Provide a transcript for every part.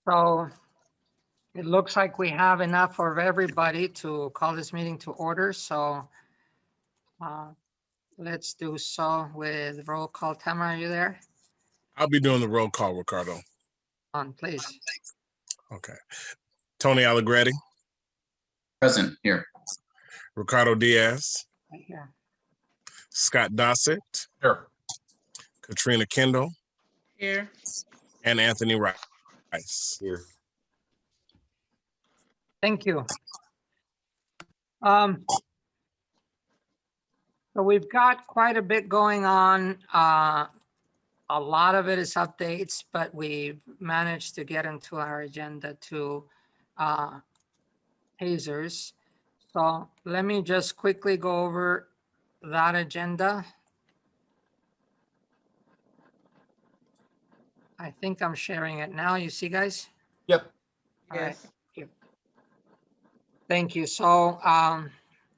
So it looks like we have enough of everybody to call this meeting to order. So uh, let's do so with roll call. Tamara, are you there? I'll be doing the roll call, Ricardo. On, please. Okay. Tony Allegretti, Present here. Ricardo Diaz, Right here. Scott Dossett, Here. Katrina Kendall, Here. and Anthony Rice. Here. Thank you. So we've got quite a bit going on. A lot of it is updates, but we've managed to get into our agenda to tasers. So let me just quickly go over that agenda. I think I'm sharing it now. You see, guys? Yep. All right. Yes. Thank you. So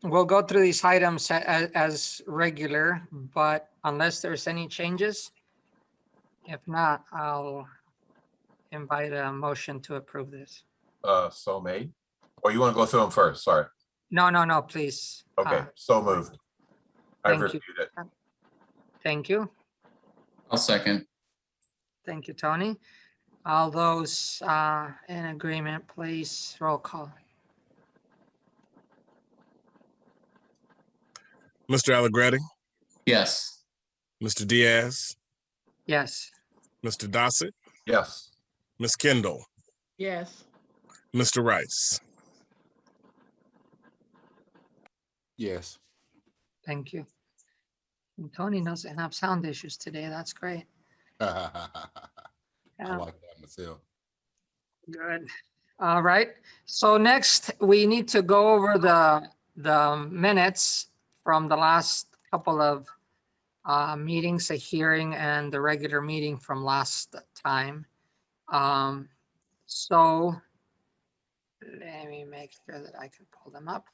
we'll go through these items as regular, but unless there's any changes, if not, I'll invite a motion to approve this. So made. Or you want to go through them first? Sorry. No, please. Okay, so moved. I've thank you. reviewed it. Thank you. I'll second. Thank you, Tony. All those in agreement, please roll call. Mr. Allegretti, Yes. Mr. Diaz, Yes. Mr. Dossett, Yes. Ms. Kendall, Yes. Mr. Rice. Yes. Thank you. And Tony doesn't have sound issues today. That's great. I Yeah. like that myself. Good. All right. So next, we need to go over the minutes from the last couple of meetings, a hearing and the regular meeting from last time. So let me make sure that I can pull them up.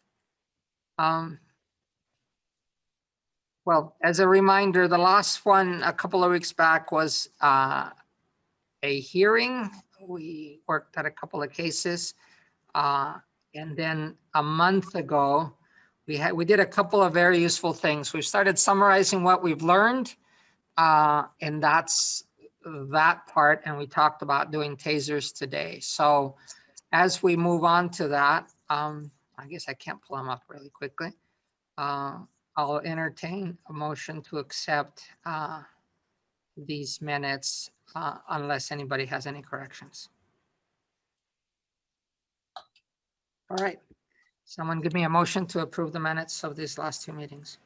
Well, as a reminder, the last one a couple of weeks back was a hearing. We worked at a couple of cases. And then a month ago, we did a couple of very useful things. We started summarizing what we've learned, and that's that part. And we talked about doing tasers today. So as we move on to that, I guess I can't pull them up really quickly. I'll entertain a motion to accept these minutes unless anybody has any corrections. All right. Someone give me a motion to approve the minutes of these last two meetings.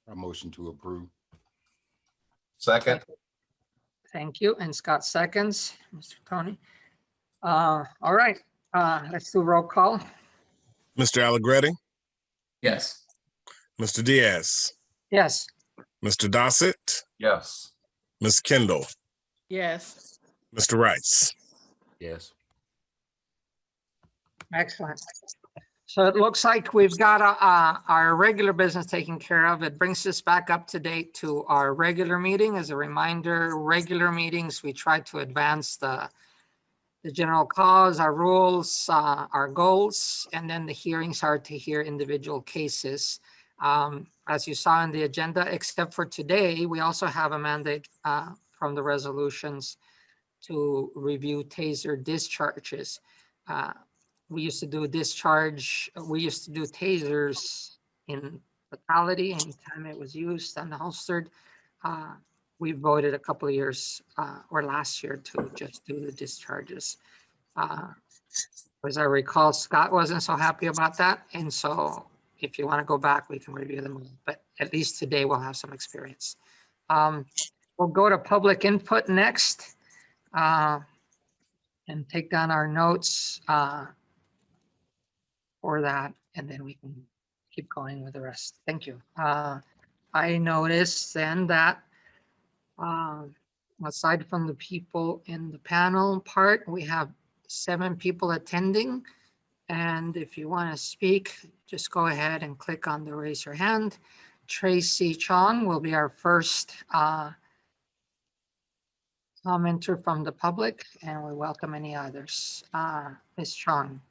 A motion to approve. Second. Thank you. And Scott seconds, Mr. Tony. All right. Let's do roll call. Mr. Allegretti, Yes. Mr. Diaz, Yes. Mr. Dossett, Yes. Ms. Kendall, Yes. Mr. Rice. Yes. Excellent. So it looks like we've got our regular business taken care of. It brings us back up to date to our regular meeting. As a reminder, regular meetings, we try to advance the general cause, our rules, our goals, and then the hearings are to hear individual cases. As you saw in the agenda, except for today, we also have a mandate from the resolutions to review taser discharges. We used to do discharge, we used to do tasers in totality anytime it was used unholstered. We voted a couple of years or last year to just do the discharges. As I recall, Scott wasn't so happy about that. And so if you want to go back, we can review them all, but at least today we'll have some experience. We'll go to public input next and take down our notes for that, and then we can keep going with the rest. Thank you. I noticed then that aside from the people in the panel part, we have 7 people attending. And if you want to speak, just go ahead and click on the raise your hand. Tracy Chong will be our first commenter from the public, and we welcome any others. Ms. Chong,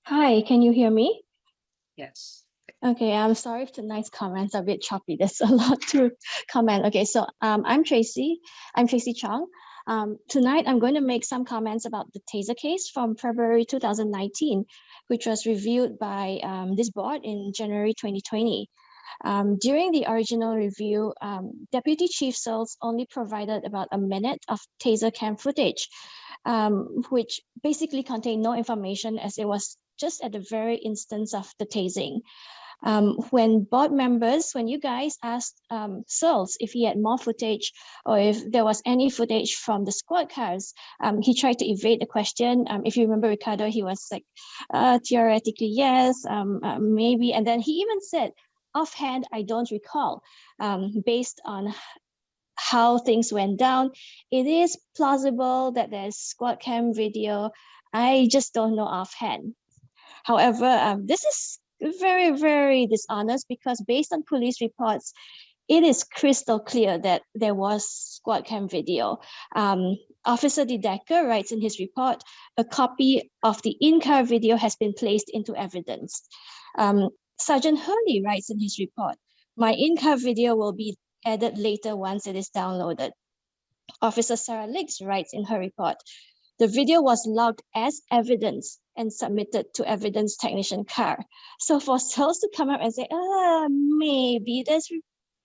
Hi, can you hear me? yes. Okay, I'm sorry if tonight's comments are a bit choppy. There's a lot to comment. Okay, so I'm Tracy. I'm Tracy Chong. Tonight, I'm going to make some comments about the Taser case from February 2019, which was reviewed by this board in January 2020. During the original review, Deputy Chief Searles only provided about a minute of Taser cam footage, which basically contained no information as it was just at the very instance of the tasing. When board members, when you guys asked Searles if he had more footage or if there was any footage from the squad cars, he tried to evade the question. If you remember, Ricardo, he was like, theoretically, yes, maybe. And then he even said, offhand, I don't recall. Based on how things went down, it is plausible that there's squad cam video. I just don't know offhand. However, this is very, very dishonest because based on police reports, it is crystal clear that there was squad cam video. Officer De Decker writes in his report, a copy of the in-car video has been placed into evidence. Sergeant Hurley writes in his report, my in-car video will be added later once it is downloaded. Officer Sarah Liggs writes in her report, the video was logged as evidence and submitted to evidence technician car. So for Searles to come up and say, maybe there's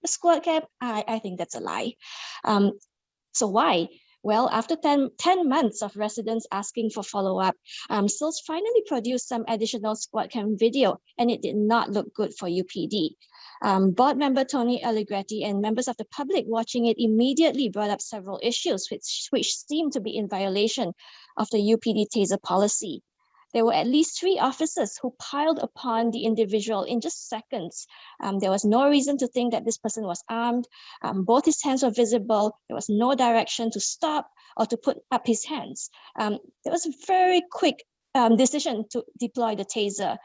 a squad cam, I think that's a lie. So why? Well, after 10 months of residents asking for follow-up, Searles finally produced some additional squad cam video, and it did not look good for UPD. Board member Tony Allegretti and members of the public watching it immediately brought up several issues which seemed to be in violation of the UPD taser policy. There were at least 3 officers who piled upon the individual in just seconds. There was no reason to think that this person was armed. Both his hands were visible. There was no direction to stop or to put up his hands. There was a very quick decision to deploy the taser.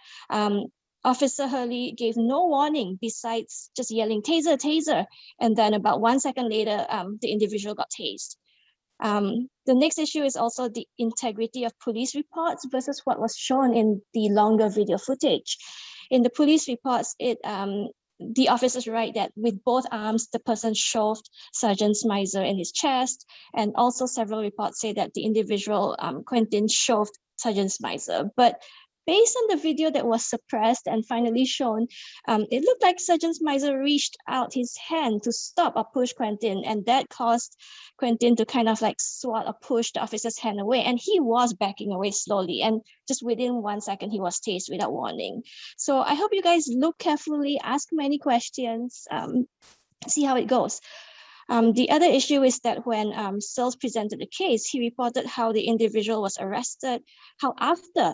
Officer Hurley gave no warning besides just yelling, taser, taser. And then about 1 second later, the individual got tased. The next issue is also the integrity of police reports versus what was shown in the longer video footage. In the police reports, the officers write that with both arms, the person shoved Sergeant Smizer in his chest, and also several reports say that the individual, Quentin, shoved Sergeant Smizer. But based on the video that was suppressed and finally shown, it looked like Sergeant Smizer reached out his hand to stop or push Quentin, and that caused Quentin to kind of like swat or push the officer's hand away, and he was backing away slowly, and just within 1 second, he was tased without warning. So I hope you guys look carefully, ask many questions, see how it goes. The other issue is that when Searles presented the case, he reported how the individual was arrested, how after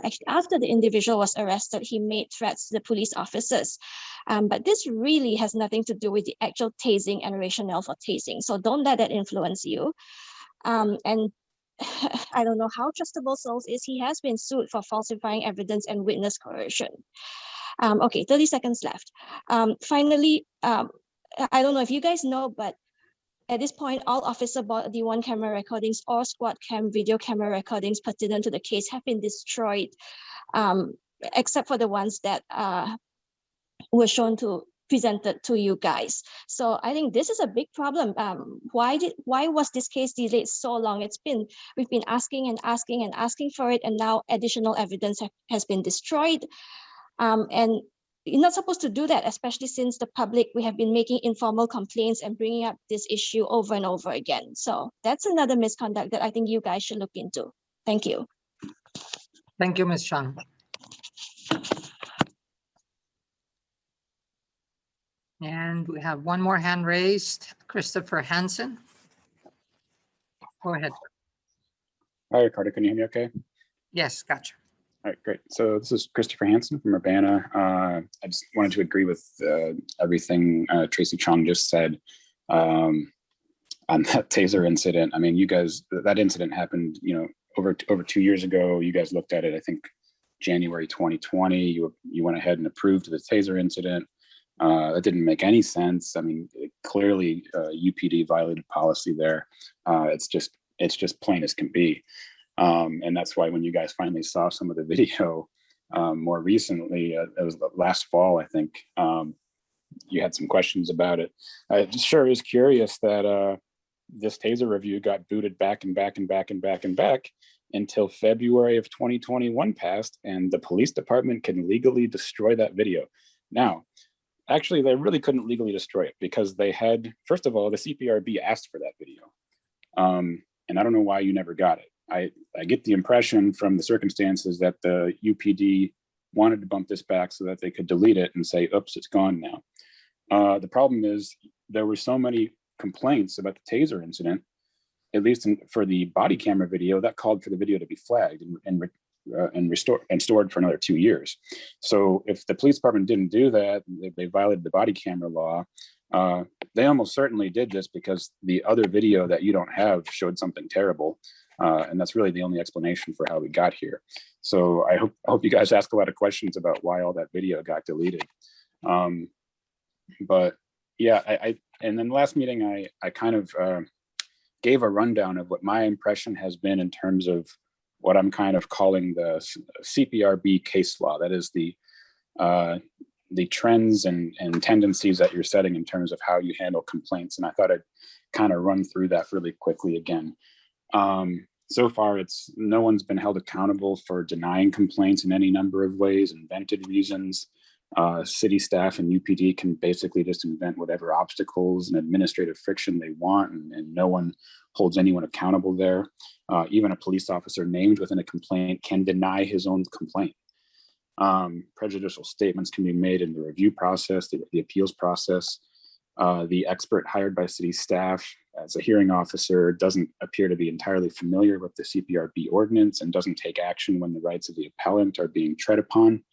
the individual was arrested, he made threats to the police officers. But this really has nothing to do with the actual tasing and rationale for tasing. So don't let that influence you. And I don't know how trustable Searles is. He has been sued for falsifying evidence and witness coercion. Okay, 30 seconds left. Finally, I don't know if you guys know, but at this point, all officer body worn camera recordings or squad cam video camera recordings pertinent to the case have been destroyed, except for the ones that were presented to you guys. So I think this is a big problem. Why was this case delayed so long? We've been asking and asking and asking for it, and now additional evidence has been destroyed. And you're not supposed to do that, especially since the public, we have been making informal complaints and bringing up this issue over and over again. So that's another misconduct that I think you guys should look into. Thank you. Thank you, Ms. Chang. And we have one more hand raised, Christopher Hansen. Go ahead. Hi, Ricardo, can you hear me okay? Yes, gotcha. All right, great. So this is Christopher Hansen from Urbana. I just wanted to agree with everything Tracy Chong just said on that taser incident. I mean, you guys, that incident happened, over 2 years ago. You guys looked at it, I think, January 2020. You went ahead and approved the taser incident. That didn't make any sense. I mean, clearly UPD violated policy there. It's just plain as can be. And that's why when you guys finally saw some of the video more recently, it was last fall, I think, you had some questions about it. I sure is curious that this TASER review got booted back and back and back and back and back until February of 2021 passed, and the police department can legally destroy that video. Now, actually, they really couldn't legally destroy it because they had, first of all, the CPRB asked for that video. And I don't know why you never got it. I get the impression from the circumstances that the UPD wanted to bump this back so that they could delete it and say, oops, it's gone now. The problem is there were so many complaints about the TASER incident, at least for the body camera video, that called for the video to be flagged and restored and stored for another 2 years. So if the police department didn't do that, they violated the body camera law. They almost certainly did this because the other video that you don't have showed something terrible. And that's really the only explanation for how we got here. So I hope you guys ask a lot of questions about why all that video got deleted. But yeah, and then last meeting, I kind of gave a rundown of what my impression has been in terms of what I'm kind of calling the CPRB case law. That is the trends and tendencies that you're setting in terms of how you handle complaints. And I thought I'd kind of run through that really quickly again. So far, no one's been held accountable for denying complaints in any number of ways, invented reasons. City staff and UPD can basically just invent whatever obstacles and administrative friction they want, and no one holds anyone accountable there. Even a police officer named within a complaint can deny his own complaint. Prejudicial statements can be made in the review process, the appeals process. The expert hired by city staff as a hearing officer doesn't appear to be entirely familiar with the CPRB ordinance and doesn't take action when the rights of the appellant are being tread upon.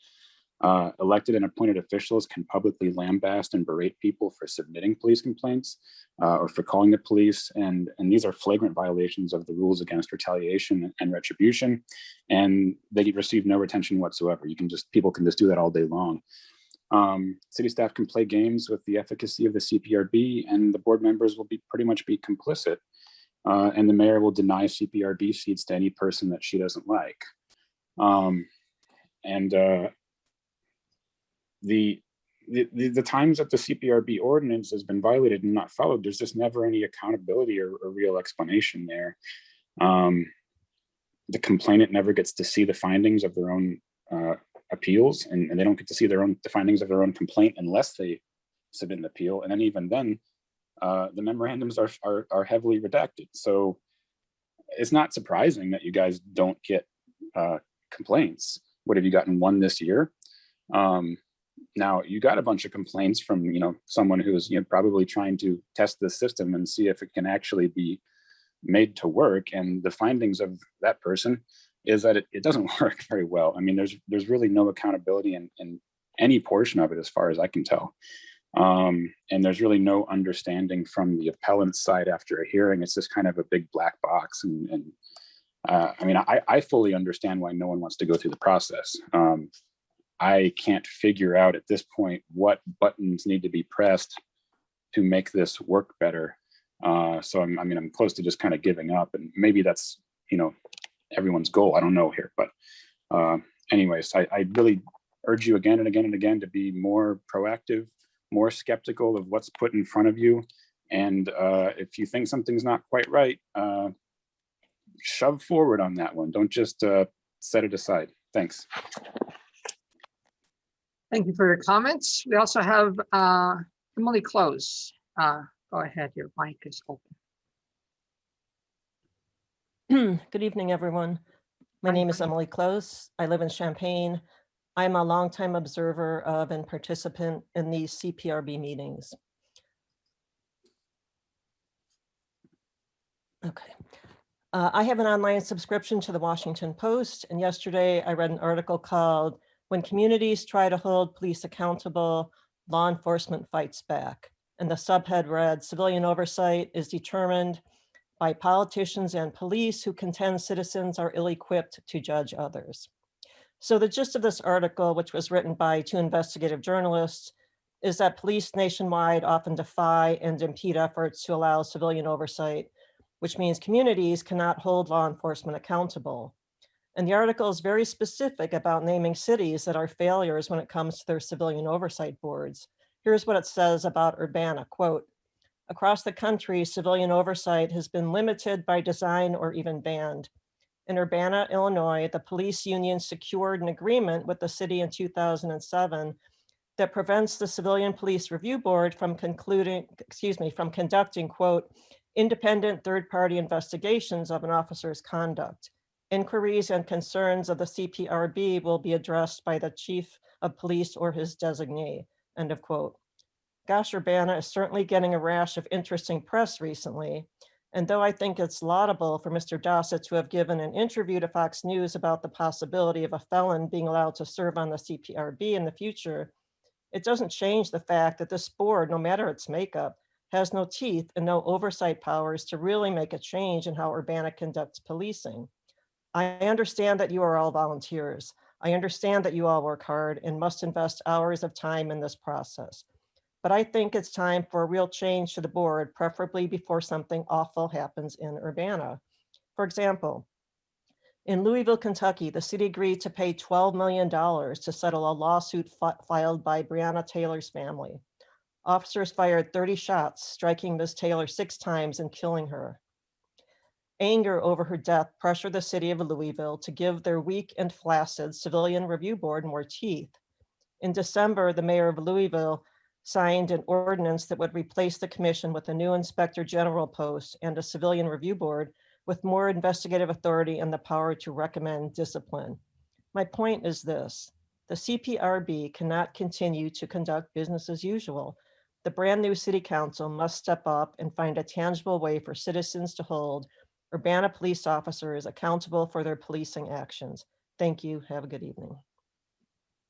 Elected and appointed officials can publicly lambast and berate people for submitting police complaints or for calling the police. And these are flagrant violations of the rules against retaliation and retribution. And they receive no retention whatsoever. People can just do that all day long. City staff can play games with the efficacy of the CPRB, and the board members will pretty much be complicit. And the mayor will deny CPRB seats to any person that she doesn't like. The times that the CPRB ordinance has been violated and not followed, there's just never any accountability or real explanation there. The complainant never gets to see the findings of their own appeals, and they don't get to see the findings of their own complaint unless they submit an appeal. And then even then, the memorandums are heavily redacted. So it's not surprising that you guys don't get complaints. What have you gotten? One this year? Now you got a bunch of complaints from someone who's probably trying to test the system and see if it can actually be made to work, and the findings of that person is that it doesn't work very well. I mean, there's really no accountability in any portion of it as far as I can tell, and there's really no understanding from the appellant's side after a hearing. It's just kind of a big black box, and I mean, I fully understand why no one wants to go through the process. I can't figure out at this point what buttons need to be pressed to make this work better. So I'm close to just kind of giving up, and maybe that's, everyone's goal. I don't know here, but anyways, I really urge you again and again and again to be more proactive, more skeptical of what's put in front of you. And if you think something's not quite right, shove forward on that one. Don't just set it aside. Thanks. Thank you for your comments. We also have Emily Close. Go ahead, your mic is open. Good evening, everyone. My name is Emily Close. I live in Champaign. I'm a longtime observer of and participant in these CPRB meetings. Okay. I have an online subscription to the Washington Post, and yesterday I read an article called "When Communities Try to Hold Police Accountable, Law Enforcement Fights Back." And the subhead read, "Civilian oversight is determined by politicians and police who contend citizens are ill-equipped to judge others." So the gist of this article, which was written by two investigative journalists, is that police nationwide often defy and impede efforts to allow civilian oversight, which means communities cannot hold law enforcement accountable. And the article is very specific about naming cities that are failures when it comes to their civilian oversight boards. Here's what it says about Urbana, quote, "Across the country, civilian oversight has been limited by design or even banned. In Urbana, Illinois, the police union secured an agreement with the city in 2007 that prevents the Civilian Police Review Board from conducting, quote, independent third-party investigations of an officer's conduct. Inquiries and concerns of the CPRB will be addressed by the chief of police or his designee," end of quote. Gosh, Urbana is certainly getting a rash of interesting press recently. And though I think it's laudable for Mr. Dossett to have given an interview to Fox News about the possibility of a felon being allowed to serve on the CPRB in the future, it doesn't change the fact that this board, no matter its makeup, has no teeth and no oversight powers to really make a change in how Urbana conducts policing. I understand that you are all volunteers. I understand that you all work hard and must invest hours of time in this process. But I think it's time for a real change to the board, preferably before something awful happens in Urbana. For example, in Louisville, Kentucky, the city agreed to pay $12 million to settle a lawsuit filed by Breonna Taylor's family. Officers fired 30 shots, striking Ms. Taylor 6 times and killing her. Anger over her death pressured the city of Louisville to give their weak and flaccid civilian review board more teeth. In December, the mayor of Louisville signed an ordinance that would replace the commission with a new inspector general post and a civilian review board with more investigative authority and the power to recommend discipline. My point is this: the CPRB cannot continue to conduct business as usual. The brand new city council must step up and find a tangible way for citizens to hold Urbana police officers accountable for their policing actions. Thank you. Have a good evening.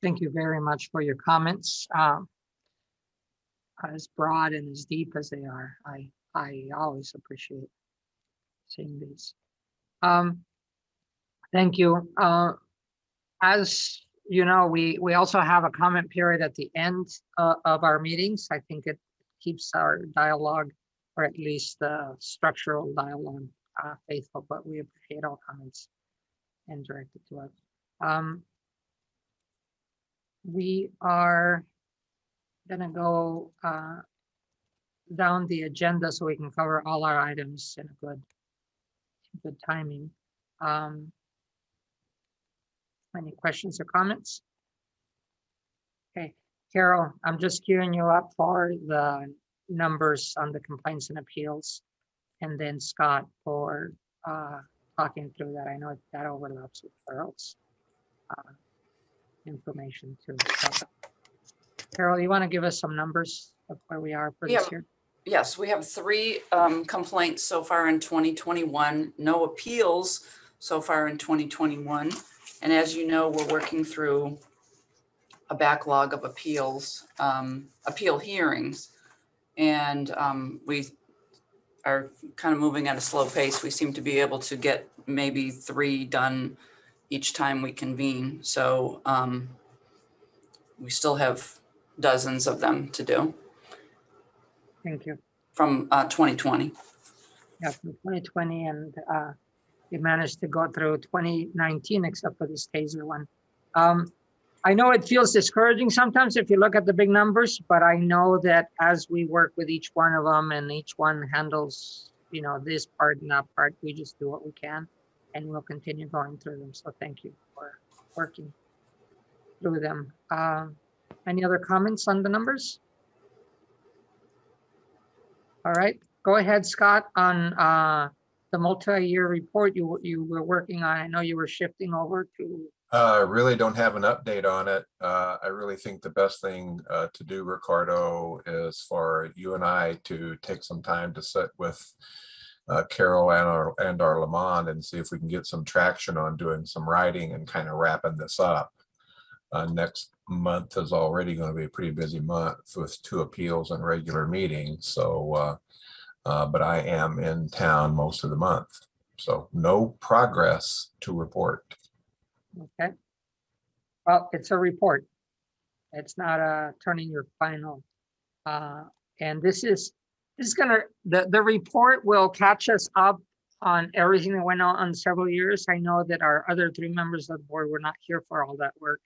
Thank you very much for your comments. As broad and as deep as they are, I always appreciate seeing these. Thank you. As you know, we also have a comment period at the end of our meetings. I think it keeps our dialogue, or at least the structural dialogue, faithful, but we appreciate all comments and directed to us. We are gonna go down the agenda so we can cover all our items in a good timing. Any questions or comments? Okay, Carol, I'm just queuing you up for the numbers on the complaints and appeals, and then Scott for talking through that. I know that overlaps with Carol's information too. So, Carol, you want to give us some numbers of where we are for this year? Yes, we have 3 complaints so far in 2021, no appeals so far in 2021. And as you know, we're working through a backlog of appeals, appeal hearings. And we are kind of moving at a slow pace. We seem to be able to get maybe 3 done each time we convene. So we still have dozens of them to do. Thank you. From 2020. Yeah, from 2020, and you managed to go through 2019, except for this taser one. I know it feels discouraging sometimes if you look at the big numbers, but I know that as we work with each one of them and each one handles, you know, this part and that part, we just do what we can, and we'll continue going through them. So thank you for working through them. Any other comments on the numbers? All right, go ahead, Scott, on the multi-year report you were working on. I know you were shifting over to. I really don't have an update on it. I really think the best thing to do, Ricardo, is for you and I to take some time to sit with Carol and our Lamont and see if we can get some traction on doing some writing and kind of wrapping this up. Next month is already going to be a pretty busy month with 2 appeals and regular meetings. So, but I am in town most of the month. So no progress to report. Okay. Well, it's a report. It's not turning your final. And this is gonna, the report will catch us up on everything that went on several years. I know that our other 3 members of the board were not here for all that work.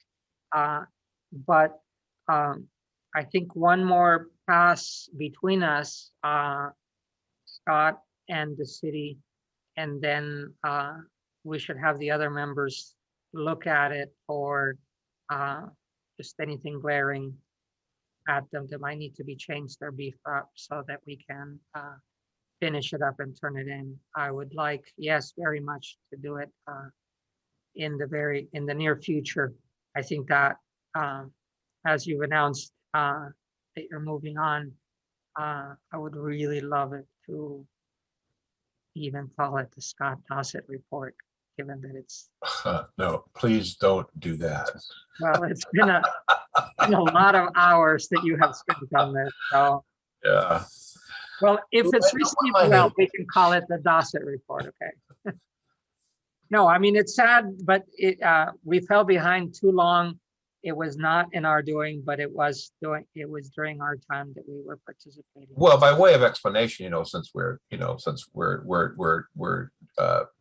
But I think one more pass between us, Scott and the city, and then we should have the other members look at it for just anything glaring at them that might need to be changed or beefed up so that we can finish it up and turn it in. I would like, yes, very much to do it in the near future. I think that as you've announced that you're moving on, I would really love it to even call it the Scott Dossett report, given that it's, No, please don't do that. well, it's been a lot of hours that you have spent on this. So, Yeah. well, if it's I received don't well, mind. we can call it the Dossett report, okay? No, I mean, it's sad, but we fell behind too long. It was not in our doing, but it was during our time that we were participating. Well, by way of explanation, since we're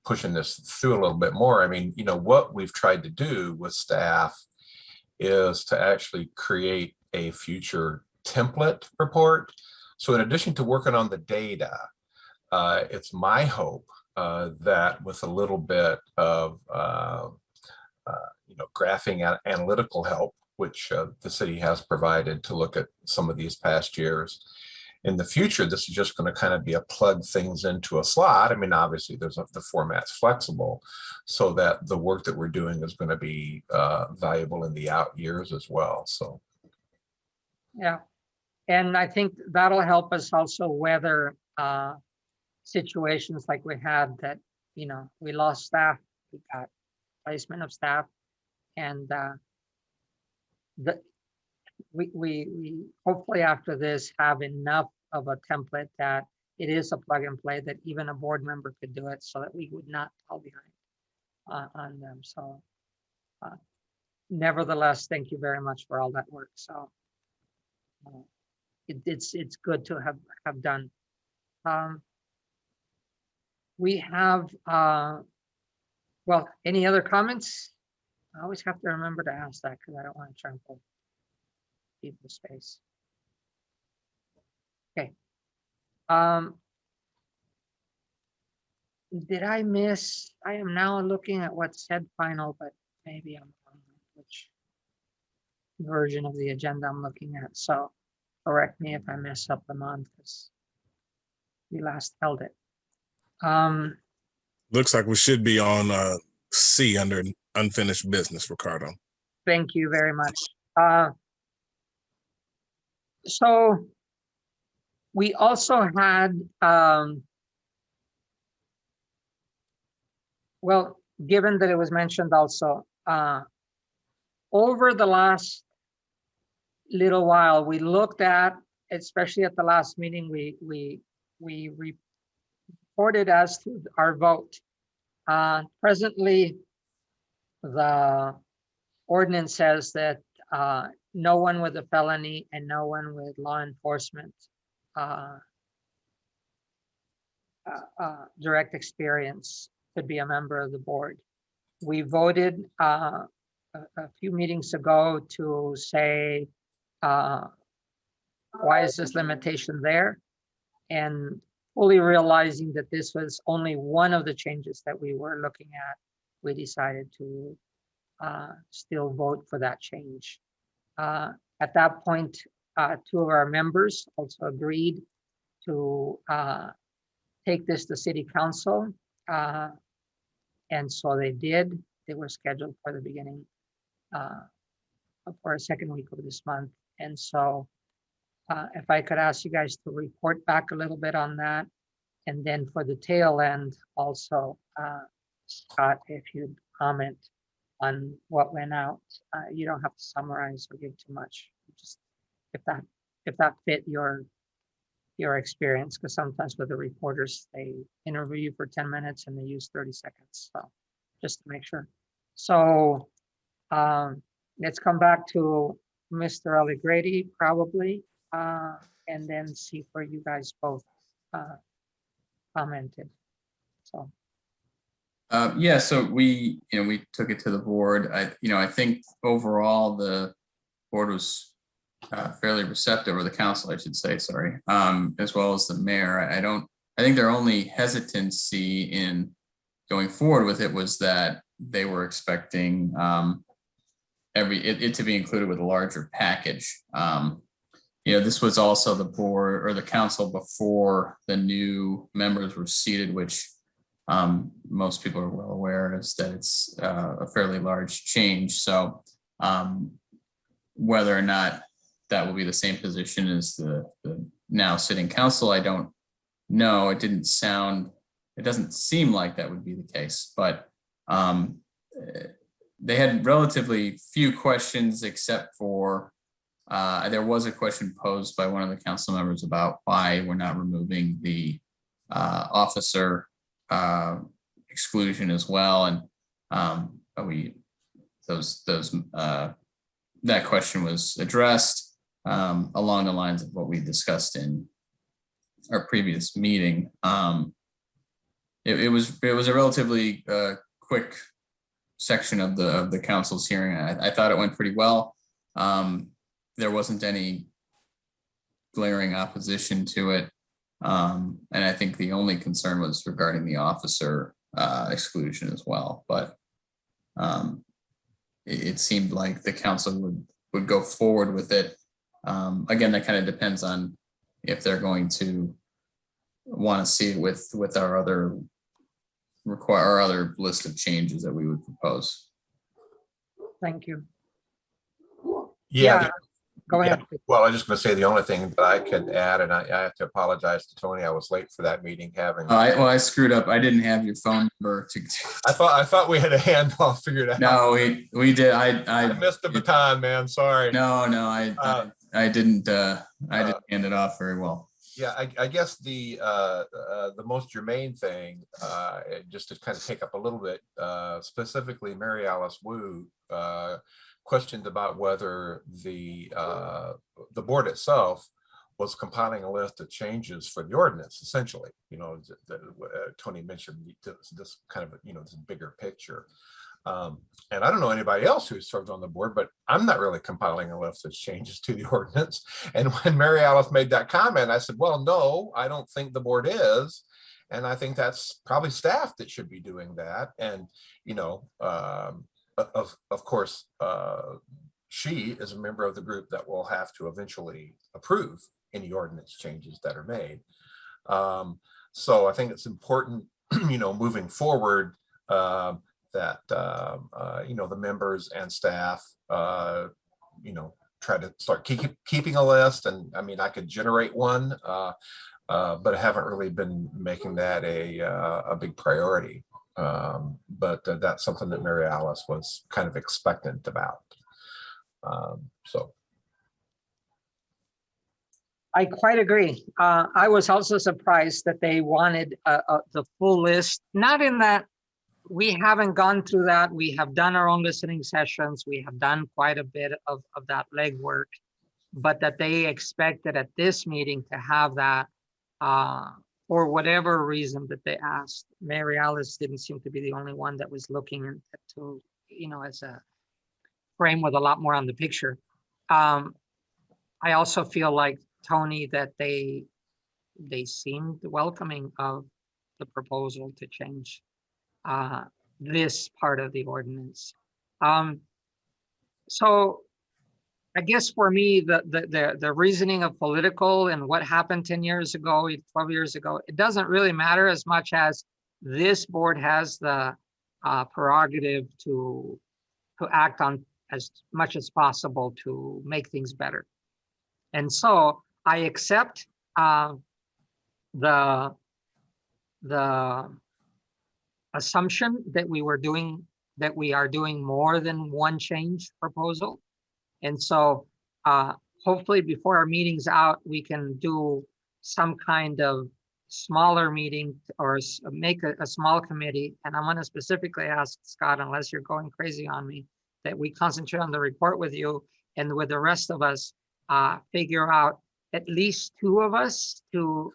pushing this through a little bit more, I mean, what we've tried to do with staff is to actually create a future template report. So in addition to working on the data, it's my hope that with a little bit of graphing analytical help, which the city has provided to look at some of these past years. In the future, this is just going to kind of be a plug things into a slot. I mean, obviously, the format's flexible, so that the work that we're doing is going to be valuable in the out years as well. So, Yeah, and I think that'll help us also weather situations like we had that, we lost staff, we got placement of staff, and we hopefully after this have enough of a template that it is a plug and play that even a board member could do it, so that we would not fall behind on them. So nevertheless, thank you very much for all that work. So it's good to have done. We have well, any other comments? I always have to remember to ask that because I don't want to trample people's space. Okay. Did I miss? I am now looking at what said final, but maybe I'm on which version of the agenda I'm looking at. So correct me if I mess up the month because we last held it. Looks like we should be on C under unfinished business, Ricardo. Thank you very much. So we also had, well, given that it was mentioned also, over the last little while, we looked at, especially at the last meeting, we reported as to our vote. Presently, the ordinance says that no one with a felony and no one with law enforcement direct experience could be a member of the board. We voted a few meetings ago to say, why is this limitation there? And fully realizing that this was only one of the changes that we were looking at, we decided to still vote for that change. At that point, 2 of our members also agreed to take this to city council. And so they did. They were scheduled for the beginning, for a second week of this month. And so if I could ask you guys to report back a little bit on that. And then for the tail end also, Scott, if you'd comment on what went out. You don't have to summarize or give too much. Just if that fit your experience, because sometimes with the reporters, they interview you for 10 minutes and they use 30 seconds. So just to make sure. So let's come back to Mr. Allegretti, probably, and then see where you guys both commented. So, Yeah, so we took it to the board. I think overall the board was fairly receptive, or the council, I should say, sorry, as well as the mayor. I think their only hesitancy in going forward with it was that they were expecting it to be included with a larger package. This was also the board or the council before the new members were seated, which most people are well aware is that it's a fairly large change. So whether or not that will be the same position as the now sitting council, I don't know. It doesn't seem like that would be the case, but they had relatively few questions, except for there was a question posed by one of the council members about why we're not removing the officer exclusion as well. And that question was addressed along the lines of what we discussed in our previous meeting. It was a relatively quick section of the council's hearing. I thought it went pretty well. There wasn't any glaring opposition to it. And I think the only concern was regarding the officer exclusion as well. But it seemed like the council would go forward with it. Again, that kind of depends on if they're going to want to see it with our other list of changes that we would propose. thank you. Yeah. Go ahead. Well, I was just going to say the only thing that I could add, and I have to apologize to Tony. I was late for that meeting. I screwed up. I didn't have your phone number. I thought we had a handoff figured out. No, we did. I missed the baton, man. Sorry. No, I didn't. I didn't hand it off very well. Yeah, I guess the most germane thing, just to kind of take up a little bit, specifically Mary Alice Wu questioned about whether the board itself was compiling a list of changes for the ordinance. Essentially, Tony mentioned this kind of this bigger picture. And I don't know anybody else who served on the board, but I'm not really compiling a list of changes to the ordinance. And when Mary Alice made that comment, I said, well, no, I don't think the board is. And I think that's probably staff that should be doing that. And, of course, she is a member of the group that will have to eventually approve any ordinance changes that are made. So I think it's important, moving forward, that the members and staff try to start keeping a list. And I mean, I could generate one, but I haven't really been making that a big priority. But that's something that Mary Alice was kind of expectant about. So I quite agree. I was also surprised that they wanted the full list, not in that we haven't gone through that. We have done our own listening sessions. We have done quite a bit of that legwork, but that they expected at this meeting to have that for whatever reason that they asked. Mary Alice didn't seem to be the only one that was looking into, as a frame with a lot more on the picture. I also feel like, Tony, that they seemed welcoming of the proposal to change this part of the ordinance. So I guess for me, the reasoning of political and what happened 10 years ago, 12 years ago, it doesn't really matter as much as this board has the prerogative to act on as much as possible to make things better. And so I accept the assumption that we are doing more than one change proposal. And so hopefully before our meeting's out, we can do some kind of smaller meeting or make a small committee. And I'm going to specifically ask Scott, unless you're going crazy on me, that we concentrate on the report with you and with the rest of us, figure out at least 2 of us to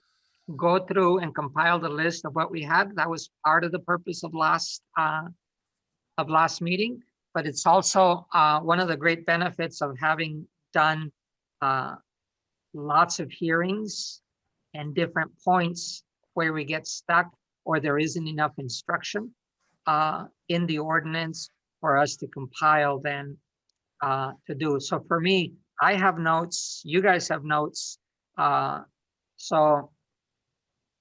go through and compile the list of what we had. That was part of the purpose of last meeting, but it's also one of the great benefits of having done lots of hearings and different points where we get stuck or there isn't enough instruction in the ordinance for us to compile then to do. So for me, I have notes, you guys have notes. So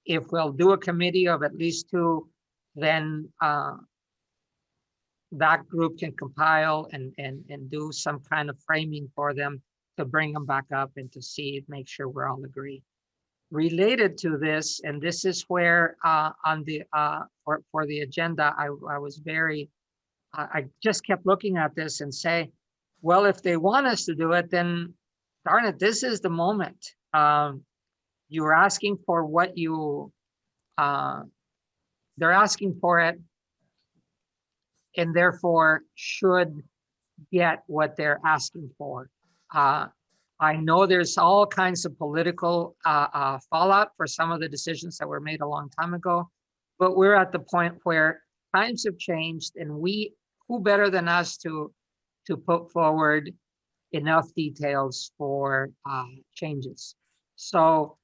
if we'll do a committee of at least 2, then that group can compile and do some kind of framing for them to bring them back up and to see, make sure we're all agree. Related to this, and this is where on the for the agenda, I was very, I just kept looking at this and say, well, if they want us to do it, then darn it, this is the moment. You were asking for what you, they're asking for it, and therefore should get what they're asking for. I know there's all kinds of political fallout for some of the decisions that were made a long time ago, but we're at the point where times have changed, and who better than us to put forward enough details for changes. So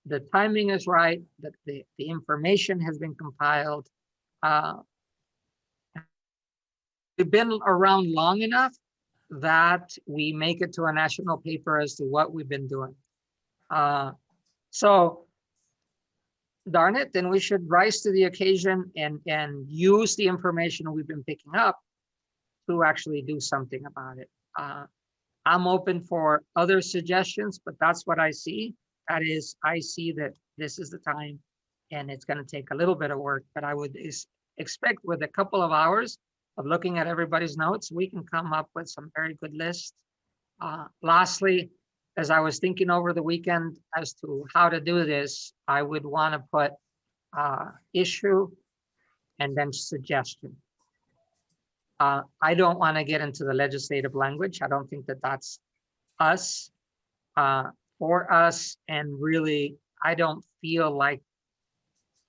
the timing is right, that the information has been compiled. We've been around long enough that we make it to a national paper as to what we've been doing. So darn it, then we should rise to the occasion and use the information we've been picking up to actually do something about it. I'm open for other suggestions, but that's what I see. That is, I see that this is the time, and it's going to take a little bit of work, but I would expect with a couple of hours of looking at everybody's notes, we can come up with some very good lists. Lastly, as I was thinking over the weekend as to how to do this, I would want to put issue and then suggestion. I don't want to get into the legislative language. I don't think that that's us, for us, and really, I don't feel like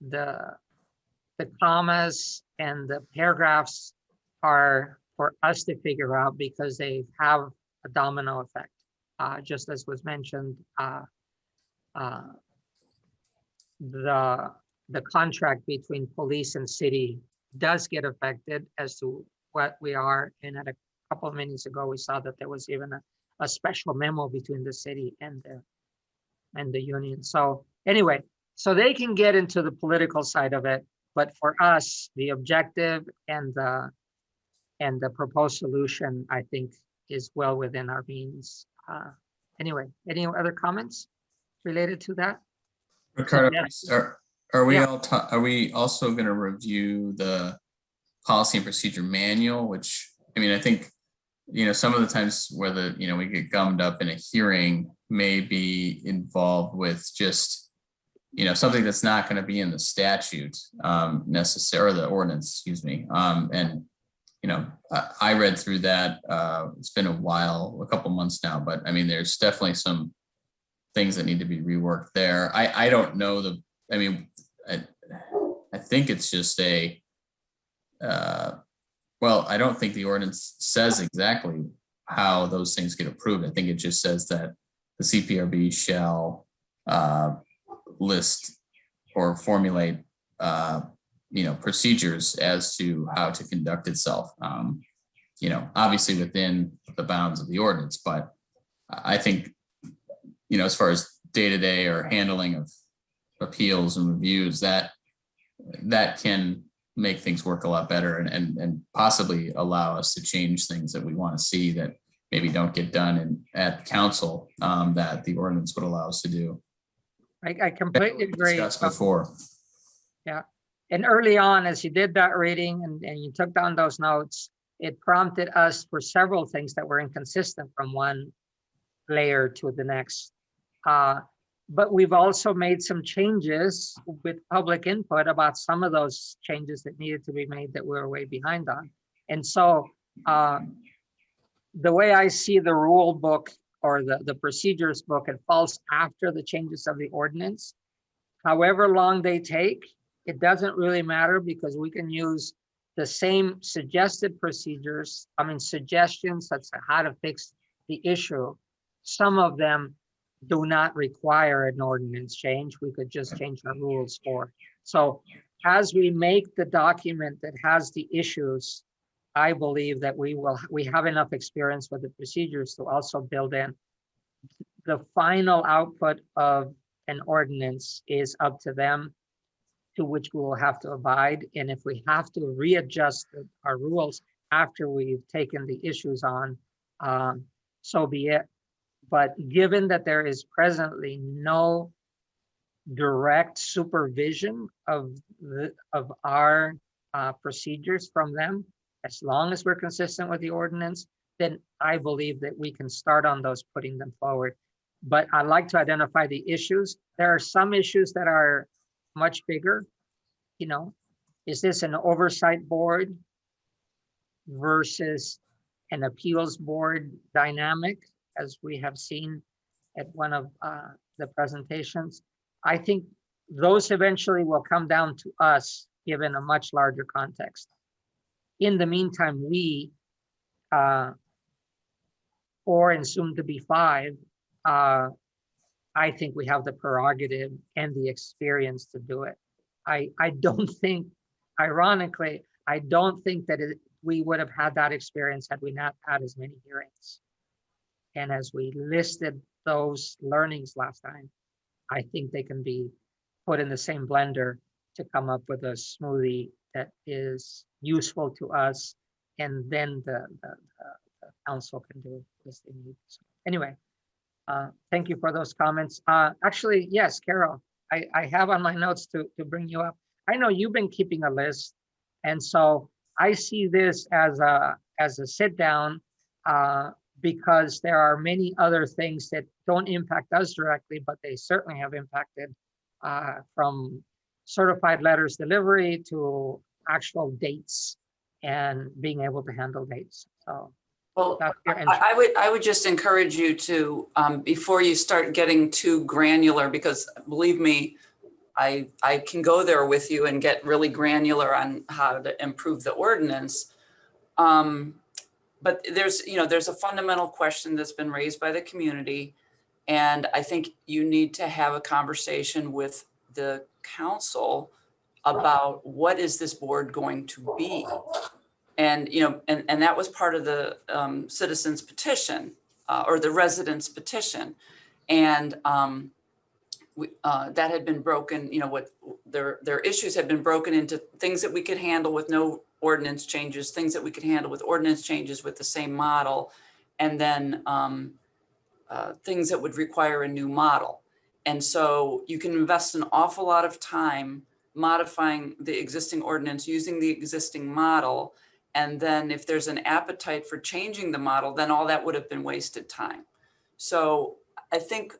the commas and the paragraphs are for us to figure out, because they have a domino effect. Just as was mentioned, the contract between police and city does get affected as to what we are. And at a couple of minutes ago, we saw that there was even a special memo between the city and the union. So anyway, so they can get into the political side of it, but for us, the objective and the proposed solution, I think, is well within our means. Anyway, any other comments related to that? Ricardo, Yes. are we Yeah. are we also going to review the policy and procedure manual? Which, I mean, I think, some of the times where we get gummed up in a hearing may be involved with just, something that's not going to be in the statute necessarily, the ordinance, excuse me. And I read through that. It's been a while, a couple months now, but I mean, there's definitely some things that need to be reworked there. I don't know I think it's just I don't think the ordinance says exactly how those things get approved. I think it just says that the CPRB shall list or formulate procedures as to how to conduct itself, obviously within the bounds of the ordinance. But I think, as far as day-to-day or handling of appeals and reviews, that can make things work a lot better and possibly allow us to change things that we want to see that maybe don't get done at council, that the ordinance would allow us to do. I completely agree. Discussed before. Yeah. And early on, as you did that reading and you took down those notes, it prompted us for several things that were inconsistent from one layer to the next. But we've also made some changes with public input about some of those changes that needed to be made that we were way behind on. And so the way I see the rule book or the procedures book, it falls after the changes of the ordinance. However long they take, it doesn't really matter because we can use the same suggested procedures, suggestions as to how to fix the issue. Some of them do not require an ordinance change. We could just change our rules for. So as we make the document that has the issues, I believe that we have enough experience with the procedures to also build in. The final output of an ordinance is up to them, to which we will have to abide. And if we have to readjust our rules after we've taken the issues on, so be it. But given that there is presently no direct supervision of our procedures from them, as long as we're consistent with the ordinance, then I believe that we can start on those, putting them forward. But I'd like to identify the issues. There are some issues that are much bigger. Is this an oversight board versus an appeals board dynamic, as we have seen at one of the presentations? I think those eventually will come down to us, given a much larger context. In the meantime, we, 4 and soon to be 5, I think we have the prerogative and the experience to do it. I don't think, ironically, I don't think that we would have had that experience had we not had as many hearings. And as we listed those learnings last time, I think they can be put in the same blender to come up with a smoothie that is useful to us, and then the council can do as they need. So anyway, thank you for those comments. Actually, yes, Carol, I have on my notes to bring you up. I know you've been keeping a list, and so I see this as a sit down, because there are many other things that don't impact us directly, but they certainly have impacted, from certified letters delivery to actual dates and being able to handle dates. So Well, that's your entry. I would just encourage you to, before you start getting too granular, because believe me, I can go there with you and get really granular on how to improve the ordinance. But there's a fundamental question that's been raised by the community. And I think you need to have a conversation with the council about what is this board going to be? And, and that was part of the citizens petition, or the residents petition. And that had been broken, what their issues had been broken into things that we could handle with no ordinance changes, things that we could handle with ordinance changes with the same model, and then things that would require a new model. And so you can invest an awful lot of time modifying the existing ordinance using the existing model. And then if there's an appetite for changing the model, then all that would have been wasted time. So I think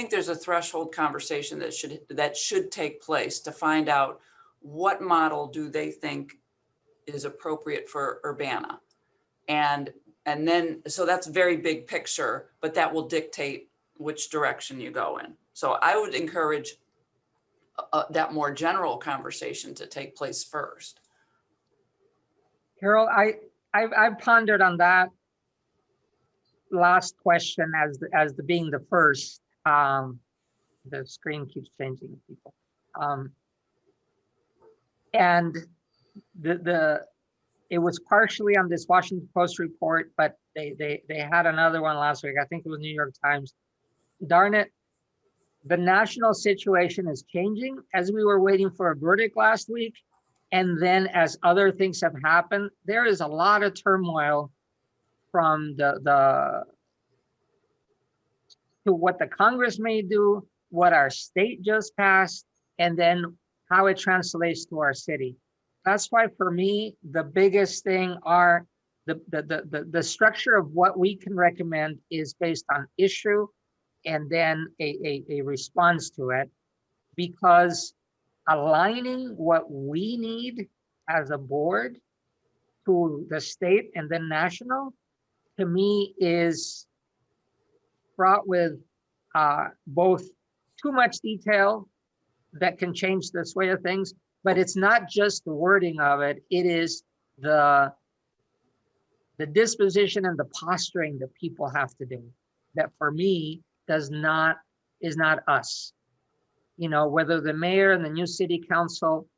there's a threshold conversation that should take place to find out what model do they think is appropriate for Urbana. And then, so that's very big picture, but that will dictate which direction you go in. So I would encourage that more general conversation to take place first. Carol, I've pondered on that last question as being the first. The screen keeps changing, people. And it was partially on this Washington Post report, but they had another one last week. I think it was New York Times. Darn it, the national situation is changing as we were waiting for a verdict last week. And then as other things have happened, there is a lot of turmoil from to what the Congress may do, what our state just passed, and then how it translates to our city. That's why for me, the biggest thing are the structure of what we can recommend is based on issue and then a response to it, because aligning what we need as a board to the state and then national to me is fraught with both too much detail that can change the sway of things, but it's not just the wording of it, it is the disposition and the posturing that people have to do. That for me is not us. You know, whether the mayor and the new city council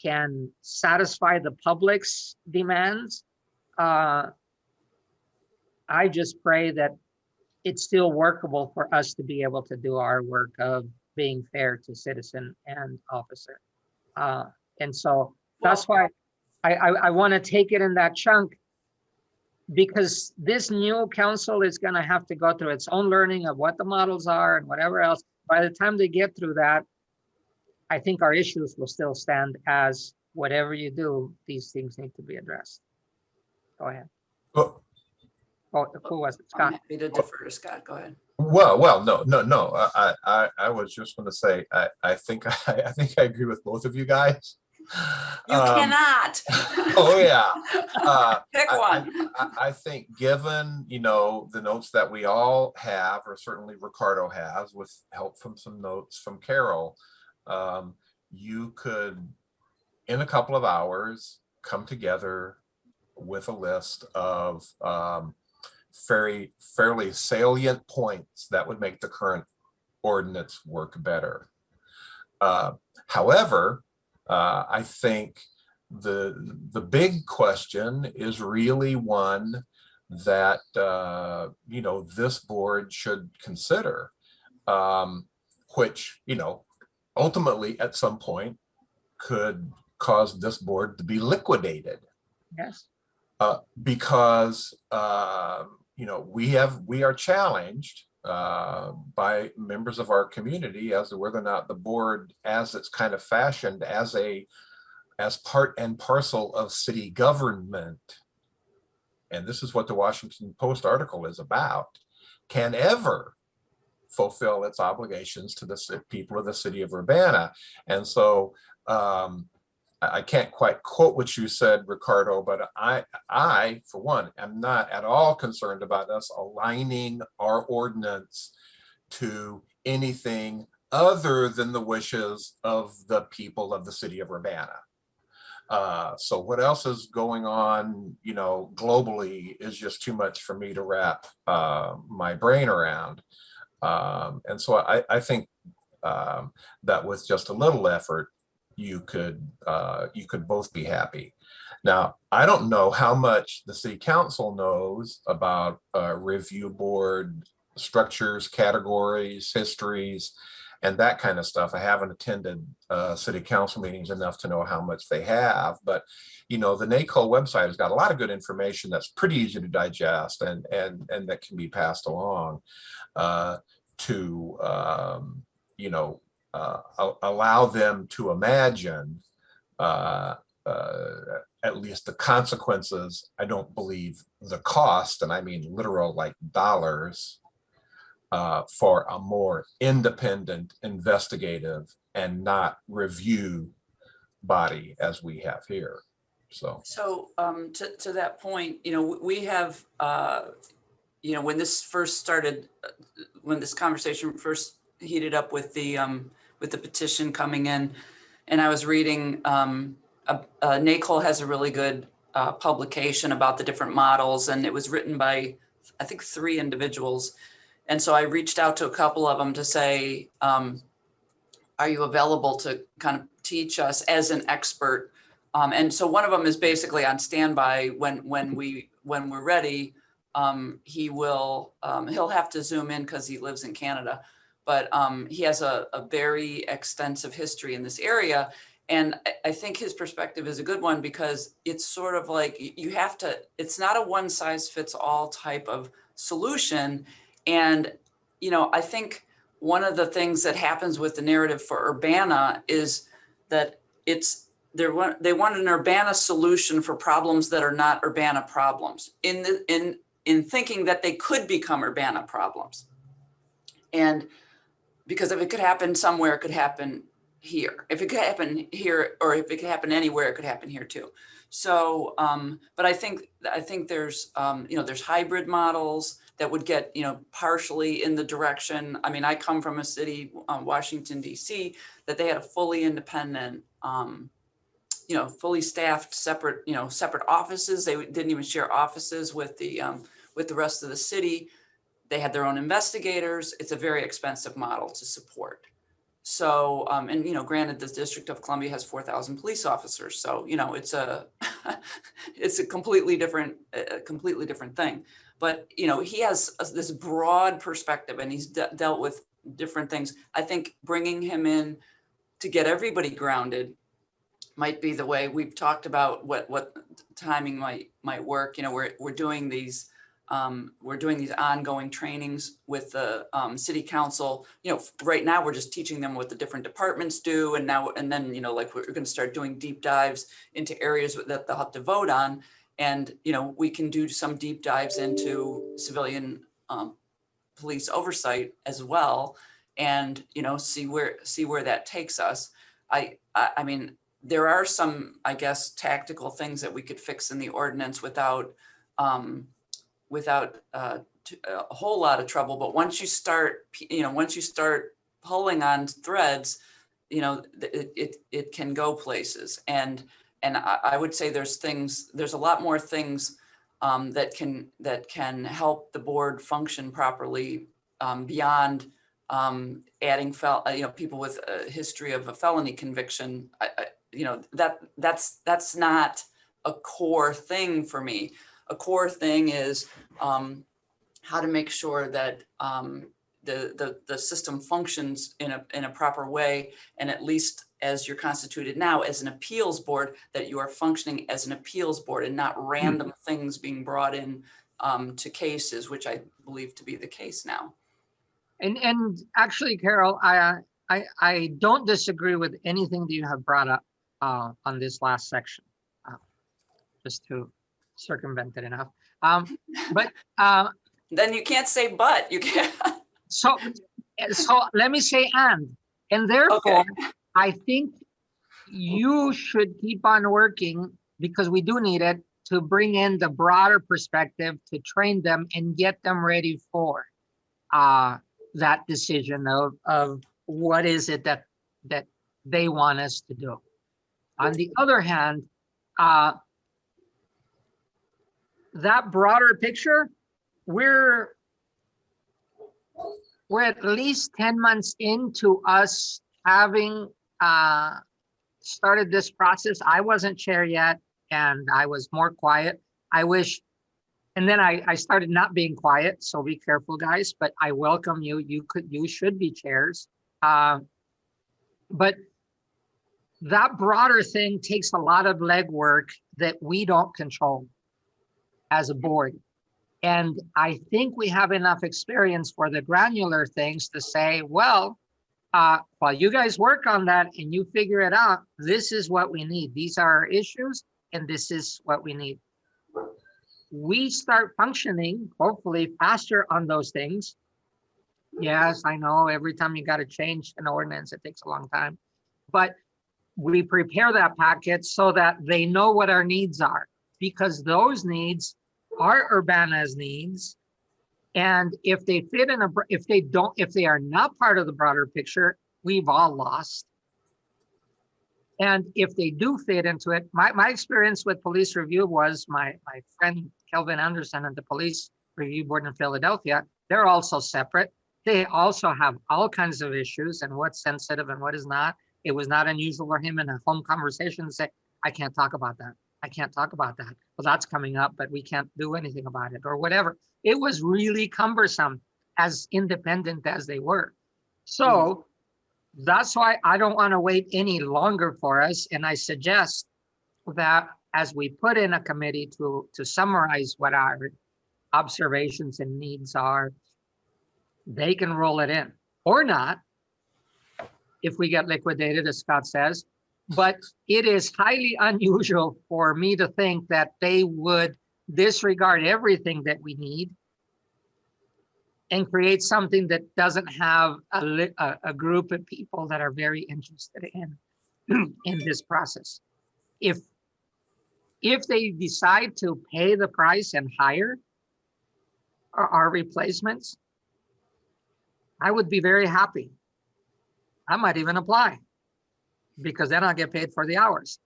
can satisfy the public's demands, I just pray that it's still workable for us to be able to do our work of being fair to citizen and officer. And so that's why I want to take it in that chunk, because this new council is going to have to go through its own learning of what the models are and whatever else. By the time they get through that, I think our issues will still stand as whatever you do, these things need to be addressed. Go ahead. Well, Oh, who was it? I'm Scott? happy to defer to Scott. Go ahead. well, no. I was just going to say, I think I agree with both of you guys. You cannot. Oh yeah. Pick one. I think given, you know, the notes that we all have, or certainly Ricardo has, with help from some notes from Carol, you could, in a couple of hours, come together with a list of fairly salient points that would make the current ordinance work better. However, I think the big question is really one that you know, this board should consider, which, you know, ultimately at some point could cause this board to be liquidated. Yes. Because you know, we are challenged by members of our community as to whether or not the board, as it's kind of fashioned as part and parcel of city government, and this is what the Washington Post article is about, can ever fulfill its obligations to the people of the city of Urbana. And so I can't quite quote what you said, Ricardo, but I, for one, am not at all concerned about us aligning our ordinance to anything other than the wishes of the people of the city of Urbana. So what else is going on, you know, globally is just too much for me to wrap my brain around. And so I think that with just a little effort, you could both be happy. Now, I don't know how much the city council knows about review board structures, categories, histories, and that kind of stuff. I haven't attended city council meetings enough to know how much they have, but you know, the NACO website has got a lot of good information that's pretty easy to digest and that can be passed along to you know, allow them to imagine at least the consequences. I don't believe the cost, and I mean literal like dollars, for a more independent, investigative, and not review body as we have here. So to that point, you know, we have, you know, when this first started, when this conversation first heated up with the petition coming in, and I was reading, NACOL has a really good publication about the different models, and it was written by, I think, 3 individuals. And so I reached out to a couple of them to say, are you available to kind of teach us as an expert? And so one of them is basically on standby when we're ready. He'll have to zoom in because he lives in Canada, but he has a very extensive history in this area. And I think his perspective is a good one, because it's sort of like it's not a one size fits all type of solution. And, you know, I think one of the things that happens with the narrative for Urbana is that they want an Urbana solution for problems that are not Urbana problems, in thinking that they could become Urbana problems. And because if it could happen somewhere, it could happen here. If it could happen here, or if it could happen anywhere, it could happen here too. So, but I think there's, there's hybrid models that would get, partially in the direction. I mean, I come from a city, Washington, DC, that they had a fully independent, fully staffed, separate offices. They didn't even share offices with the rest of the city. They had their own investigators. It's a very expensive model to support. So, and granted, the District of Columbia has 4,000 police officers. So, it's a it's a completely different thing. But he has this broad perspective, and he's dealt with different things. I think bringing him in to get everybody grounded might be the way. We've talked about what timing might work. We're doing these. We're doing these ongoing trainings with the city council. Right now we're just teaching them what the different departments do. And then, like we're going to start doing deep dives into areas that they'll have to vote on. And, we can do some deep dives into civilian police oversight as well. And, see where that takes us. I mean, there are some, I guess, tactical things that we could fix in the ordinance without a whole lot of trouble. But once you start pulling on threads, it can go places. And I would say there's a lot more things that can help the board function properly beyond adding people with a history of a felony conviction. That's not a core thing for me. A core thing is how to make sure that the system functions in a proper way, and at least as you're constituted now as an appeals board, that you are functioning as an appeals board and not random things being brought in to cases, which I believe to be the case now. And actually, Carol, I don't disagree with anything that you have brought up on this last section, just to circumvent it enough. But then you can't say but. You can't. So let me say and therefore, okay. I think you should keep on working, because we do need it, to bring in the broader perspective, to train them and get them ready for that decision of what is it that they want us to do. On the other hand, that broader picture, we're at least 10 months into us having started this process. I wasn't chair yet, and I was more quiet. I wish, and then I started not being quiet, so be careful, guys, but I welcome you. You should be chairs. But that broader thing takes a lot of legwork that we don't control as a board. And I think we have enough experience for the granular things to say, well, while you guys work on that and you figure it out, this is what we need. These are our issues, and this is what we need. We start functioning, hopefully, faster on those things. Yes, I know every time you got to change an ordinance, it takes a long time. But we prepare that packet so that they know what our needs are, because those needs are Urbana's needs. And if they fit in if they are not part of the broader picture, we've all lost. And if they do fit into it, my experience with police review was my friend Kelvin Anderson and the police review board in Philadelphia, they're also separate. They also have all kinds of issues and what's sensitive and what is not. It was not unusual for him in a home conversation to say, I can't talk about that. I can't talk about that. Well, that's coming up, but we can't do anything about it or whatever. It was really cumbersome, as independent as they were. So that's why I don't want to wait any longer for us. And I suggest that as we put in a committee to summarize what our observations and needs are, they can roll it in or not if we get liquidated, as Scott says. But it is highly unusual for me to think that they would disregard everything that we need and create something that doesn't have a group of people that are very interested in this process. If they decide to pay the price and hire our replacements, I would be very happy. I might even apply, because then I'll get paid for the hours.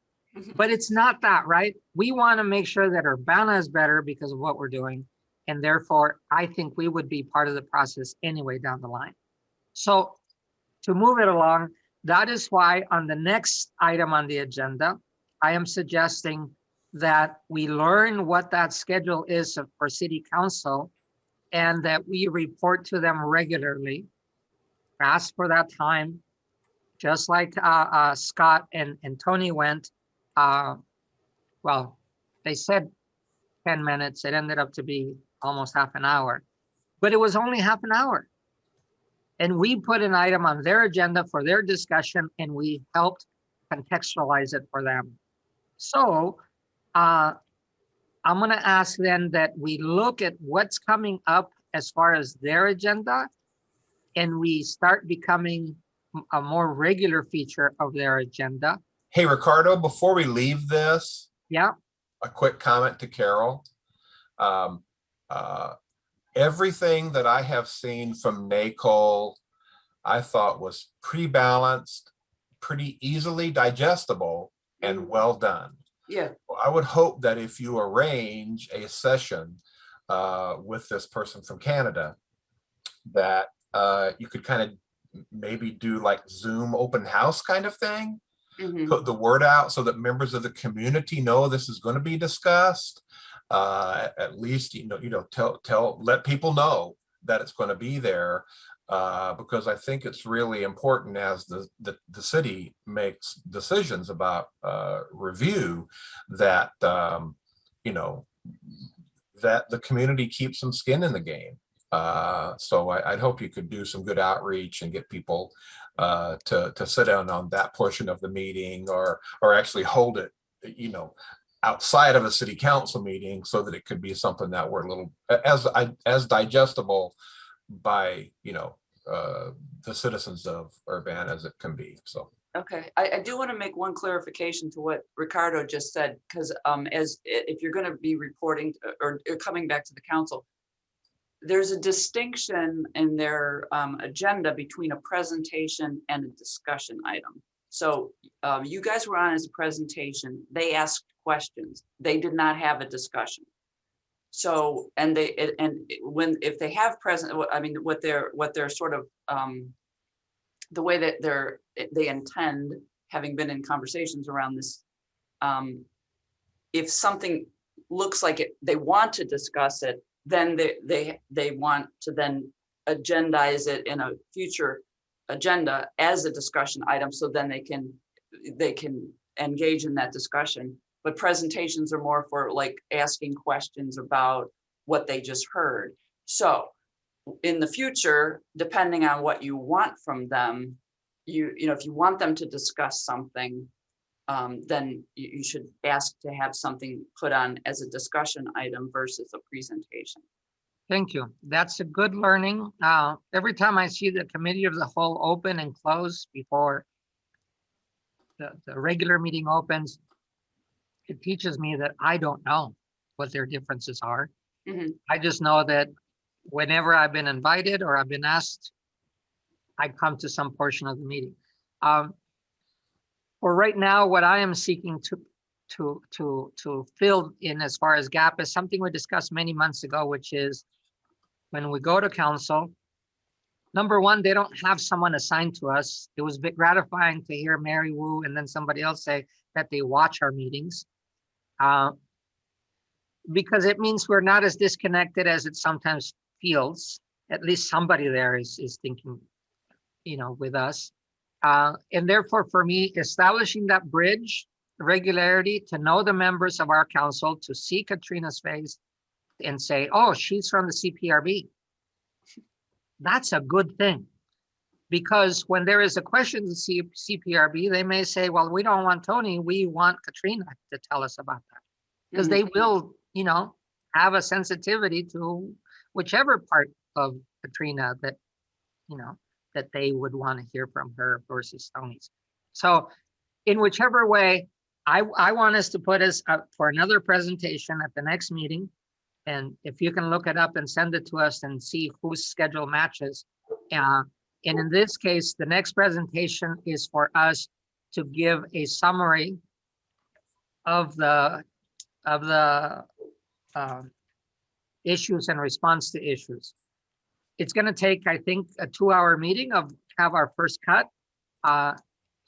But it's not that, right? We want to make sure that Urbana is better because of what we're doing. And therefore, I think we would be part of the process anyway down the line. So to move it along, that is why on the next item on the agenda, I am suggesting that we learn what that schedule is for city council and that we report to them regularly, ask for that time, just like Scott and Tony went. Well, they said 10 minutes. It ended up to be almost half an hour, but it was only half an hour. And we put an item on their agenda for their discussion, and we helped contextualize it for them. So I'm going to ask then that we look at what's coming up as far as their agenda, and we start becoming a more regular feature of their agenda. Hey, Ricardo, before we leave this, Yeah. a quick comment to Carol. Everything that I have seen from NACOL, I thought was pretty balanced, pretty easily digestible, and well done. Yeah. I would hope that if you arrange a session with this person from Canada, that you could kind of maybe do like Zoom open house kind of thing. Put the word out so that members of the community know this is going to be discussed. At least, let people know that it's going to be there, because I think it's really important as the city makes decisions about review that, that the community keeps some skin in the game. So I'd hope you could do some good outreach and get people to sit down on that portion of the meeting, or actually hold it, outside of a city council meeting, so that it could be something that we're a little as digestible by the citizens of Urbana as it can be. So Okay, I do want to make one clarification to what Ricardo just said, because if you're going to be reporting or coming back to the council, there's a distinction in their agenda between a presentation and a discussion item. So you guys were on as a presentation. They asked questions. They did not have a discussion. So if they have what they're sort of the way that they intend, having been in conversations around this, if something looks like they want to discuss it, then they want to then agendize it in a future agenda as a discussion item, so then they can engage in that discussion. But presentations are more for like asking questions about what they just heard. So in the future, depending on what you want from them, if you want them to discuss something, then you should ask to have something put on as a discussion item versus a presentation. Thank you. That's a good learning. Every time I see the committee of the whole open and close before the regular meeting opens, it teaches me that I don't know what their differences are. Mm-hmm. I just know that whenever I've been invited or I've been asked, I come to some portion of the meeting. For right now, what I am seeking to fill in as far as gap is something we discussed many months ago, which is when we go to council, number one, they don't have someone assigned to us. It was a bit gratifying to hear Mary Wu and then somebody else say that they watch our meetings, because it means we're not as disconnected as it sometimes feels. At least somebody there is thinking, with us. And therefore, for me, establishing that bridge, regularity, to know the members of our council, to see Katrina's face and say, oh, she's from the CPRB. That's a good thing. Because when there is a question to CPRB, they may say, well, we don't want Tony, we want Katrina to tell us about that. Because they will, have a sensitivity to whichever part of Katrina that, you know, that they would want to hear from her versus Tony's. So in whichever way, I want us to put us up for another presentation at the next meeting. And if you can look it up and send it to us and see whose schedule matches. And in this case, the next presentation is for us to give a summary of the issues and response to issues. It's going to take, I think, a 2-hour meeting of have our first cut.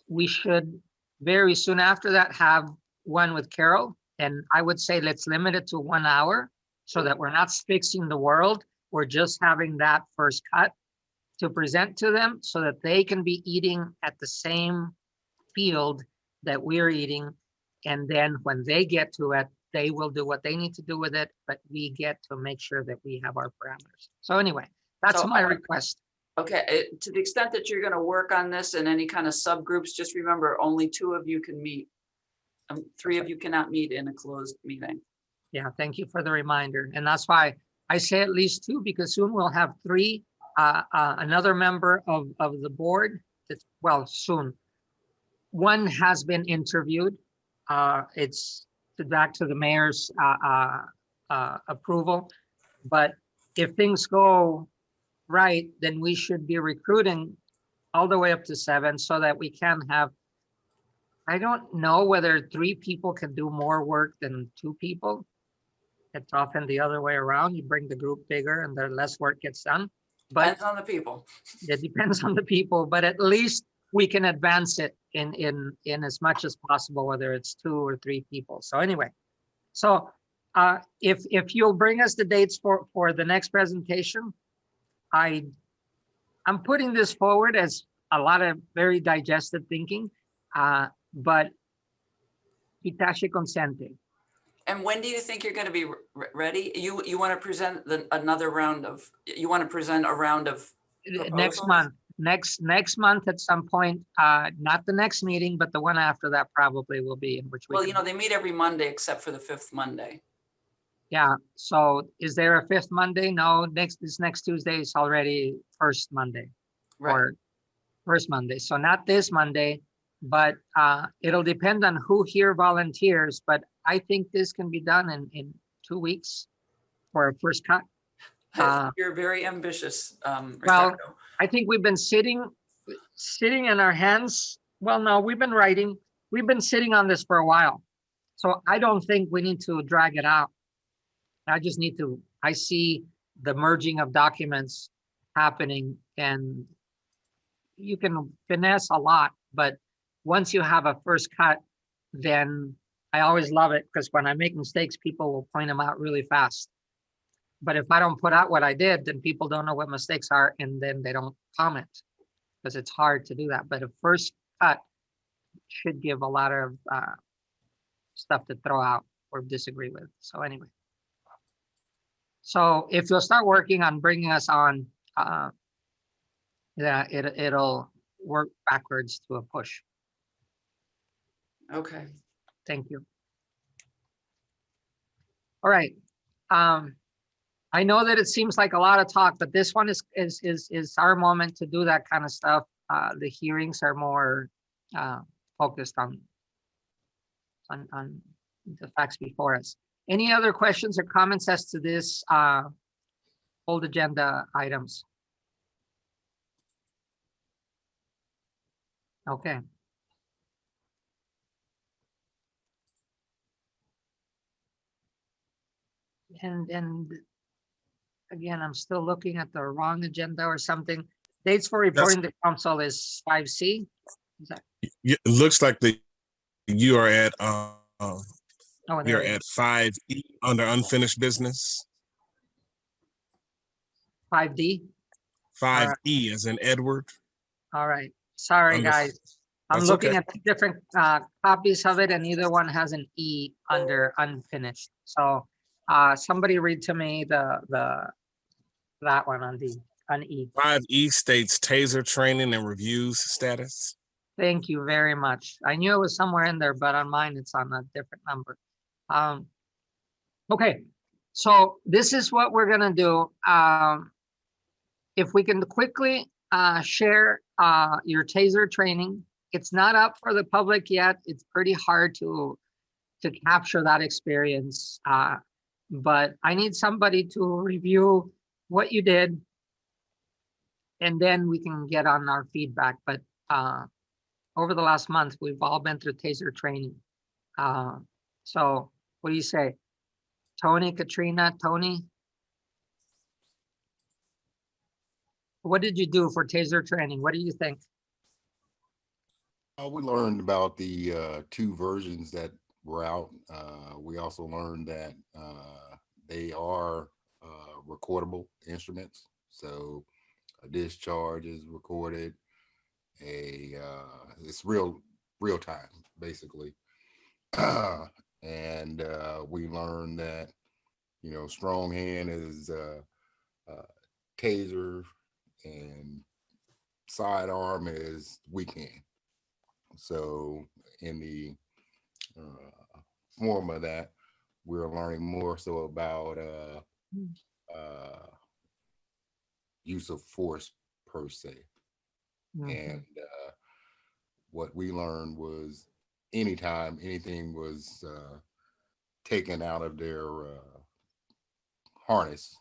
We should very soon after that have one with Carol. And I would say let's limit it to 1 hour so that we're not fixing the world. We're just having that first cut to present to them so that they can be eating at the same field that we're eating. And then when they get to it, they will do what they need to do with it, but we get to make sure that we have our parameters. So anyway, that's So, my request. Okay, to the extent that you're gonna work on this in any kind of subgroups, just remember only 2 of you can meet. 3 of you cannot meet in a closed meeting. Yeah, thank you for the reminder. And that's why I say at least 2, because soon we'll have 3, another member of the board. That's, well, soon. One has been interviewed. It's back to the mayor's approval. But if things go right, then we should be recruiting all the way up to 7 so that we can have, I don't know whether 3 people can do more work than 2 people. It's often the other way around. You bring the group bigger and the less work gets done. But Depends on the people. it depends on the people, but at least we can advance it in as much as possible, whether it's 2 or 3 people. So anyway, so if you'll bring us the dates for the next presentation, I'm putting this forward as a lot of very digested thinking, but Itachi consente. And when do you think you're gonna be ready? You wanna present another round of, you wanna present a round of Next proposals? month, next month at some point, not the next meeting, but the one after that probably will be in which we. Well, can- you know, they meet every Monday except for the 5th Monday. Yeah, so is there a 5th Monday? No, this next Tuesday is already first Monday. Right. Or first Monday, so not this Monday, but it'll depend on who here volunteers, but I think this can be done in 2 weeks for a first cut. You're very ambitious, Well, Ricardo. I think we've been sitting in our hands. Well, no, we've been writing. We've been sitting on this for a while. So I don't think we need to drag it out. I see the merging of documents happening and you can finesse a lot, but once you have a first cut, then I always love it because when I make mistakes, people will point them out really fast. But if I don't put out what I did, then people don't know what mistakes are and then they don't comment because it's hard to do that. But a first cut should give a lot of stuff to throw out or disagree with. So anyway. So if you'll start working on bringing us on, yeah, it'll work backwards to a push. Okay. Thank you. All right. I know that it seems like a lot of talk, but this one is our moment to do that kind of stuff. The hearings are more focused on the facts before us. Any other questions or comments as to this old agenda items? Okay. And again, I'm still looking at the wrong agenda or something. Dates for reporting to council is 5C. Is that? Yeah, it looks like you are at Oh, you're there it at 5E under unfinished business. 5D. 5E as in Edward. All right. Sorry, Under- guys. I'm That's looking okay. at different copies of it and either one has an E under unfinished. So somebody read to me that one on E. 5E states taser training and reviews status. Thank you very much. I knew it was somewhere in there, but on mine, it's on a different number. Okay, so this is what we're gonna do. if we can quickly share your taser training. It's not up for the public yet. It's pretty hard to capture that experience. But I need somebody to review what you did, and then we can get on our feedback. But over the last month, we've all been through taser training. So what do you say? Tony, Katrina, Tony? What did you do for taser training? What do you think? We learned about the 2 versions that were out. We also learned that they are recordable instruments. So a discharge is recorded. It's real time, basically. And we learned that, strong hand is taser and sidearm is weak hand. So in the form of that, we're learning more so about use of force per se. And what we learned was anytime anything was taken out of their harness,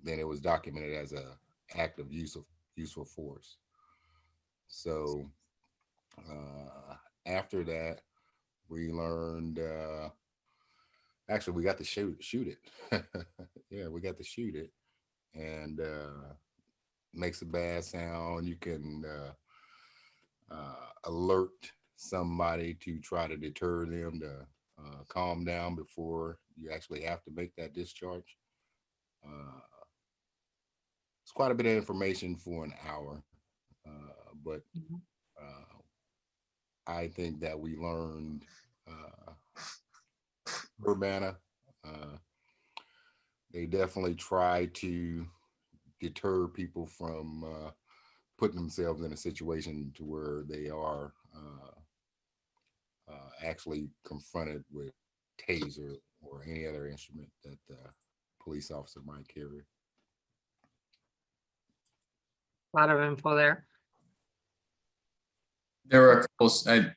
then it was documented as a act of useful force. So after that, we learned, actually we got to shoot it. Yeah, we got to shoot it, and makes a bad sound. You can alert somebody to try to deter them to calm down before you actually have to make that discharge. It's quite a bit of information for an hour, but I think that we learned Urbana. They definitely try to deter people from putting themselves in a situation to where they are actually confronted with taser or any other instrument that the police officer might carry. A lot of info there. There were a couple,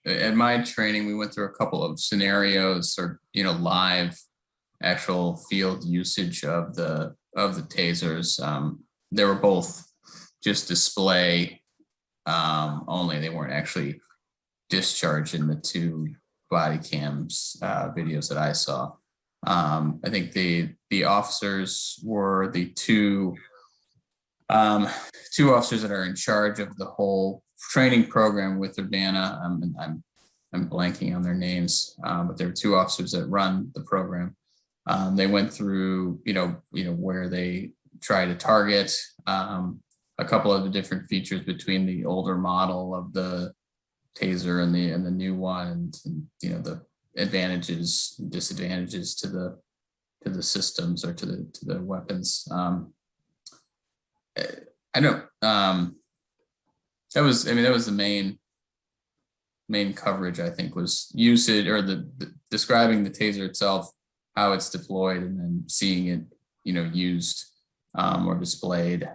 at my training, we went through a couple of scenarios or, live actual field usage of the tasers. They were both just display only. They weren't actually discharged in the 2 body cams videos that I saw. I think the officers were the two officers that are in charge of the whole training program with Urbana. I'm blanking on their names, but there were 2 officers that run the program. They went through, where they try to target a couple of the different features between the older model of the taser and the new one, and the advantages, disadvantages to the systems or to the weapons. I know that was the main coverage, I think, was usage or the describing the taser itself, how it's deployed, and then seeing it, used or displayed,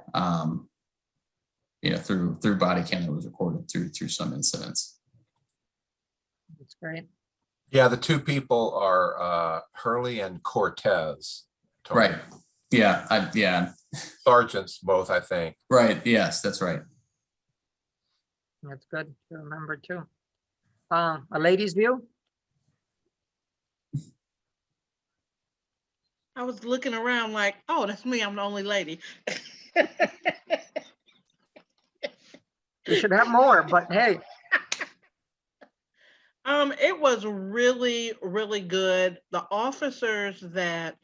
through body cam that was recorded through some incidents. That's great. Yeah, the 2 people are Hurley and Cortez. Tony. Right. Yeah. Yeah. Sergeants, both, I think. Right. Yes, that's right. That's good to remember too. A lady's view? I was looking around like, oh, that's me. I'm the only lady. We should have more, but hey. It was really, really good. The officers that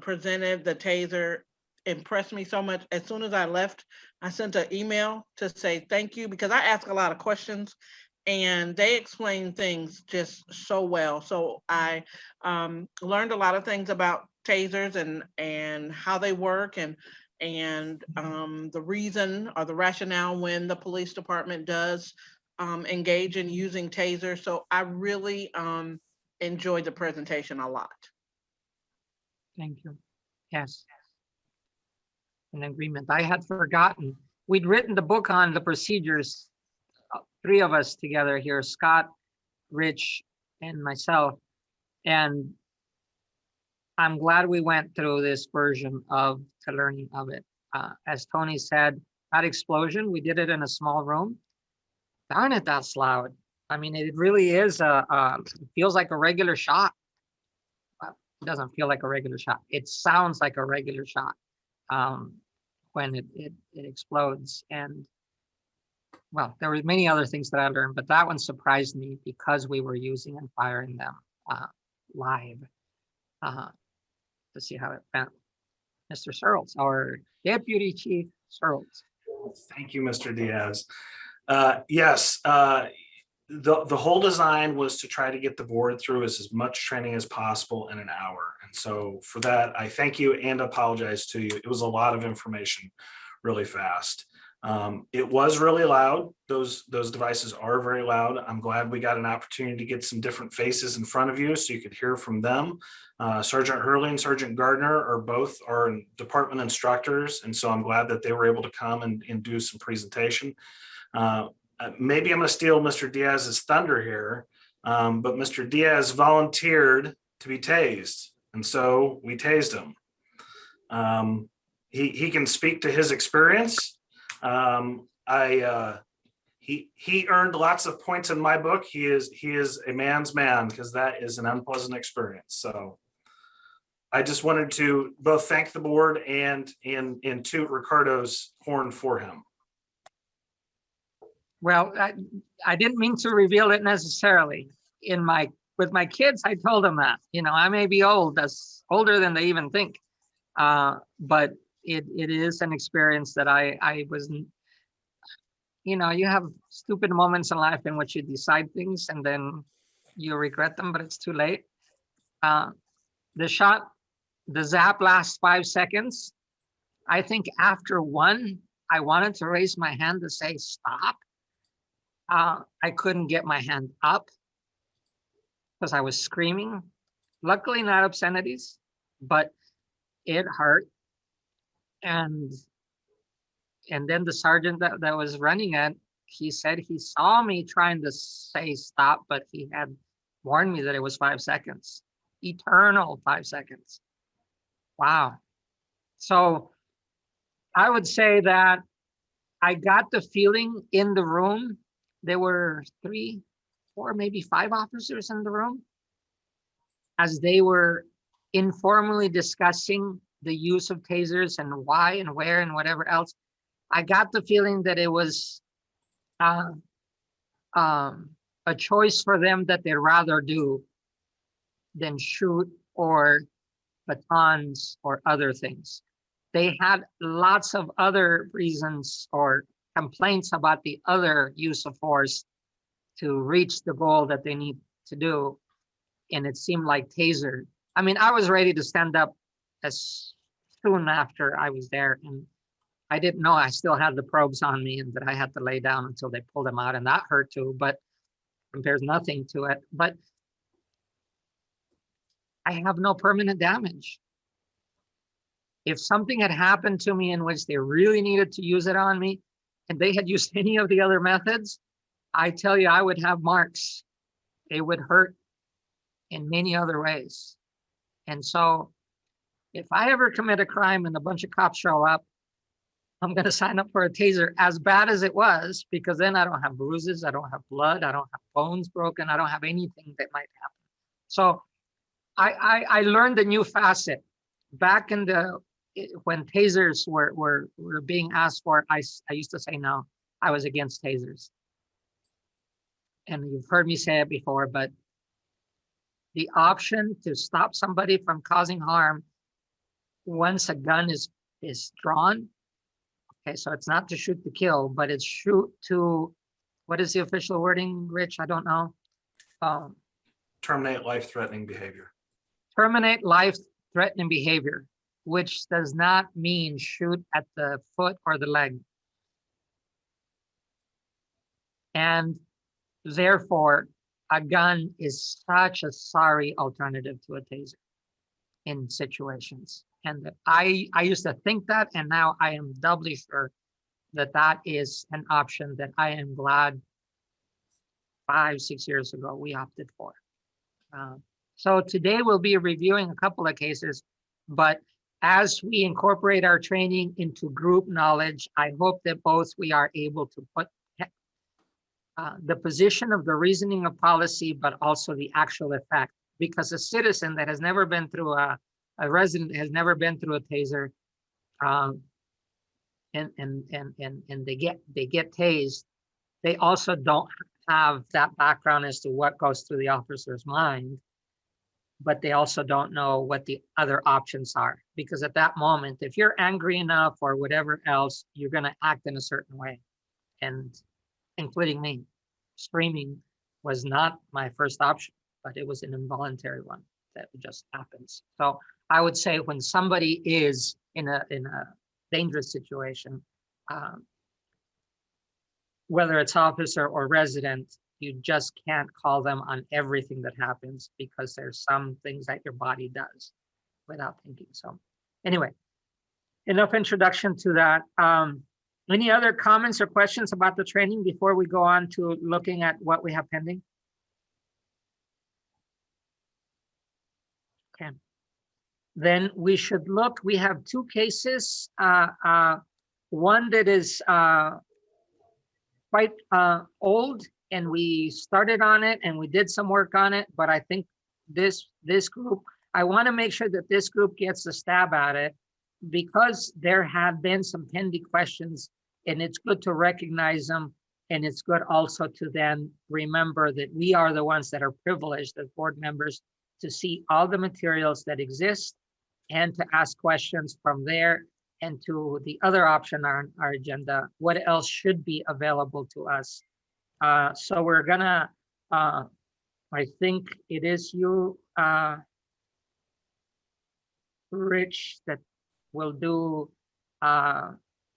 presented the taser impressed me so much. As soon as I left, I sent an email to say thank you, because I ask a lot of questions and they explain things just so well. So I learned a lot of things about tasers and how they work and the reason or the rationale when the police department does engage in using tasers. So I really enjoyed the presentation a lot. Thank you. Yes. in agreement. I had forgotten. We'd written the book on the procedures, three of us together here, Scott, Rich, and myself. And I'm glad we went through this version of the learning of it. As Tony said, that explosion, we did it in a small room. Darn it, that's loud. I mean, it really is it feels like a regular shot. Well, it doesn't feel like a regular shot. It sounds like a regular shot when it explodes. And well, there were many other things that I learned, but that one surprised me because we were using and firing them live to see how it went. Mr. Searles, our Deputy Chief Searles. Thank you, Mr. Diaz. Yes, the whole design was to try to get the board through as much training as possible in an hour. And so for that, I thank you and apologize to you. It was a lot of information really fast. It was really loud. Those devices are very loud. I'm glad we got an opportunity to get some different faces in front of you so you could hear from them. Sergeant Hurley and Sergeant Gardner are both our department instructors. And so I'm glad that they were able to come and do some presentation. Maybe I'm going to steal Mr. Diaz's thunder here, but Mr. Diaz volunteered to be tased. And so we tased him. He can speak to his experience. He earned lots of points in my book. He is a man's man because that is an unpleasant experience. So I just wanted to both thank the board and toot Ricardo's horn for him. Well, I didn't mean to reveal it necessarily. With my kids, I told them that, I may be old, that's older than they even think. But it is an experience that I wasn't, you have stupid moments in life in which you decide things and then you regret them, but it's too late. The zap lasts 5 seconds. I think after one, I wanted to raise my hand to say stop. I couldn't get my hand up because I was screaming. Luckily not obscenities, but it hurt. And then the sergeant that was running it, he said he saw me trying to say stop, but he had warned me that it was 5 seconds. Eternal 5 seconds. Wow. So I would say that I got the feeling in the room. There were 3, 4, maybe 5 officers in the room as they were informally discussing the use of tasers and why and where and whatever else. I got the feeling that it was a choice for them that they'd rather do than shoot or batons or other things. They had lots of other reasons or complaints about the other use of force to reach the goal that they need to do. And it seemed like taser. I mean, I was ready to stand up as soon after I was there. And I didn't know I still had the probes on me and that I had to lay down until they pulled them out. And that hurt too, but there's nothing to it. But I have no permanent damage. If something had happened to me in which they really needed to use it on me, and they had used any of the other methods, I tell you, I would have marks. It would hurt in many other ways. And so if I ever commit a crime and a bunch of cops show up, I'm going to sign up for a taser, as bad as it was, because then I don't have bruises, I don't have blood, I don't have bones broken, I don't have anything that might happen. So I learned a new facet. Back in when tasers were being asked for, I used to say no. I was against tasers. And you've heard me say it before, but the option to stop somebody from causing harm once a gun is drawn, okay, so it's not to shoot to kill, but it's shoot to, what is the official wording, Rich? I don't know. Terminate life-threatening behavior. Terminate life-threatening behavior, which does not mean shoot at the foot or the leg. And therefore, a gun is such a sorry alternative to a taser. in situations. And that I used to think that, and now I am doubly sure that that is an option that I am glad 5-6 years ago we opted for. So today we'll be reviewing a couple of cases, but as we incorporate our training into group knowledge, I hope that both we are able to put the position of the reasoning of policy, but also the actual effect. Because a citizen that has never been through a resident has never been through a taser, and they get tased, they also don't have that background as to what goes through the officer's mind, but they also don't know what the other options are. Because at that moment, if you're angry enough or whatever else, you're going to act in a certain way. And including me, screaming was not my first option, but it was an involuntary one that just happens. So I would say when somebody is in a dangerous situation, whether it's officer or resident, you just can't call them on everything that happens, because there's some things that your body does without thinking. So anyway, enough introduction to that. Any other comments or questions about the training before we go on to looking at what we have pending? Okay. Then we should look, we have two cases. One that is quite old, and we started on it and we did some work on it, but I think this group, I want to make sure that this group gets a stab at it, because there have been some pending questions, and it's good to recognize them. And it's good also to then remember that we are the ones that are privileged as board members to see all the materials that exist and to ask questions from there. And to the other option on our agenda, what else should be available to us? So we're gonna, I think it is you, Rich, that will do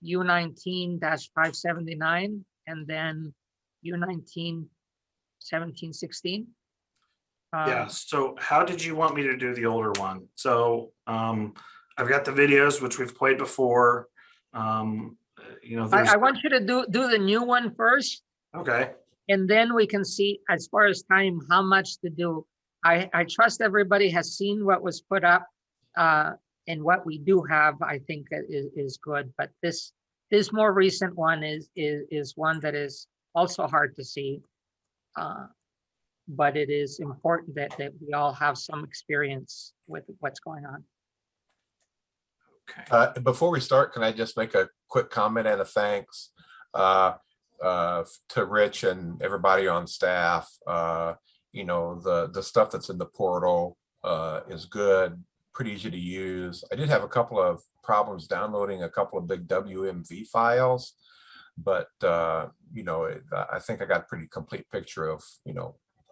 U19-579 and then U19-1716. Yeah, so how did you want me to do the older one? So I've got the videos, which we've played before. I want you to do the new one first. Okay. And then we can see, as far as time, how much to do. I trust everybody has seen what was put up, and what we do have, I think is good. But this more recent one is one that is also hard to see. But it is important that we all have some experience with what's going on. Okay. Before we start, can I just make a quick comment and a thanks to Rich and everybody on staff? The stuff that's in the portal is good, pretty easy to use. I did have a couple of problems downloading a couple of big WMV files, but I think I got a pretty complete picture of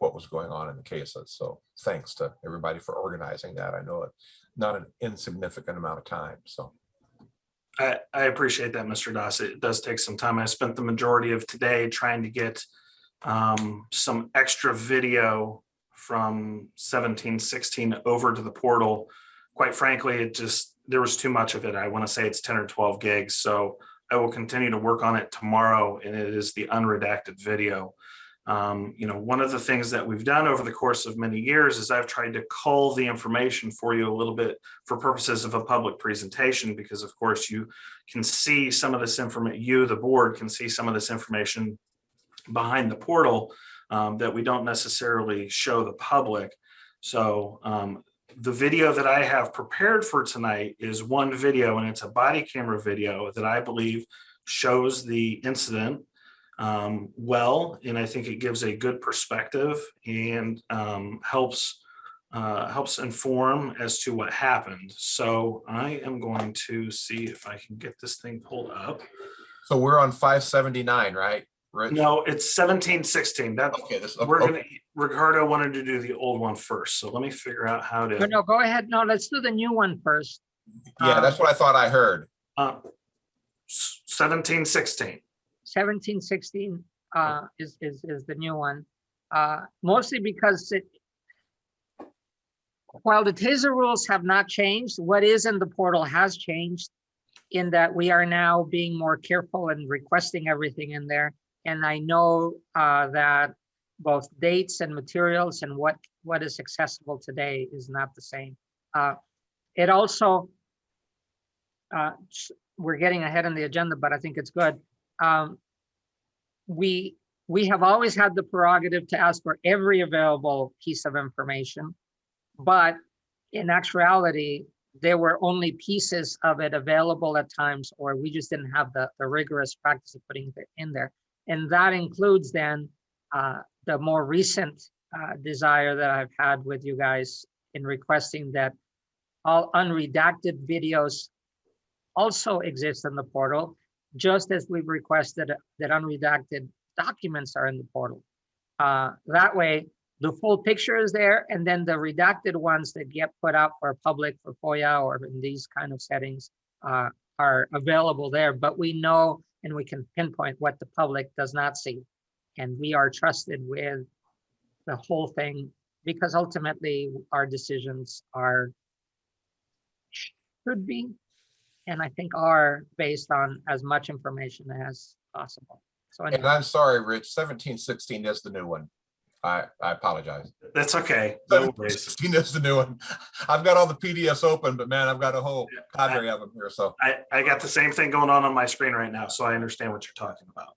what was going on in the cases. So thanks to everybody for organizing that. I know it's not an insignificant amount of time. So I appreciate that, Mr. Doss. It does take some time. I spent the majority of today trying to get some extra video from 1716 over to the portal. Quite frankly, there was too much of it. I want to say it's 10 or 12 gigs. So I will continue to work on it tomorrow, and it is the unredacted video. One of the things that we've done over the course of many years is I've tried to cull the information for you a little bit for purposes of a public presentation, because of course you can see some of this information, the board can see some of this information behind the portal that we don't necessarily show the public. So the video that I have prepared for tonight is one video, and it's a body camera video that I believe shows the incident well, and I think it gives a good perspective and helps inform as to what happened. So I am going to see if I can get this thing pulled up. So we're on 579, right? Rich? No, it's 1716. Okay. Ricardo wanted to do the old one first, so let me figure out how to. No, go ahead. No, let's do the new one first. Yeah, that's what I thought I heard. 1716. 1716 is the new one, mostly because While the TASER rules have not changed, what is in the portal has changed in that we are now being more careful and requesting everything in there. And I know that both dates and materials and what is accessible today is not the same. It also, we're getting ahead on the agenda, but I think it's good. We have always had the prerogative to ask for every available piece of information, but in actuality, there were only pieces of it available at times, or we just didn't have the rigorous practice of putting it in there. And that includes then the more recent desire that I've had with you guys in requesting that all unredacted videos also exist in the portal, just as we've requested that unredacted documents are in the portal. That way, the full picture is there, and then the redacted ones that get put out for public, for FOIA, or in these kind of settings are available there. But we know and we can pinpoint what the public does not see. And we are trusted with the whole thing because ultimately our decisions should be, and I think are based on as much information as possible. So And I'm sorry, Rich, 1716 is the new one. I apologize. That's okay. No worries. 1716 is the new one. I've got all the PDFs open, but man, I've got a whole cadre of them here. So I got the same thing going on my screen right now, so I understand what you're talking about.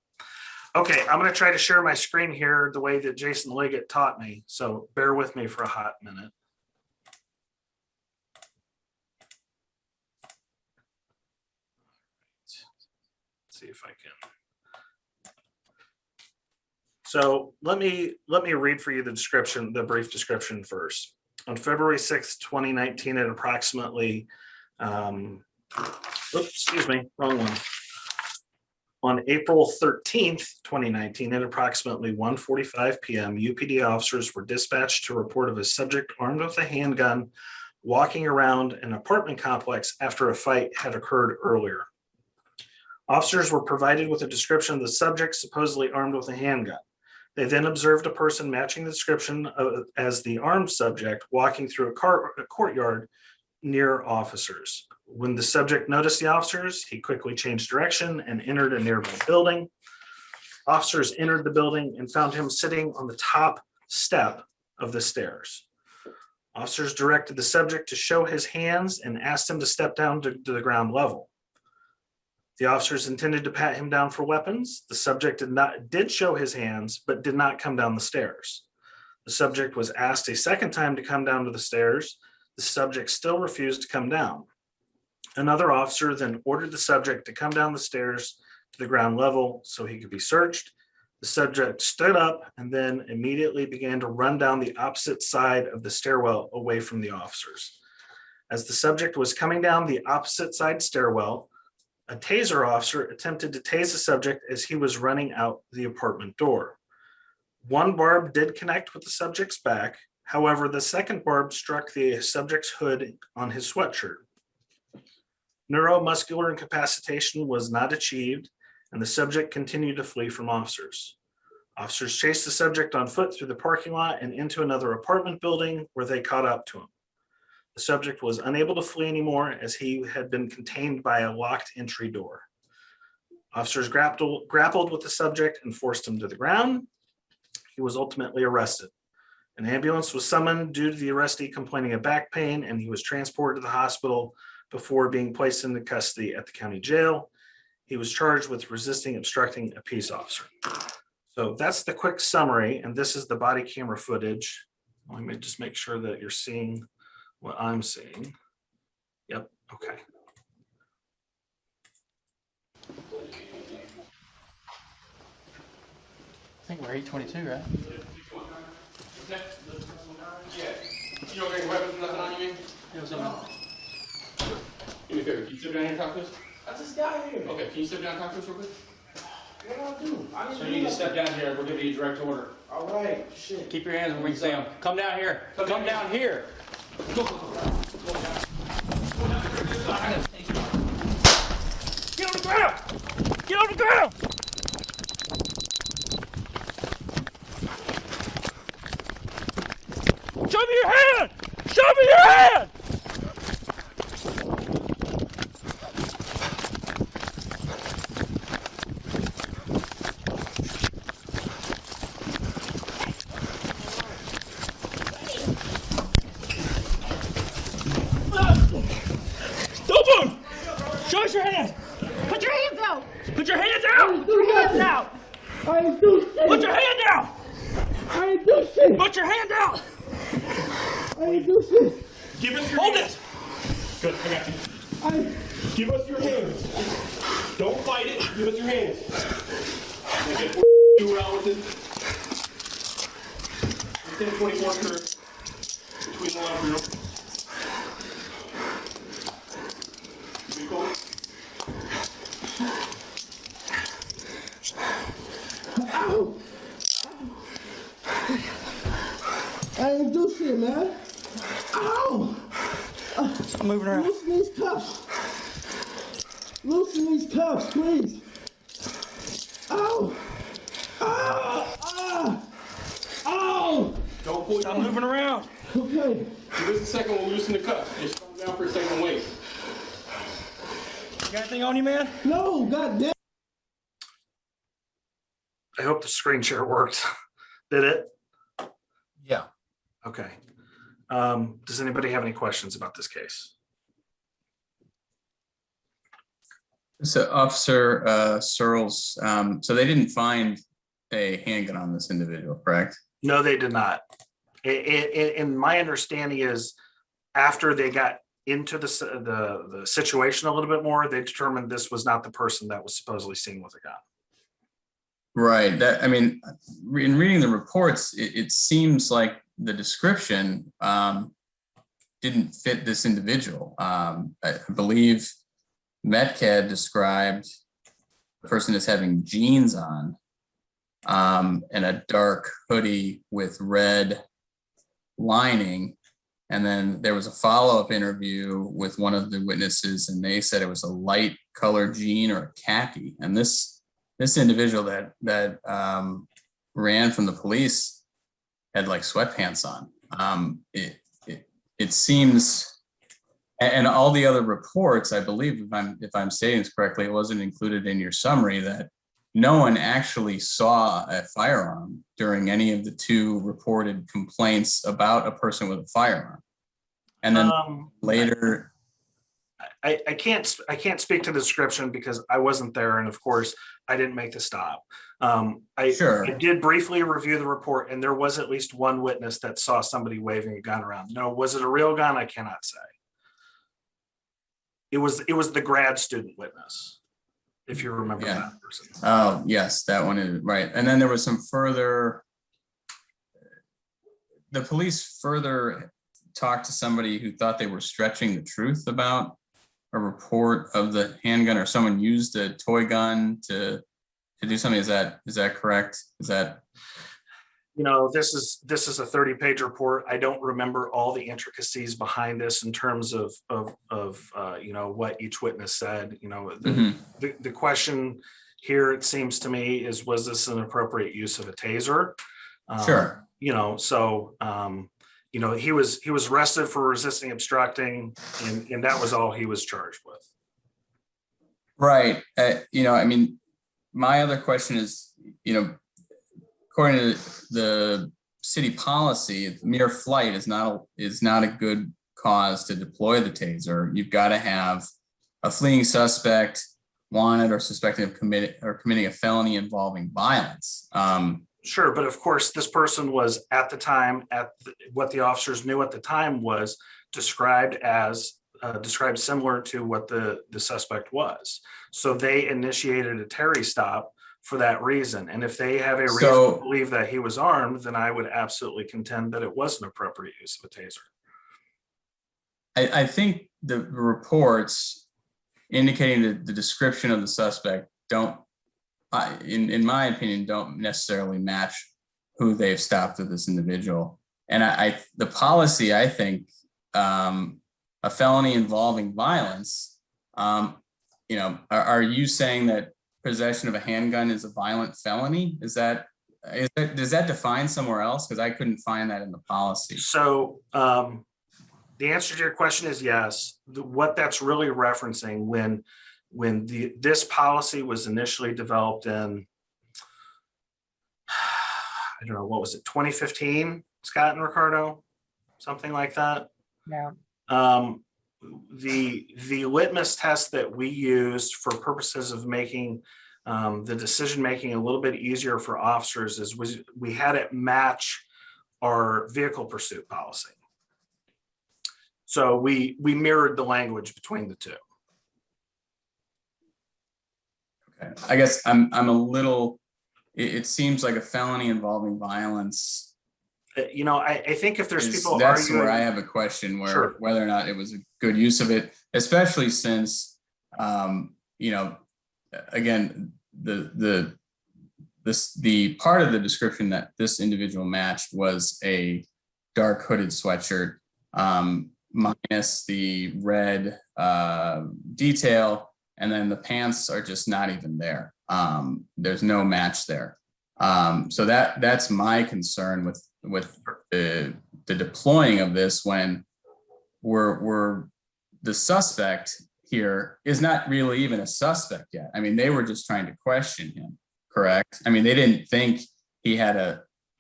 Okay, I'm going to try to share my screen here the way that Jason Liggett taught me. So bear with me for a hot minute. Let's see if I can. So let me read for you the description, the brief description first. On February 6th, 2019, at approximately, excuse me, wrong one. On April 13th, 2019, at approximately 1:45 p.m., UPD officers were dispatched to report of a subject armed with a handgun walking around an apartment complex after a fight had occurred earlier. Officers were provided with a description of the subject supposedly armed with a handgun. They then observed a person matching the description as the armed subject walking through a courtyard near officers. When the subject noticed the officers, he quickly changed direction and entered a nearby building. Officers entered the building and found him sitting on the top step of the stairs. Officers directed the subject to show his hands and asked him to step down to the ground level. The officers intended to pat him down for weapons. The subject did show his hands, but did not come down the stairs. The subject was asked a second time to come down to the stairs. The subject still refused to come down. Another officer then ordered the subject to come down the stairs to the ground level so he could be searched. The subject stood up and then immediately began to run down the opposite side of the stairwell away from the officers. As the subject was coming down the opposite side stairwell, a TASER officer attempted to tase the subject as he was running out the apartment door. One barb did connect with the subject's back. However, the second barb struck the subject's hood on his sweatshirt. Neuromuscular incapacitation was not achieved, and the subject continued to flee from officers. Officers chased the subject on foot through the parking lot and into another apartment building where they caught up to him. The subject was unable to flee anymore as he had been contained by a locked entry door. Officers grappled with the subject and forced him to the ground. He was ultimately arrested. An ambulance was summoned due to the arrestee complaining of back pain, and he was transported to the hospital before being placed into custody at the county jail. He was charged with resisting obstructing a peace officer. So that's the quick summary, and this is the body camera footage. Let me just make sure that you're seeing what I'm seeing. Yep, okay. I think we're 822, right? Yeah. You don't got any weapons, nothing on you, man? Yeah, what's up, man? Do me a favor, can you sit down here and talk to us? I just got here. Okay, can you sit down and talk to us real quick? What do I do? I So you need to step down here, we'll give you a direct order. All right, shit. Keep your hands where we can see them. Come down here. Come down here. Go, go, go. Go down. Go down here, this side. Get on the ground! Get on the ground! Show me your hand! Show me your hand! Don't move! Show us your hands! Put your hands out! Put your hands out! Put your hands out! I ain't do shit. Put your hand down! I ain't do shit. Put your hand down! I ain't do shit. Give us your Hold it! Good, I got you. Give us your hands. Don't fight it. Give us your hands. Okay, you around with it. Within 24 curve. Between the line room. Be cool. Ow. I ain't do shit, man. Ow. I'm moving around. Loosen these cuffs. Loosen these cuffs, please. Ow. Ah. Ah. Ow. Don't pull. I'm moving around. Okay. Give us a second, we'll loosen the cuff. Just calm down for a second and wait. You got anything on you, man? No, goddamn. I hope the screen share worked. Did it? Yeah. Okay. Does anybody have any questions about this case? So Officer Searles, so they didn't find a handgun on this individual, correct? No, they did not. And my understanding is after they got into the situation a little bit more, they determined this was not the person that was supposedly seen with a gun. Right. That, I mean, in reading the reports, it seems like the description didn't fit this individual. I believe Metcalf described the person as having jeans on and a dark hoodie with red lining. And then there was a follow-up interview with one of the witnesses, and they said it was a light colored jean or a khaki. And this individual that ran from the police had like sweatpants on. It seems, and all the other reports, I believe, if I'm stating this correctly, it wasn't included in your summary, that no one actually saw a firearm during any of the two reported complaints about a person with a firearm. And then later, I can't speak to the description because I wasn't there, and of course I didn't make the stop. I did briefly review the report, and there was at least one witness that saw somebody waving a gun around. No, was it a real gun? I cannot say. It was the grad student witness, if you remember that person. Oh yes, that one is right. And then there was some further. The police further talked to somebody who thought they were stretching the truth about a report of the handgun, or someone used a toy gun to do something. Is that correct? Is that? You know, this is a 30-page report. I don't remember all the intricacies behind this in terms of you know, what each witness said. You know, the question here, it seems to me, is, was this an appropriate use of a taser? Sure. You know, so you know, he was arrested for resisting obstructing, and that was all he was charged with. Right. You know, I mean, my other question is, you know, according to the city policy, mere flight is not a good cause to deploy the taser. You've got to have a fleeing suspect wanted or suspected of committing a felony involving violence. Sure, but of course, this person was at the time, what the officers knew at the time was described similar to what the suspect was. So they initiated a Terry stop for that reason. And if they have a reason to believe that he was armed, then I would absolutely contend that it was an appropriate use of a taser. I think the reports indicating that the description of the suspect in my opinion, don't necessarily match who they've stopped with this individual. And the policy, I think, a felony involving violence, you know, are you saying that possession of a handgun is a violent felony? Does that define somewhere else? Because I couldn't find that in the policy. So The answer to your question is yes. What that's really referencing when this policy was initially developed in, I don't know, what was it, 2015, Scott and Ricardo, something like that. Yeah. The litmus test that we used for purposes of making the decision making a little bit easier for officers is we had it match our vehicle pursuit policy. So we mirrored the language between the two. Okay. I guess I'm a little, it seems like a felony involving violence. You know, I think if there's people That's arguing, where I have a question where Sure. whether or not it was a good use of it, especially since, you know, again, the part of the description that this individual matched was a dark hooded sweatshirt, minus the red detail, and then the pants are just not even there. There's no match there. So that's my concern with the deploying of this, when we're the suspect here is not really even a suspect yet. I mean, they were just trying to question him, correct? I mean, they didn't think he had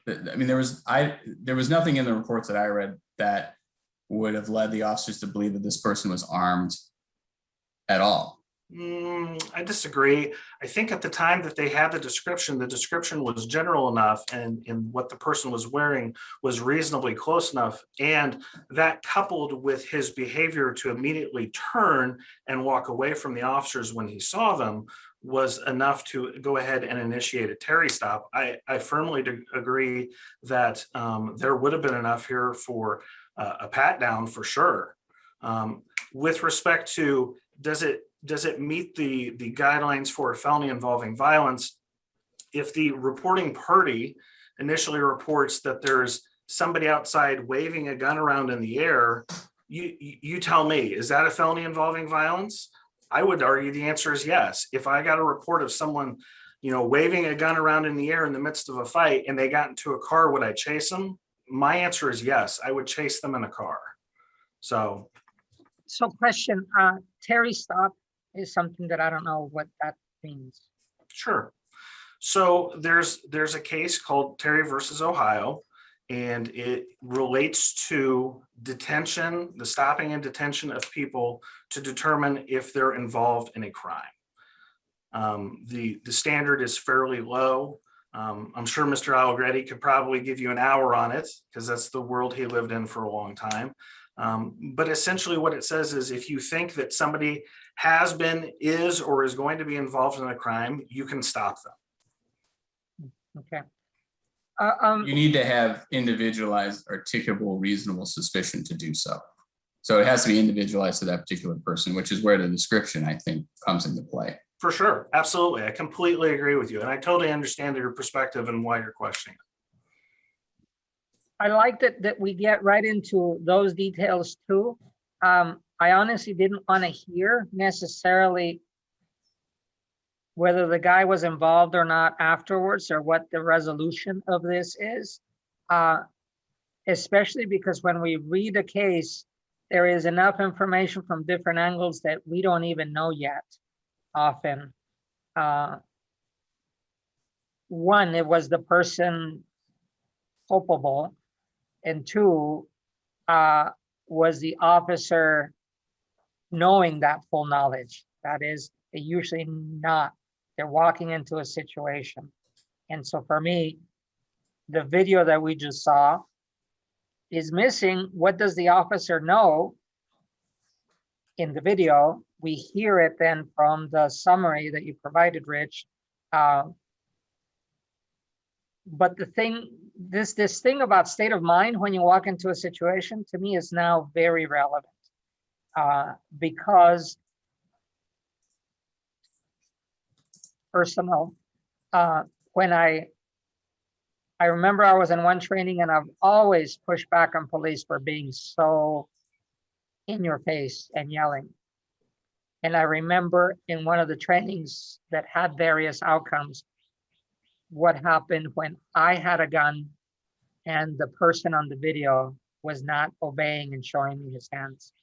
I mean, there was nothing in the reports that I read that would have led the officers to believe that this person was armed at all. I disagree. I think at the time that they had the description was general enough, and what the person was wearing was reasonably close enough. And that, coupled with his behavior to immediately turn and walk away from the officers when he saw them, was enough to go ahead and initiate a Terry stop. I firmly agree that there would have been enough here for a pat down for sure. With respect to, does it meet the guidelines for a felony involving violence? If the reporting party initially reports that there's somebody outside waving a gun around in the air, you tell me, is that a felony involving violence? I would argue the answer is yes. If I got a report of someone, you know, waving a gun around in the air in the midst of a fight and they got into a car, would I chase them? My answer is yes. I would chase them in a car. So question, Terry stop is something that I don't know what that means. Sure. So there's a case called Terry versus Ohio, and it relates to detention, the stopping and detention of people to determine if they're involved in a crime. The standard is fairly low. I'm sure Mr. Allegretti could probably give you an hour on it, because that's the world he lived in for a long time. But essentially what it says is, if you think that somebody has been, is, or is going to be involved in a crime, you can stop them. Okay. You need to have individualized, articulable, reasonable suspicion to do so. So it has to be individualized to that particular person, which is where the description, I think, comes into play. For sure. Absolutely. I completely agree with you. And I totally understand your perspective and why you're questioning it. I like that we get right into those details too. I honestly didn't want to hear necessarily whether the guy was involved or not afterwards, or what the resolution of this is, especially because when we read a case, there is enough information from different angles that we don't even know yet often. One, it was the person culpable, and two, was the officer knowing that full knowledge? That is, they usually not. They're walking into a situation. And so for me, the video that we just saw is missing. What does the officer know in the video? We hear it then from the summary that you provided, Rich. But the thing, this thing about state of mind when you walk into a situation, to me, is now very relevant, because personal, when I remember I was in one training, and I've always pushed back on police for being so in your face and yelling. And I remember in one of the trainings that had various outcomes, what happened when I had a gun and the person on the video was not obeying and showing me his hands.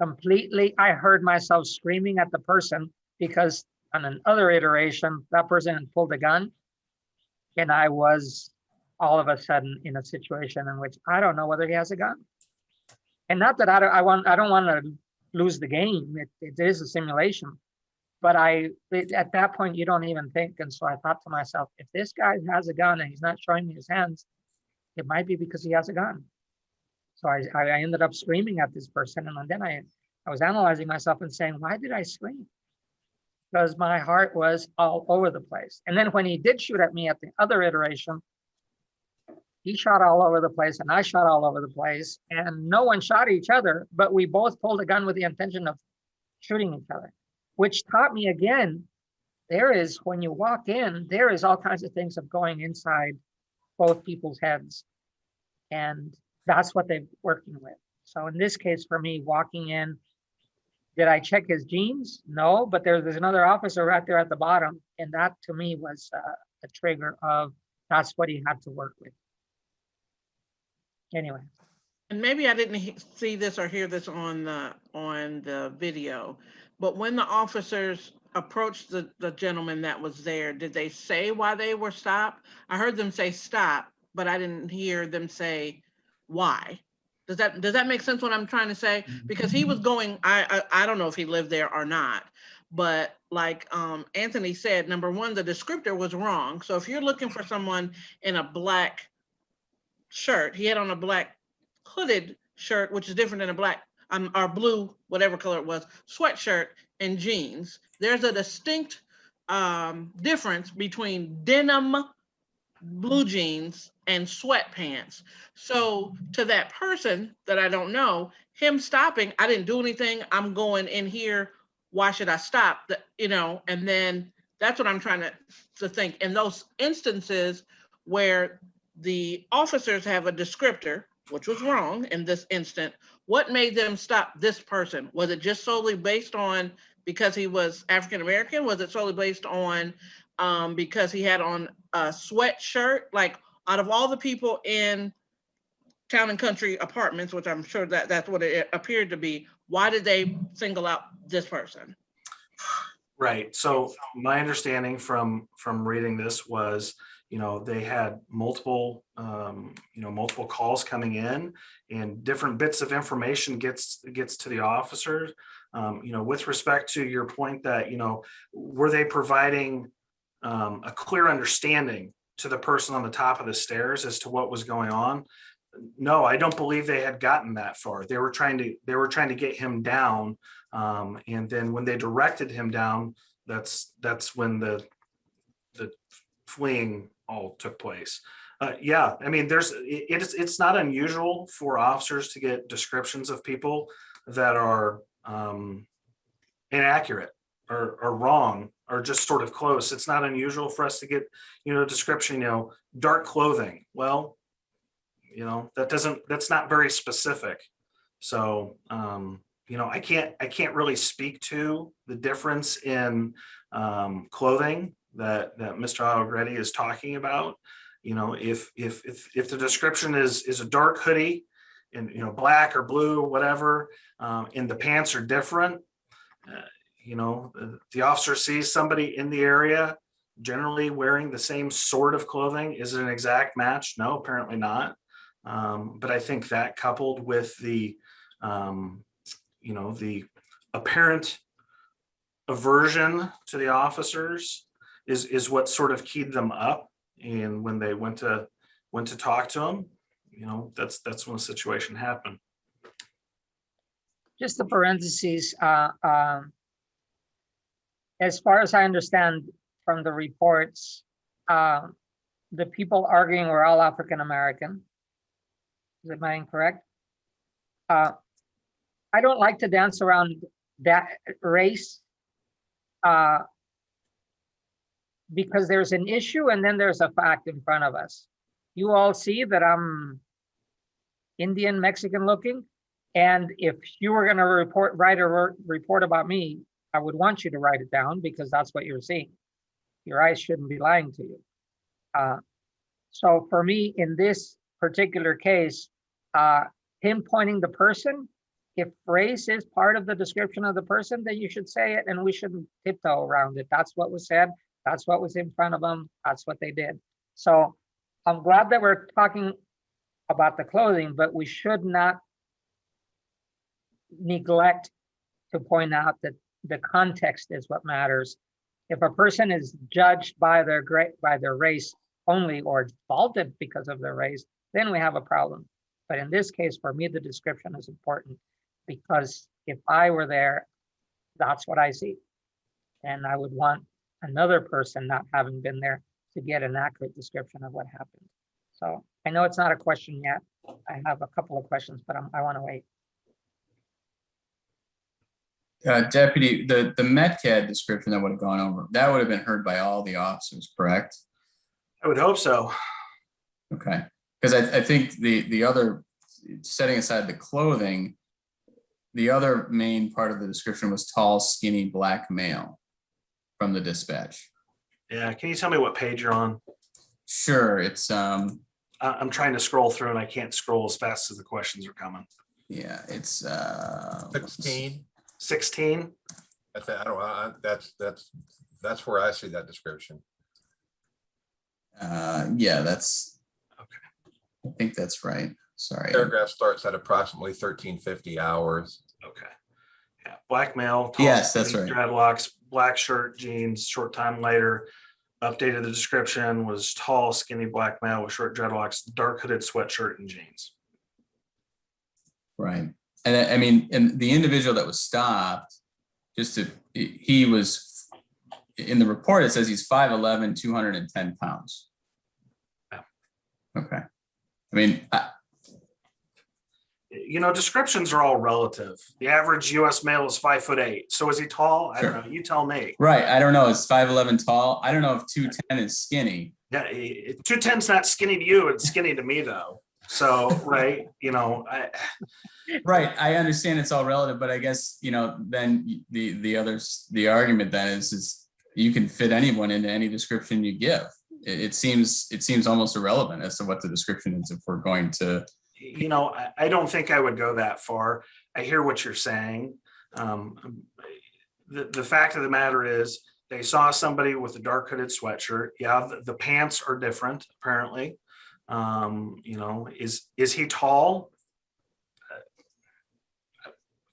Completely, I heard myself screaming at the person because on another iteration, that person had pulled a gun. And I was all of a sudden in a situation in which I don't know whether he has a gun. And not that I don't want to lose the game. It is a simulation. But at that point, you don't even think. And so I thought to myself, if this guy has a gun and he's not showing me his hands, it might be because he has a gun. So I ended up screaming at this person. And then I was analyzing myself and saying, why did I scream? Because my heart was all over the place. And then when he did shoot at me at the other iteration, he shot all over the place and I shot all over the place. And no one shot each other, but we both pulled a gun with the intention of shooting each other, which taught me again, when you walk in, there is all kinds of things of going inside both people's heads. And that's what they're working with. So in this case, for me, walking in, did I check his jeans? No, but there's another officer right there at the bottom. And that to me was a trigger of that's what he had to work with. Anyway. And maybe I didn't see this or hear this on the video, but when the officers approached the gentleman that was there, did they say why they were stopped? I heard them say stop, but I didn't hear them say why. Does that make sense what I'm trying to say? Because he was going, I don't know if he lived there or not, but like Anthony said, number one, the descriptor was wrong. So if you're looking for someone in a black shirt, he had on a black hooded shirt, which is different than a black or blue, whatever color it was, sweatshirt and jeans. There's a distinct difference between denim blue jeans and sweatpants. So to that person that I don't know, him stopping, I didn't do anything, I'm going in here, why should I stop? And then that's what I'm trying to think. In those instances where the officers have a descriptor, which was wrong in this instant, what made them stop this person? Was it just solely based on because he was African-American? Was it solely based on because he had on a sweatshirt? Like out of all the people in Town and Country Apartments, which I'm sure that's what it appeared to be, why did they single out this person? Right. So my understanding from reading this was, they had multiple calls coming in, and different bits of information gets to the officers. With respect to your point that, were they providing a clear understanding to the person on the top of the stairs as to what was going on? No, I don't believe they had gotten that far. They were trying to get him down, and then when they directed him down, that's when the fleeing all took place. Yeah, I mean, it's not unusual for officers to get descriptions of people that are inaccurate or wrong or just sort of close. It's not unusual for us to get, a description, dark clothing. Well, that's not very specific. So, I can't really speak to the difference in clothing that Mr. Allegretti is talking about. If the description is a dark hoodie and, black or blue, whatever, and the pants are different, the officer sees somebody in the area generally wearing the same sort of clothing. Is it an exact match? No, apparently not. But I think that coupled with the apparent aversion to the officers is what sort of keyed them up. And when they went to talk to him, that's when the situation happened. Just the parentheses, as far as I understand from the reports, the people arguing were all African-American. Is I incorrect? I don't like to dance around that race because there's an issue and then there's a fact in front of us. You all see that I'm Indian, Mexican looking, and if you were going to write a report about me, I would want you to write it down because that's what you're seeing. Your eyes shouldn't be lying to you. So for me, in this particular case, pinpointing the person. If race is part of the description of the person, then you should say it and we shouldn't tiptoe around it. That's what was said. That's what was in front of them. That's what they did. So I'm glad that we're talking about the clothing, but we should not neglect to point out that the context is what matters. If a person is judged by their race only or faulted because of their race, then we have a problem. But in this case, for me, the description is important because if I were there, that's what I see. And I would want another person not having been there to get an accurate description of what happened. So I know it's not a question yet. I have a couple of questions, but I want to wait. Deputy, the METCAD description that would have gone over, that would have been heard by all the officers, correct? I would hope so. Okay, because I think the other, setting aside the clothing, the other main part of the description was tall, skinny, black male from the dispatch. Yeah, can you tell me what page you're on? Sure, it's I'm trying to scroll through and I can't scroll as fast as the questions are coming. yeah, it's 16. 16. I don't know. That's where I see that description. yeah, that's Okay. I think that's right. Sorry. Paragraph starts at approximately 1350 hours. Okay. Yeah, black male. Tall, Yes, that's skinny, right. Dreadlocks, black shirt, jeans. Short time later, updated the description was tall, skinny black male with short dreadlocks, dark hooded sweatshirt and jeans. Right. And I mean, and the individual that was stopped, he was, in the report, it says he's 5'11", 210 pounds. Yeah. Okay. I mean, You know, descriptions are all relative. The average US male is 5'8". So is he tall? I don't Sure. know. You tell me. right. I don't know. It's 5'11" tall. I don't know if 210 is skinny. Yeah, 210's not skinny to you. It's skinny to me though. So, right. You know, Right. I understand it's all relative, but I guess, you know, then the argument then is you can fit anyone into any description you give. It seems almost irrelevant as to what the description is if we're going to. you know, I don't think I would go that far. I hear what you're saying. The fact of the matter is they saw somebody with a dark hooded sweatshirt. Yeah, the pants are different, apparently. You know, is he tall?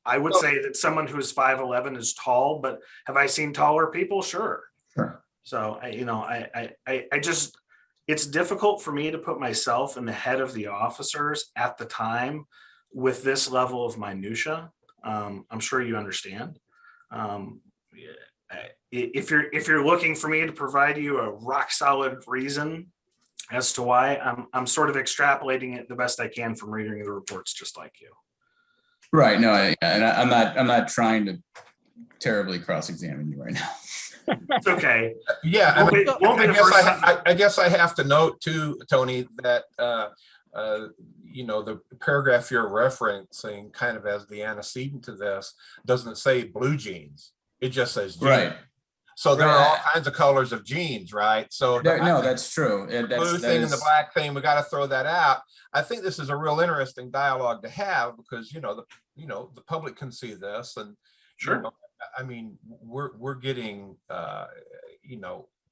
I would say that someone who's 5'11" is tall, but have I seen taller people? Sure. Sure. So, I just, it's difficult for me to put myself in the head of the officers at the time with this level of minutia. I'm sure you understand. If you're looking for me to provide you a rock solid reason as to why, I'm sort of extrapolating it the best I can from reading the reports, just like you. Right. No, I'm not trying to terribly cross-examine you right now. It's okay. Yeah, I guess I have to note too, Tony, that you know, the paragraph you're referencing kind of as the antecedent to this doesn't say blue jeans. It just says jeans. Right. So there Right. are all kinds of colors of jeans, right? So No, that's true. the blue thing and the black thing, we got to throw that out. I think this is a real interesting dialogue to have because the public can see this, and Sure. you know, I mean, we're getting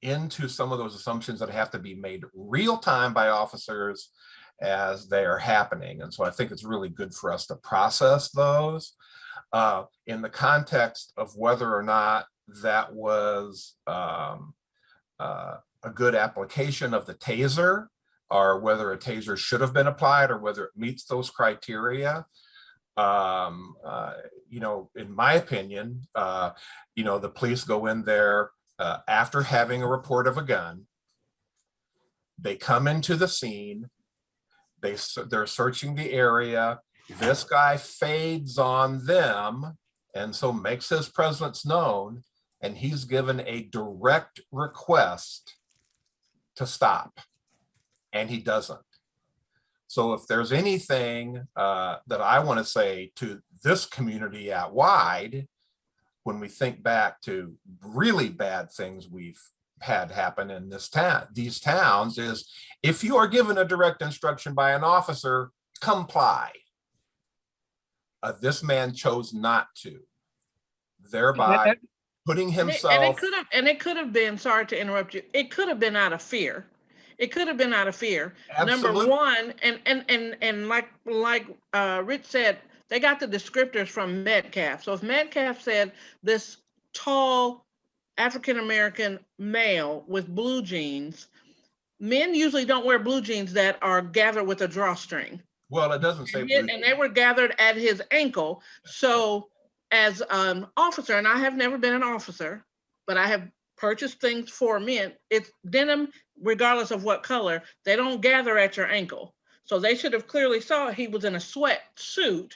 into some of those assumptions that have to be made real time by officers as they are happening, and so I think it's really good for us to process those in the context of whether or not that was a good application of the taser, or whether a taser should have been applied, or whether it meets those criteria. In my opinion, the police go in there after having a report of a gun. They come into the scene. They're searching the area. This guy fades on them, and so makes his presence known. And he's given a direct request to stop, and he doesn't. So if there's anything that I want to say to this community out wide, when we think back to really bad things we've had happen in these towns, is if you are given a direct instruction by an officer, comply. This man chose not to, thereby putting himself. And it could have been, sorry to interrupt you, it could have been out of fear. It could have been out of fear. Absolutely. Number one, and like Rich said, they got the descriptors from Metcalf. So if Metcalf said this tall African-American male with blue jeans, men usually don't wear blue jeans that are gathered with a drawstring. Well, it doesn't say. And they were gathered at his ankle. So as an officer, and I have never been an officer, but I have purchased things for men, it's denim, regardless of what color, they don't gather at your ankle. So they should have clearly saw he was in a sweatsuit.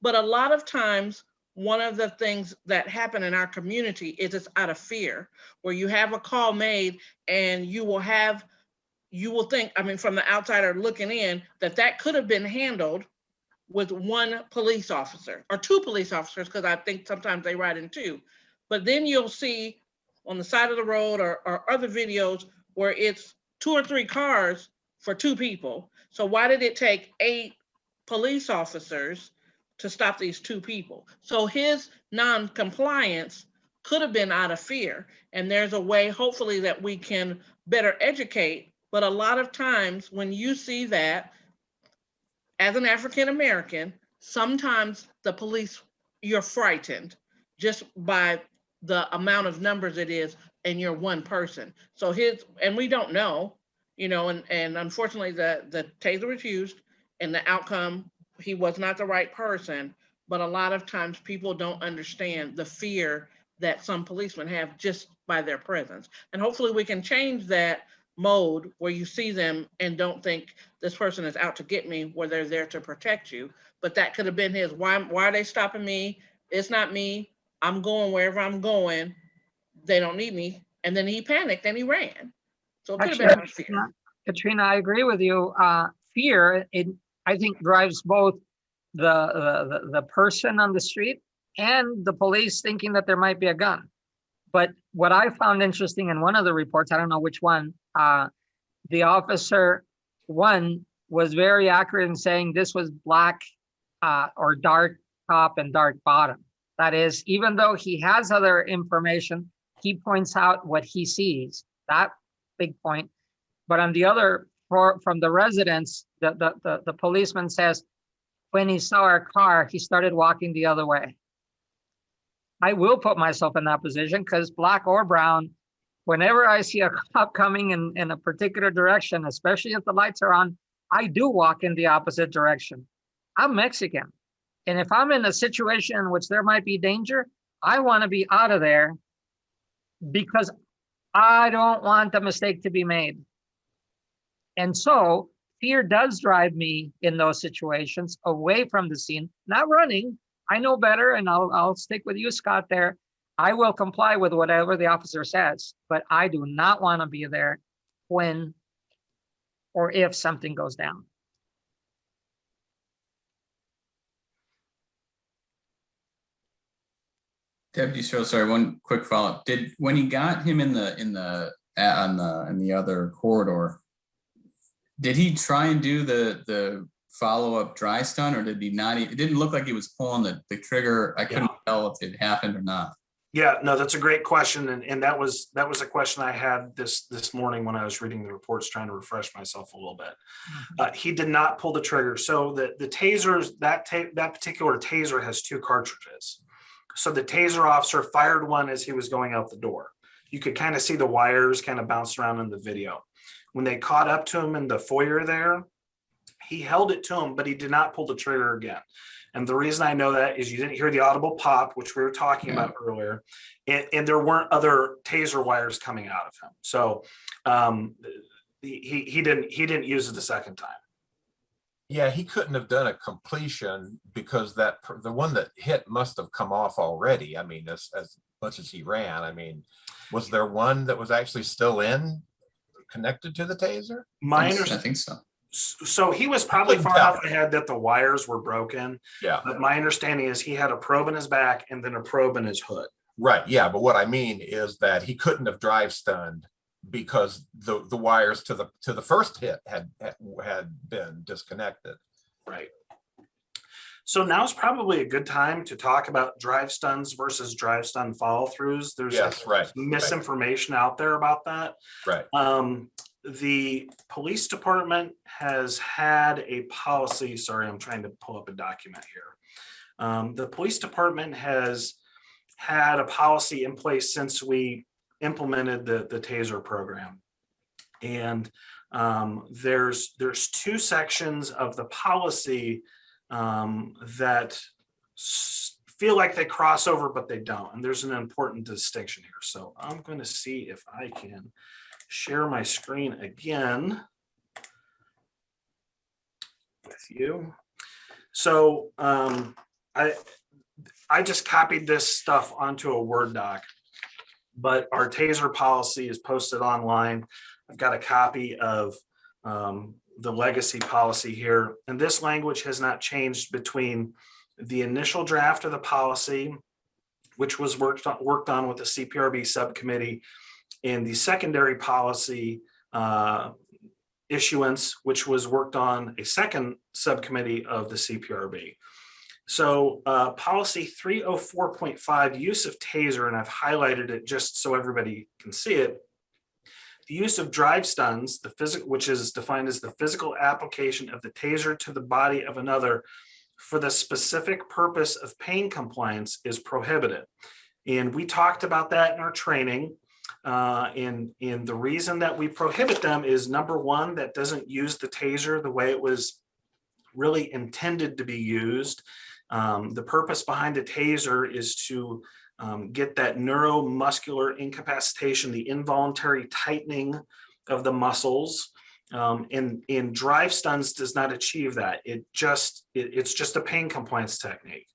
But a lot of times, one of the things that happen in our community is it's out of fear, where you have a call made and you will think, I mean, from the outsider looking in, that could have been handled with one police officer or two police officers, because I think sometimes they ride in two. But then you'll see on the side of the road or other videos where it's 2 or 3 cars for 2 people. So why did it take 8 police officers to stop these 2 people? So his non-compliance could have been out of fear. And there's a way, hopefully, that we can better educate. But a lot of times when you see that, as an African-American, sometimes the police, you're frightened just by the amount of numbers it is, and you're one person. So and we don't know, and unfortunately the taser was used and the outcome, he was not the right person. But a lot of times people don't understand the fear that some policemen have just by their presence. And hopefully we can change that mode where you see them and don't think this person is out to get me, where they're there to protect you. But that could have been his, why are they stopping me? It's not me. I'm going wherever I'm going. They don't need me. And then he panicked and he ran. So it could have been out of fear. Katrina, I agree with you. Fear, I think, drives both the person on the street and the police thinking that there might be a gun. But what I found interesting in one of the reports, I don't know which one, the officer one was very accurate in saying this was black or dark top and dark bottom. That is, even though he has other information, he points out what he sees. That big point. But on the other, from the residents, the policeman says, when he saw our car, he started walking the other way. I will put myself in that position because black or brown, whenever I see a cop coming in a particular direction, especially if the lights are on, I do walk in the opposite direction. I'm Mexican. And if I'm in a situation in which there might be danger, I want to be out of there because I don't want the mistake to be made. And so fear does drive me in those situations away from the scene, not running. I know better, and I'll stick with you, Scott, there. I will comply with whatever the officer says, but I do not want to be there when or if something goes down. Deputy Stroh, sorry, one quick follow-up. When he got him in the other corridor, did he try and do the follow-up dry stun, or did he not? It didn't look like he was pulling the trigger. I couldn't tell if it happened or not. Yeah, no, that's a great question. And that was a question I had this morning when I was reading the reports, trying to refresh myself a little bit. He did not pull the trigger. So the tasers, that particular taser has 2 cartridges. So the taser officer fired one as he was going out the door. You could kind of see the wires kind of bounce around in the video. When they caught up to him in the foyer there, he held it to him, but he did not pull the trigger again. And the reason I know that is you didn't hear the audible pop, which we were talking about earlier, and there weren't other taser wires coming out of him. So he didn't use it the second time. Yeah, he couldn't have done a completion because the one that hit must have come off already. I mean, as much as he ran, I mean, was there one that was actually still connected to the taser? I think so. So he was probably far enough ahead that the wires were broken. Yeah. But my understanding is he had a probe in his back and then a probe in his hood. Right. Yeah. But what I mean is that he couldn't have drive stunned because the wires to the first hit had been disconnected. Right. So now's probably a good time to talk about drive stuns versus drive stun follow-throughs. There's Yes, right. misinformation out there about that. Right. The police department has had a policy. Sorry, I'm trying to pull up a document here. The police department has had a policy in place since we implemented the TASER program. And there's two sections of the policy that feel like they cross over, but they don't. And there's an important distinction here. So I'm going to see if I can share my screen again with you. So I just copied this stuff onto a Word doc, but our TASER policy is posted online. I've got a copy of the legacy policy here, and this language has not changed between the initial draft of the policy, which was worked on with the CPRB subcommittee, and the secondary policy issuance, which was worked on a second subcommittee of the CPRB. So policy 304.5, use of TASER, and I've highlighted it just so everybody can see it. The use of drive stuns, which is defined as the physical application of the TASER to the body of another for the specific purpose of pain compliance, is prohibited. And we talked about that in our training. And the reason that we prohibit them is, number one, that doesn't use the TASER the way it was really intended to be used. The purpose behind the TASER is to get that neuromuscular incapacitation, the involuntary tightening of the muscles. And drive stuns does not achieve that. It's just a pain compliance technique.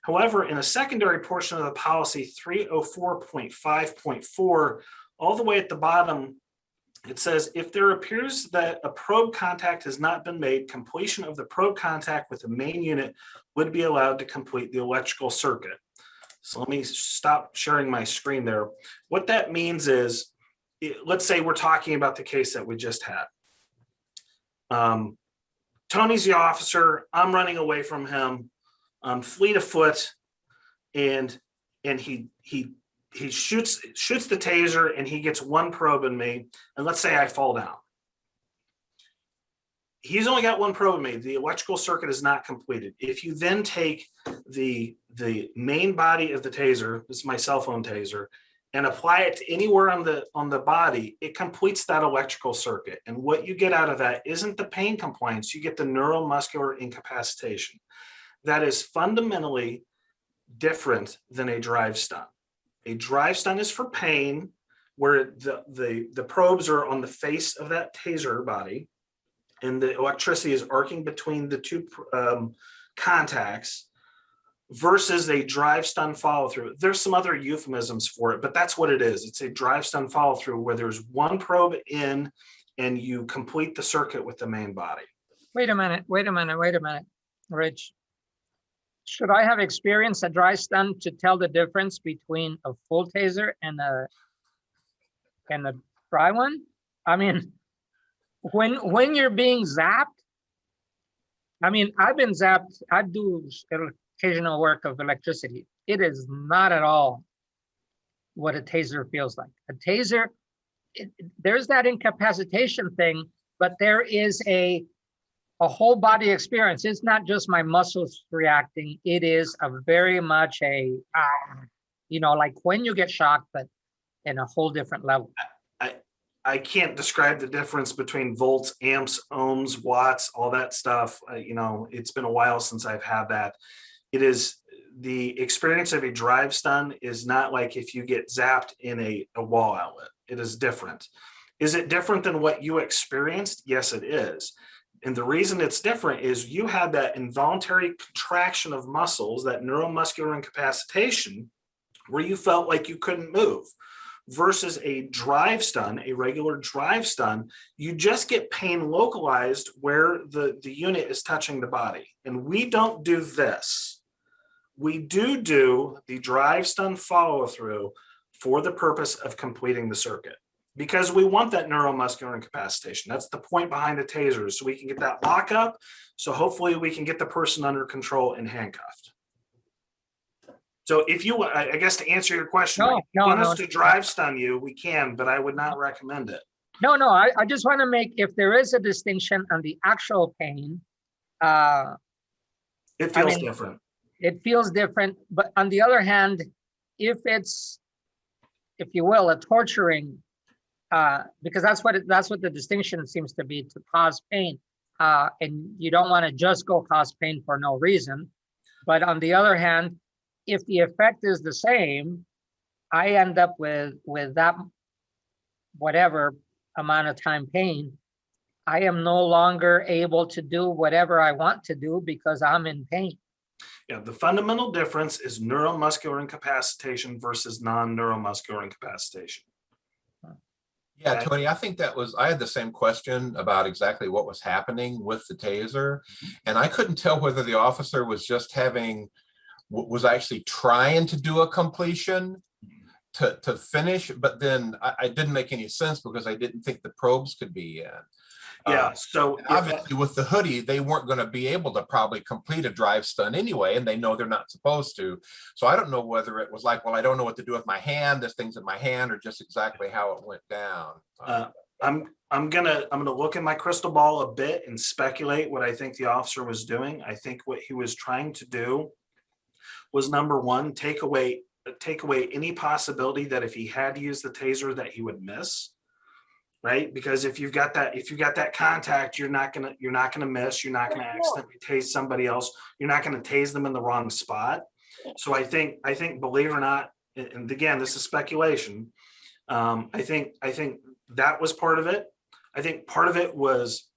However, in a secondary portion of the policy 304.5.4, all the way at the bottom, it says, if there appears that a probe contact has not been made, completion of the probe contact with the main unit would be allowed to complete the electrical circuit. So let me stop sharing my screen there. What that means is, let's say we're talking about the case that we just had. Tony's the officer. I'm running away from him. Fleet of foot, and he shoots the TASER, and he gets one probe in me. And let's say I fall down. He's only got one probe in me. The electrical circuit is not completed. If you then take the main body of the TASER, this is my cell phone TASER, and apply it to anywhere on the body, it completes that electrical circuit. And what you get out of that isn't the pain compliance, you get the neuromuscular incapacitation. That is fundamentally different than a drive stun. A drive stun is for pain, where the probes are on the face of that TASER body, and the electricity is arcing between the two contacts, versus a drive stun follow through. There's some other euphemisms for it, but that's what it is. It's a drive stun follow through where there's one probe in and you complete the circuit with the main body. Wait a minute, Rich. Should I have experienced a dry stun to tell the difference between a full TASER and a dry one? I mean, when you're being zapped, I mean, I've been zapped. I do occasional work of electricity. It is not at all what a TASER feels like. A TASER, there's that incapacitation thing, but there is a whole body experience. It's not just my muscles reacting. It is a very much like when you get shocked, but in a whole different level. I can't describe the difference between volts, amps, ohms, watts, all that stuff. It's been a while since I've had that. It is the experience of a drive stun is not like if you get zapped in a wall outlet. It is different. Is it different than what you experienced? Yes, it is. And the reason it's different is you had that involuntary contraction of muscles, that neuromuscular incapacitation, where you felt like you couldn't move. Versus a drive stun, a regular drive stun, you just get pain localized where the unit is touching the body. And we don't do this. We do the drive stun follow through for the purpose of completing the circuit. because we want that neuromuscular incapacitation. That's the point behind the tasers, so we can get that lockup. So hopefully we can get the person under control and handcuffed. So if you, I guess to answer your question, if you want us to drive stun you, we can, but I would not recommend it. No, I just want to make, if there is a distinction on the actual pain, it feels different. It feels different, but on the other hand, if it's, if you will, a torturing, because that's what the distinction seems to be, to cause pain, and you don't want to just go cause pain for no reason. But on the other hand, if the effect is the same, I end up with that whatever amount of time pain. I am no longer able to do whatever I want to do because I'm in pain. Yeah, the fundamental difference is neuromuscular incapacitation versus non-neuromuscular incapacitation. Yeah, Tony, I think I had the same question about exactly what was happening with the taser. And I couldn't tell whether the officer was just was actually trying to do a completion to finish, but then I didn't make any sense because I didn't think the probes could be in. Yeah, so obviously with the hoodie, they weren't going to be able to probably complete a drive stun anyway, and they know they're not supposed to. So I don't know whether it was like, well, I don't know what to do with my hand, this thing's in my hand, or just exactly how it went down. I'm gonna look in my crystal ball a bit and speculate what I think the officer was doing. I think what he was trying to do was, number one, take away any possibility that if he had to use the taser that he would miss. Right, because if you've got that contact, you're not gonna miss. You're not gonna accidentally tase somebody else. You're not gonna tase them in the wrong spot. So I think, believe it or not, and again, this is speculation. I think that was part of it. I think part of it was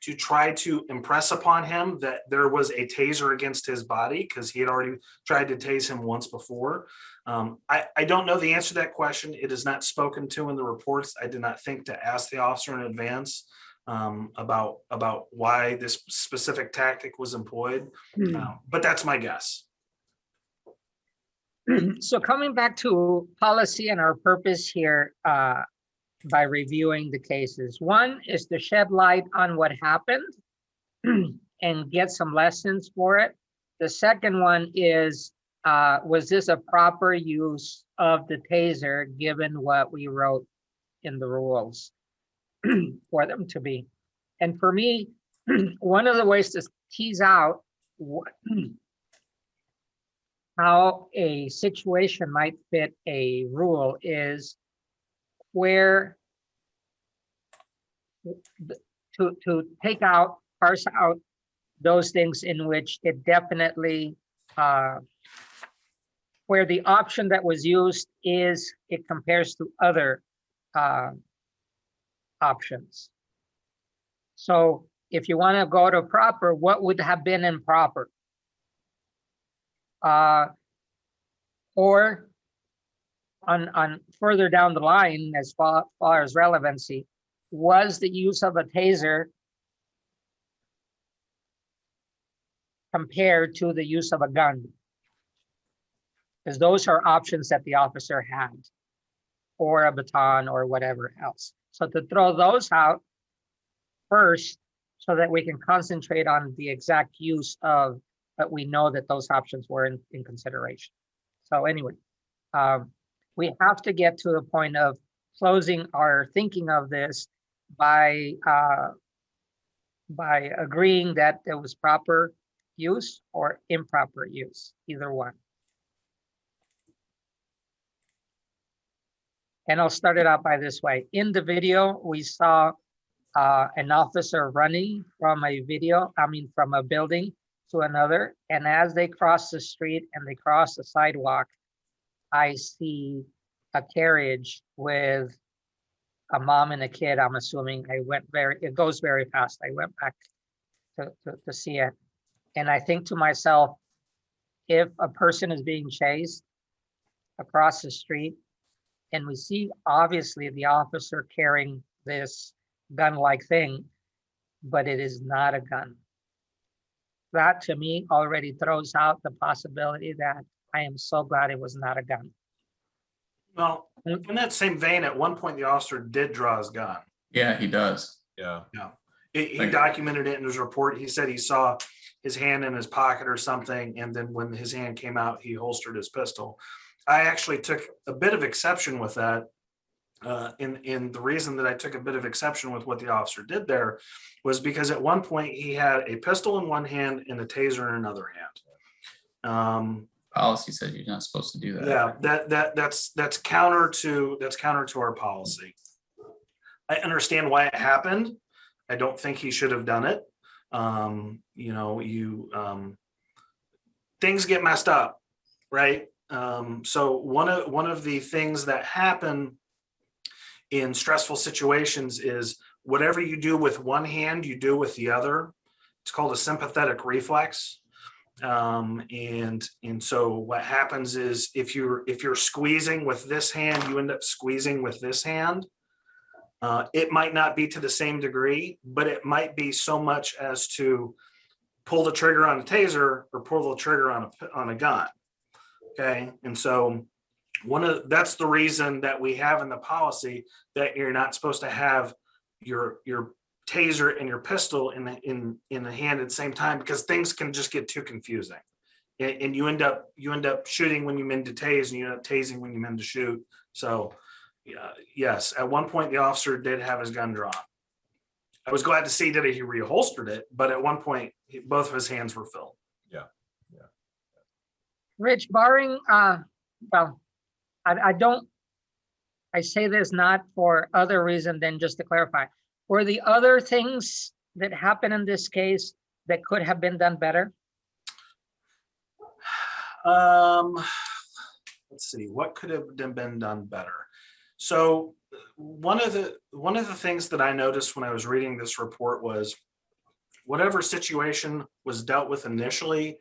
to try to impress upon him that there was a taser against his body, because he had already tried to tase him once before. I don't know the answer to that question. It is not spoken to in the reports. I did not think to ask the officer in advance about why this specific tactic was employed, but that's my guess. So coming back to policy and our purpose here, by reviewing the cases, one is to shed light on what happened and get some lessons for it. The second one is, was this a proper use of the taser given what we wrote in the rules for them to be? And for me, one of the ways to tease out how a situation might fit a rule is where to parse out those things in which it definitely, where the option that was used it compares to other options. So if you want to go to proper, what would have been improper? Or on further down the line, as far as relevancy, was the use of a taser compared to the use of a gun? Because those are options that the officer had, or a baton or whatever else. So to throw those out first so that we can concentrate on the exact use of, but we know that those options were in consideration. So anyway, we have to get to the point of closing our thinking of this by agreeing that there was proper use or improper use, either one. And I'll start it out by this way. In the video, we saw an officer running from a building to another. And as they cross the street and they cross the sidewalk, I see a carriage with a mom and a kid. I'm assuming it goes very fast. I went back to see it. And I think to myself, if a person is being chased across the street and we see obviously the officer carrying this gun-like thing, but it is not a gun, that to me already throws out the possibility that I am so glad it was not a gun. Well, In that same vein, at one point, the officer did draw his gun. Yeah, he does. Yeah. Yeah. He Like- documented it in his report. He said he saw his hand in his pocket or something, and then when his hand came out, he holstered his pistol. I actually took a bit of exception with that. In the reason that I took a bit of exception with what the officer did there was because at one point he had a pistol in one hand and a taser in another hand. Policy says you're not supposed to do that. Yeah, that's counter to our policy. I understand why it happened. I don't think he should have done it. Things get messed up, right? So one of the things that happen in stressful situations is whatever you do with one hand, you do with the other. It's called a sympathetic reflex. And so what happens is if you're squeezing with this hand, you end up squeezing with this hand. It might not be to the same degree, but it might be so much as to pull the trigger on a taser or pull the trigger on a gun. Okay, and so that's the reason that we have in the policy that you're not supposed to have your taser and your pistol in the hand at the same time, because things can just get too confusing, and you end up shooting when you meant to tase, and you end up tasing when you meant to shoot. So yes, at one point the officer did have his gun drawn. I was glad to see that he reholstered it, but at one point both of his hands were filled. Rich, barring, well, I say this not for other reason than just to clarify. Were the other things that happened in this case that could have been done better? Let's see, what could have been done better? So one of the things that I noticed when I was reading this report was whatever situation was dealt with initially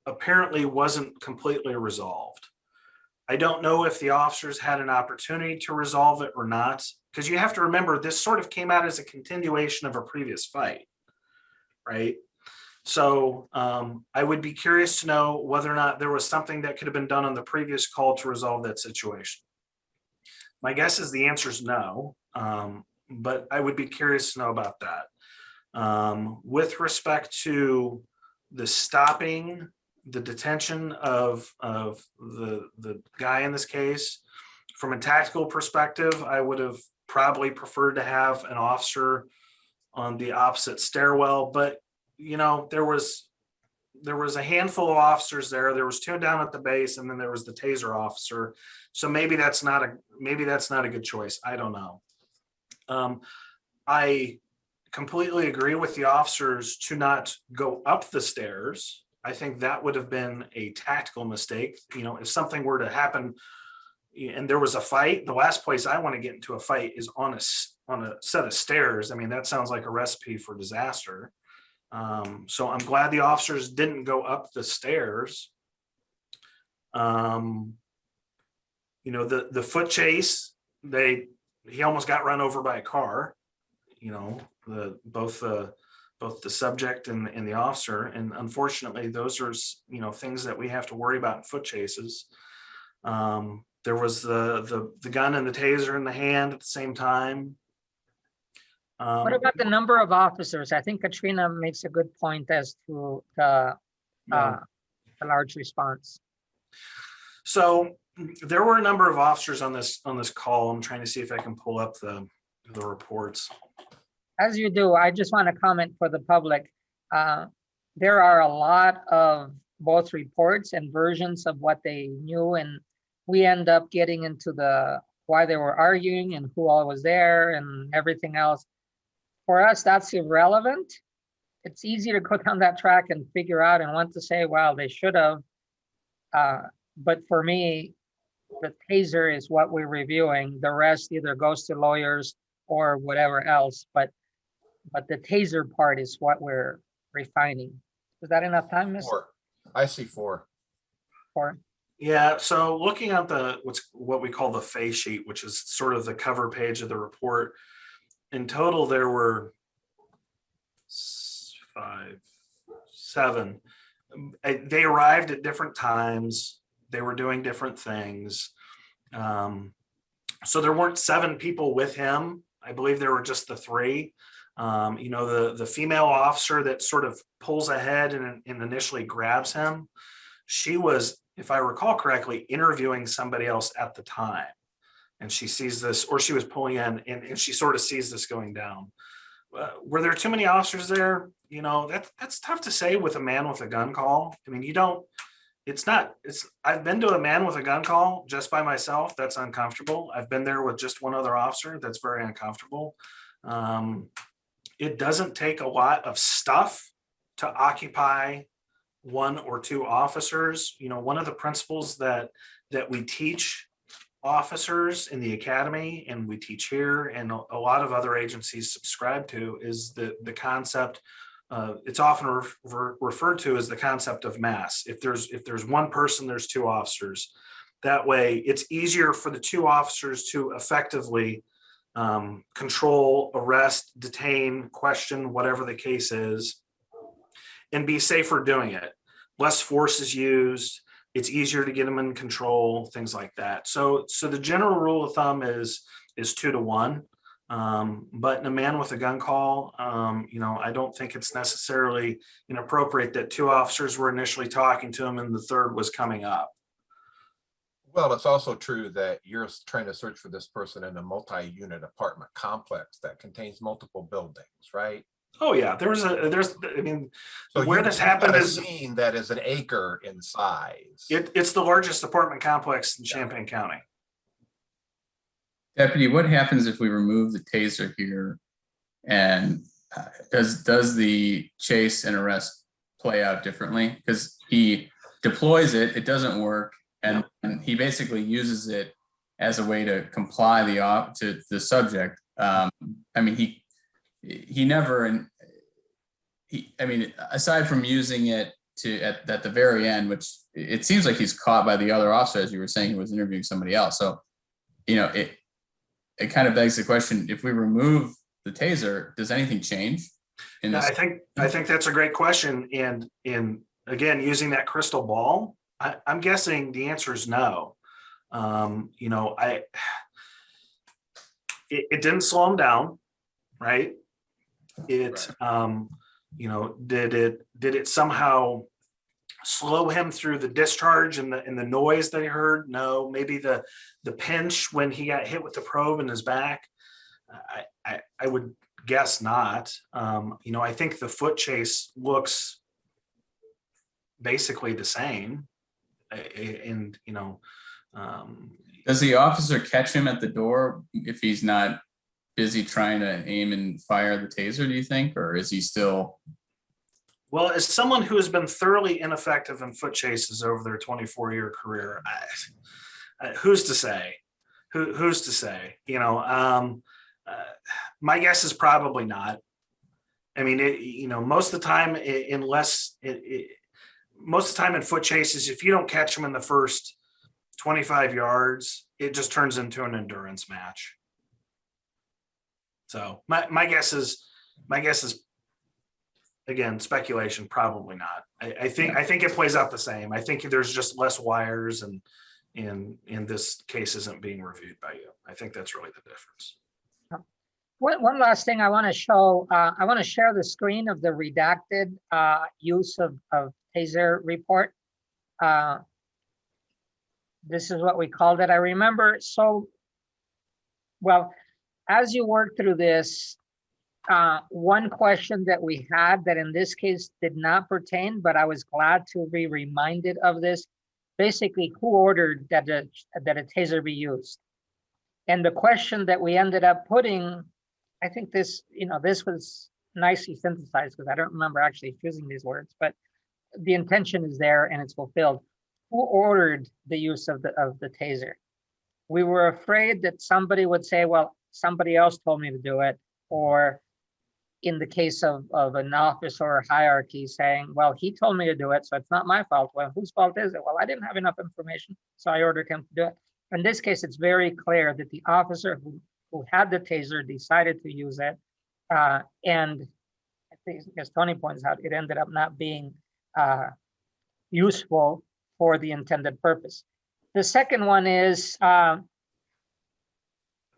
apparently wasn't completely resolved. I don't know if the officers had an opportunity to resolve it or not, because you have to remember this sort of came out as a continuation of a previous fight, right? So I would be curious to know whether or not there was something that could have been done on the previous call to resolve that situation. My guess is the answer is no, but I would be curious to know about that. With respect to the stopping, the detention of the guy in this case, from a tactical perspective, I would have probably preferred to have an officer on the opposite stairwell, but there was a handful of officers there. There was two down at the base, and then there was the taser officer. So maybe that's not a good choice. I don't know. I completely agree with the officers to not go up the stairs. I think that would have been a tactical mistake. If something were to happen and there was a fight, the last place I want to get into a fight is on a set of stairs. I mean, that sounds like a recipe for disaster. So I'm glad the officers didn't go up the stairs. The foot chase, he almost got run over by a car, both the subject and the officer. And unfortunately, those are, things that we have to worry about in foot chases. There was the gun and the taser in the hand at the same time. What about the number of officers? I think Katrina makes a good point as to the large response. So there were a number of officers on this call. I'm trying to see if I can pull up the reports. As you do, I just want to comment for the public. There are a lot of both reports and versions of what they knew, and we end up getting into why they were arguing and who all was there and everything else. For us, that's irrelevant. It's easy to go down that track and figure out and want to say, well, they should have. But for me, the taser is what we're reviewing. The rest either goes to lawyers or whatever else. But the taser part is what we're refining. Is that enough time, Ms.? 4. I see 4. 4. Yeah, so looking at what we call the face sheet, which is sort of the cover page of the report, in total there were 5, 7. They arrived at different times. They were doing different things. So there weren't 7 people with him. I believe there were just the 3. You know, the female officer that sort of pulls ahead and initially grabs him, she was, if I recall correctly, interviewing somebody else at the time. And she sees this, or she was pulling in, and she sort of sees this going down. Were there too many officers there? You know, that's tough to say with a man with a gun call. I mean, I've been to a man with a gun call just by myself. That's uncomfortable. I've been there with just one other officer. That's very uncomfortable. It doesn't take a lot of stuff to occupy 1 or 2 officers. You know, one of the principles that we teach officers in the academy, and we teach here, and a lot of other agencies subscribe to, is the concept. It's often referred to as the concept of mass. If there's 1 person, there's 2 officers. That way, it's easier for the 2 officers to effectively control, arrest, detain, question, whatever the case is, and be safer doing it. Less force is used. It's easier to get them in control, things like that. So the general rule of thumb is 2 to 1. But in a man with a gun call, you know, I don't think it's necessarily inappropriate that 2 officers were initially talking to him and the 3rd was coming up. Well, it's also true that you're trying to search for this person in a multi-unit apartment complex that contains multiple buildings, right? Oh yeah, I mean, so where this happened is scene that is an acre in size. It's the largest apartment complex in Champaign County. Deputy, what happens if we remove the taser here? And does the chase and arrest play out differently? Because he deploys it, it doesn't work, and he basically uses it as a way to comply to the subject. I mean, he never, I mean, aside from using it at the very end, which it seems like he's caught by the other officer, as you were saying, he was interviewing somebody else. So, you know, it kind of begs the question, if we remove the taser, does anything change? I think that's a great question. And again, using that crystal ball, I'm guessing the answer is no. You know, it didn't slow him down, right? You know, did it somehow slow him through the discharge and the noise that he heard? No. Maybe the pinch when he got hit with the probe in his back. I would guess not. You know, I think the foot chase looks basically the same. And you know, does the officer catch him at the door if he's not busy trying to aim and fire the taser, do you think, or is he still? Well, as someone who has been thoroughly ineffective in foot chases over their 24-year career, who's to say? Who's to say? You know, my guess is probably not. I mean, you know, most of the time, most of the time in foot chases, if you don't catch them in the first 25 yards, it just turns into an endurance match. So my guess is again, speculation, probably not. I think it plays out the same. I think there's just less wires, and in this case isn't being reviewed by you. I think that's really the difference. One last thing I want to show, I want to share the screen of the redacted use of taser report. This is what we called it. I remember so well, as you work through this, one question that we had that in this case did not pertain, but I was glad to be reminded of this. Basically, who ordered that a taser be used? And the question that we ended up putting, I think this, you know, this was nicely synthesized because I don't remember actually choosing these words, but the intention is there and it's fulfilled. Who ordered the use of the taser? We were afraid that somebody would say, well, somebody else told me to do it, or in the case of an office or hierarchy saying, well, he told me to do it, so it's not my fault. Well, whose fault is it? Well, I didn't have enough information, so I ordered him to do it. In this case, it's very clear that the officer who had the taser decided to use it. And I think, as Tony points out, it ended up not being useful, for, for the intended purpose. The second one is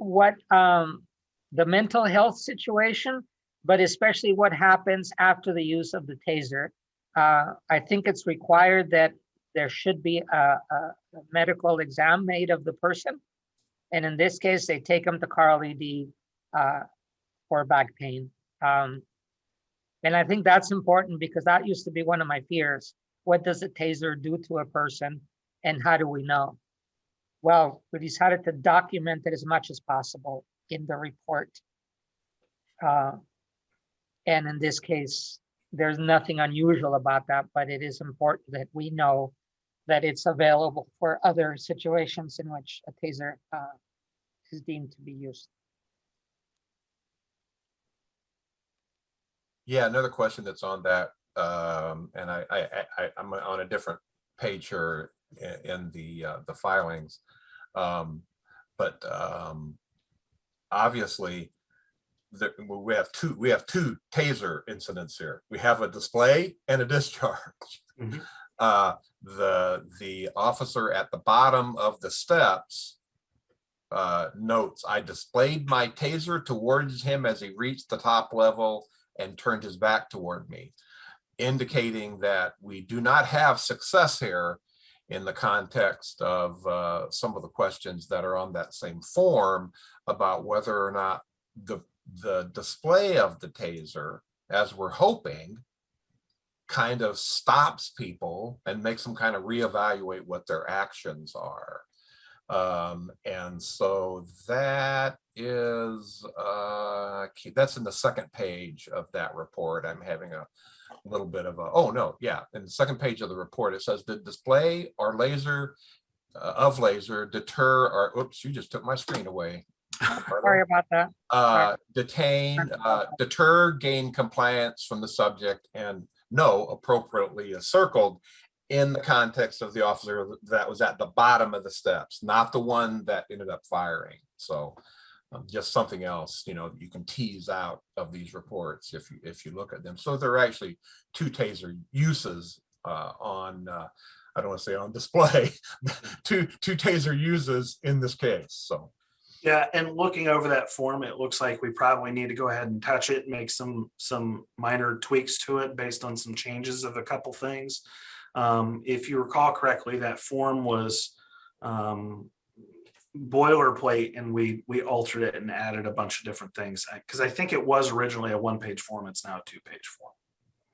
what the mental health situation, but especially what happens after the use of the taser. I think it's required that there should be a medical exam made of the person. And in this case, they take them to Carl ED for back pain. And I think that's important because that used to be one of my fears. What does a taser do to a person and how do we know? Well, we decided to document it as much as possible in the report. And in this case, there's nothing unusual about that, but it is important that we know that it's available for other situations in which a taser is deemed to be used. Yeah, another question that's on that, and I'm on a different page here in the filings, but obviously we have two taser incidents here. We have a display and a discharge. Mhm. The officer at the bottom of the steps notes, I displayed my taser towards him as he reached the top level and turned his back toward me, indicating that we do not have success here in the context of some of the questions that are on that same form about whether or not the display of the taser, as we're hoping, kind of stops people and makes them kind of reevaluate what their actions are. And so that is, that's in the second page of that report. I'm having a little bit of a, oh no, yeah. In the second page of the report, it says the display or laser deter, or oops, you just took my screen away. Sorry about that. Deter, gain compliance from the subject, and no, appropriately is circled in the context of the officer that was at the bottom of the steps, not the one that ended up firing. So just something else, you can tease out of these reports if you look at them. So there are actually two taser uses on, I don't want to say on display, two taser uses in this case. So. Yeah, and looking over that form, it looks like we probably need to go ahead and touch it, make some minor tweaks to it based on some changes of a couple things. If you recall correctly, that form was boilerplate, and we altered it and added a bunch of different things because I think it was originally a one-page form. It's now a two-page form.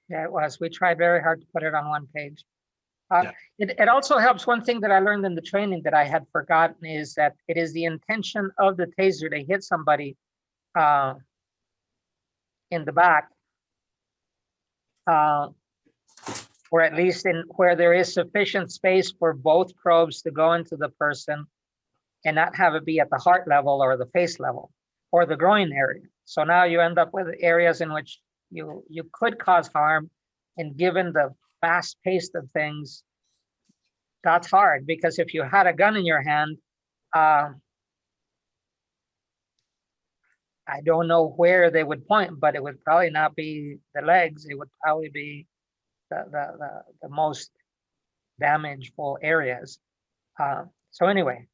Yeah, it was. We tried very hard to put it on one page. Yeah. It also helps. One thing that I learned in the training that I had forgotten is that it is the intention of the taser to hit somebody in the back, or at least in where there is sufficient space for both probes to go into the person and not have it be at the heart level or the face level or the groin area. So now you end up with areas in which you could cause harm, and given the fast pace of things, that's hard, because if you had a gun in your hand, I don't know where they would point, but it would probably not be the legs. It would probably be the most damageful areas. So anyway,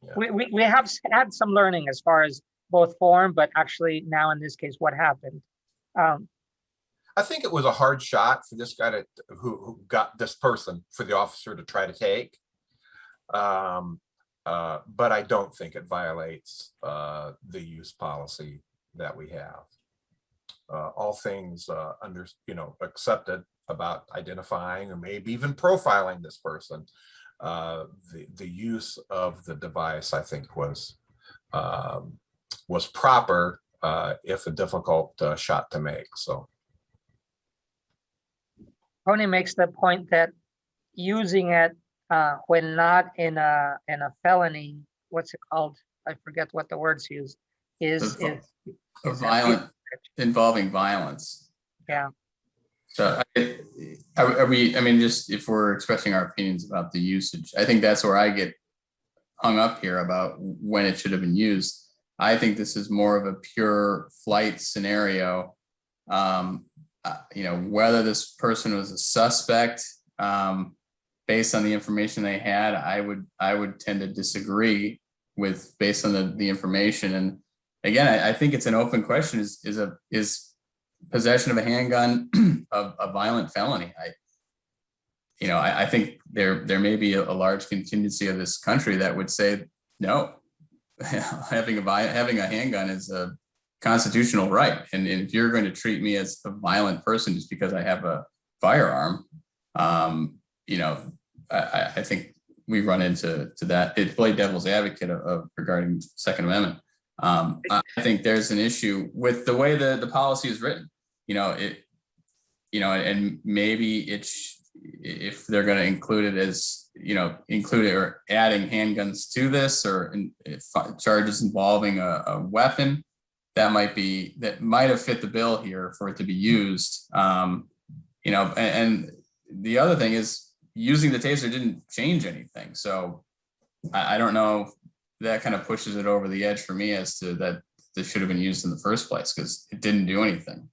yeah. we have had some learning as far as both form, but actually now in this case, what happened. I think it was a hard shot for this guy who got this person, for the officer to try to take. But I don't think it violates the use policy that we have. All things accepted about identifying or maybe even profiling this person. The use of the device, I think, was proper, if a difficult shot to make. So. Tony makes the point that using it when not in a felony, what's it called? I forget what the words used. Is violent, involving violence. Yeah. So are we? I mean, just if we're expressing our opinions about the usage, I think that's where I get hung up here about when it should have been used. I think this is more of a pure flight scenario. Whether this person was a suspect based on the information they had, I would tend to disagree. with based on the information. And again, I think it's an open question: is possession of a handgun a violent felony? I think there may be a large contingency of this country that would say no. having a handgun is a constitutional right, and if you're going to treat me as a violent person just because I have a firearm, I think we run into that. It play devil's advocate of regarding Second Amendment. I think there's an issue with the way the policy is written. And maybe if they're going to include it as, include it or adding handguns to this, or charges involving a weapon, that might have fit the bill here for it to be used. And the other thing is, using the taser didn't change anything. So I don't know if that kind of pushes it over the edge for me as to that this should have been used in the first place, because it didn't do anything.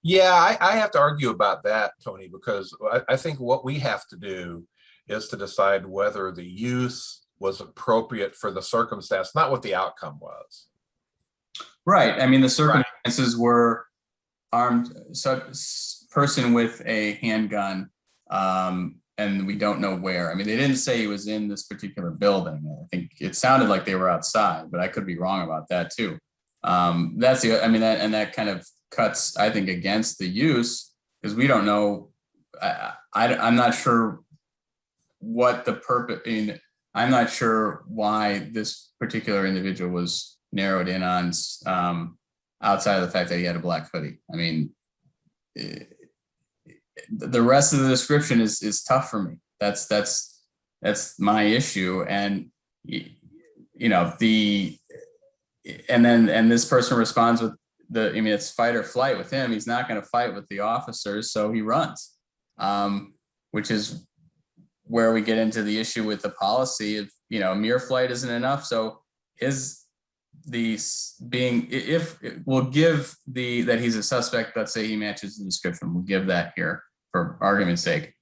Yeah, I have to argue about that, Tony, because I think what we have to do is to decide whether the use was appropriate for the circumstance, not what the outcome was. Right. I mean, the circumstances were armed person with a handgun, and we don't know where. I mean, they didn't say he was in this particular building. I think it sounded like they were outside, but I could be wrong about that too. That kind of cuts, I think, against the use, because we don't know. I'm not sure what the purpose. I'm not sure why this particular individual was narrowed in on, outside of the fact that he had a black hoodie. I mean, the rest of the description is tough for me. That's my issue. And and this person responds with it's fight or flight with him. He's not going to fight with the officers, so he runs, which is where we get into the issue with the policy of, mere flight isn't enough. So if we'll give that he's a suspect, let's say he matches the description, we'll give that here for argument's sake.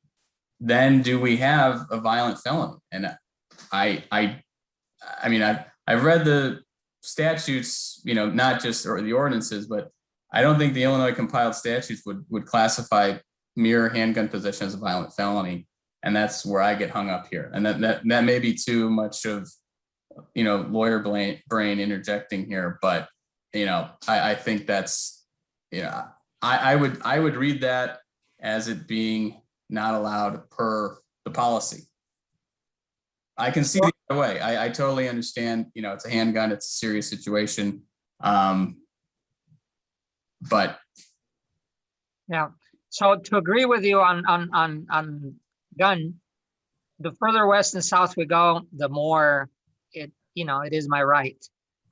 Then do we have a violent felony? And I've read the statutes, not just or the ordinances, but I don't think the Illinois compiled statutes would classify mere handgun possession as a violent felony. And that's where I get hung up here. And that may be too much of, lawyer brain interjecting here, but, I think that's, I would read that as it being not allowed per the policy. I can see the other way. I totally understand, it's a handgun, it's a serious situation. But yeah, so to agree with you on gun, the further west and south we go, the more it is my right.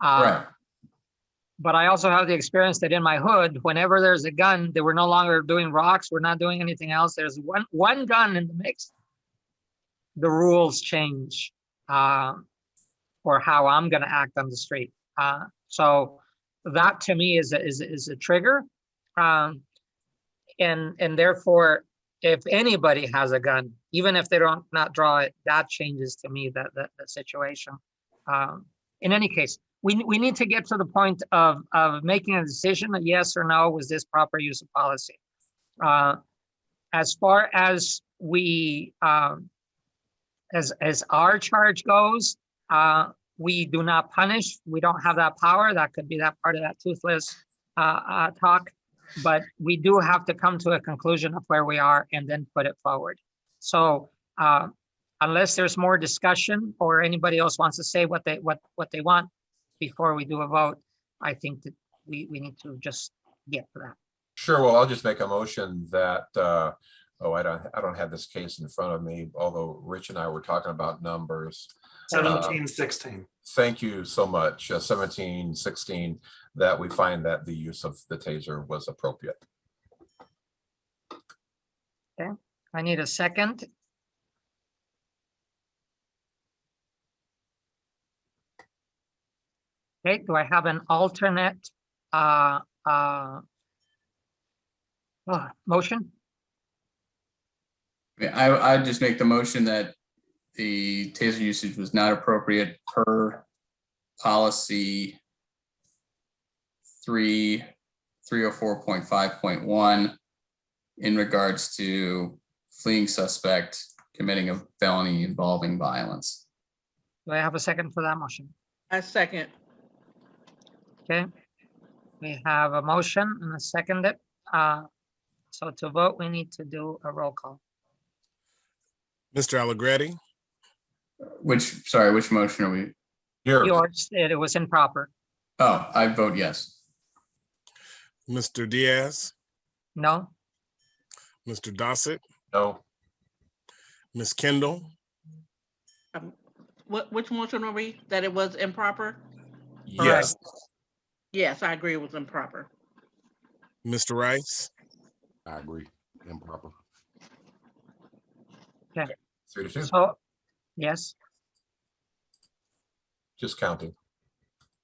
Right. But I also have the experience that in my hood, whenever there's a gun, they were no longer doing rocks. We're not doing anything else. There's one gun in the mix. The rules change for how I'm going to act on the street. So that to me is a trigger. And therefore, if anybody has a gun, even if they don't not draw it, that changes to me the situation. In any case, we need to get to the point of making a decision, a yes or no, was this proper use of policy? As far as we, as our charge goes, we do not punish. We don't have that power. That could be that part of that toothless talk, but we do have to come to a conclusion of where we are and then put it forward. So unless there's more discussion or anybody else wants to say what they want before we do a vote, I think that we need to just get to that. Sure. Well, I'll just make a motion that, I don't have this case in front of me, although Rich and I were talking about numbers. 1716. Thank you so much. 1716, that we find that the use of the taser was appropriate. Okay, I need a second. Okay, do I have an alternate motion? I'd just make the motion that the taser usage was not appropriate per policy 304.5.1 in regards to fleeing suspect committing a felony involving violence. Do I have a second for that motion? I second. Okay. We have a motion and a second. So to vote, we need to do a roll call. Mr. Allegretti, Which motion are we? Yours, it was improper. Oh, I vote yes. Mr. Diaz, No? Mr. Dossett, No. Ms. Kendall, Which motion are we, that it was improper? Yes. Yes, I agree it was improper. Mr. Rice, I agree, improper. Okay. 3-2. So, yes, Just counting.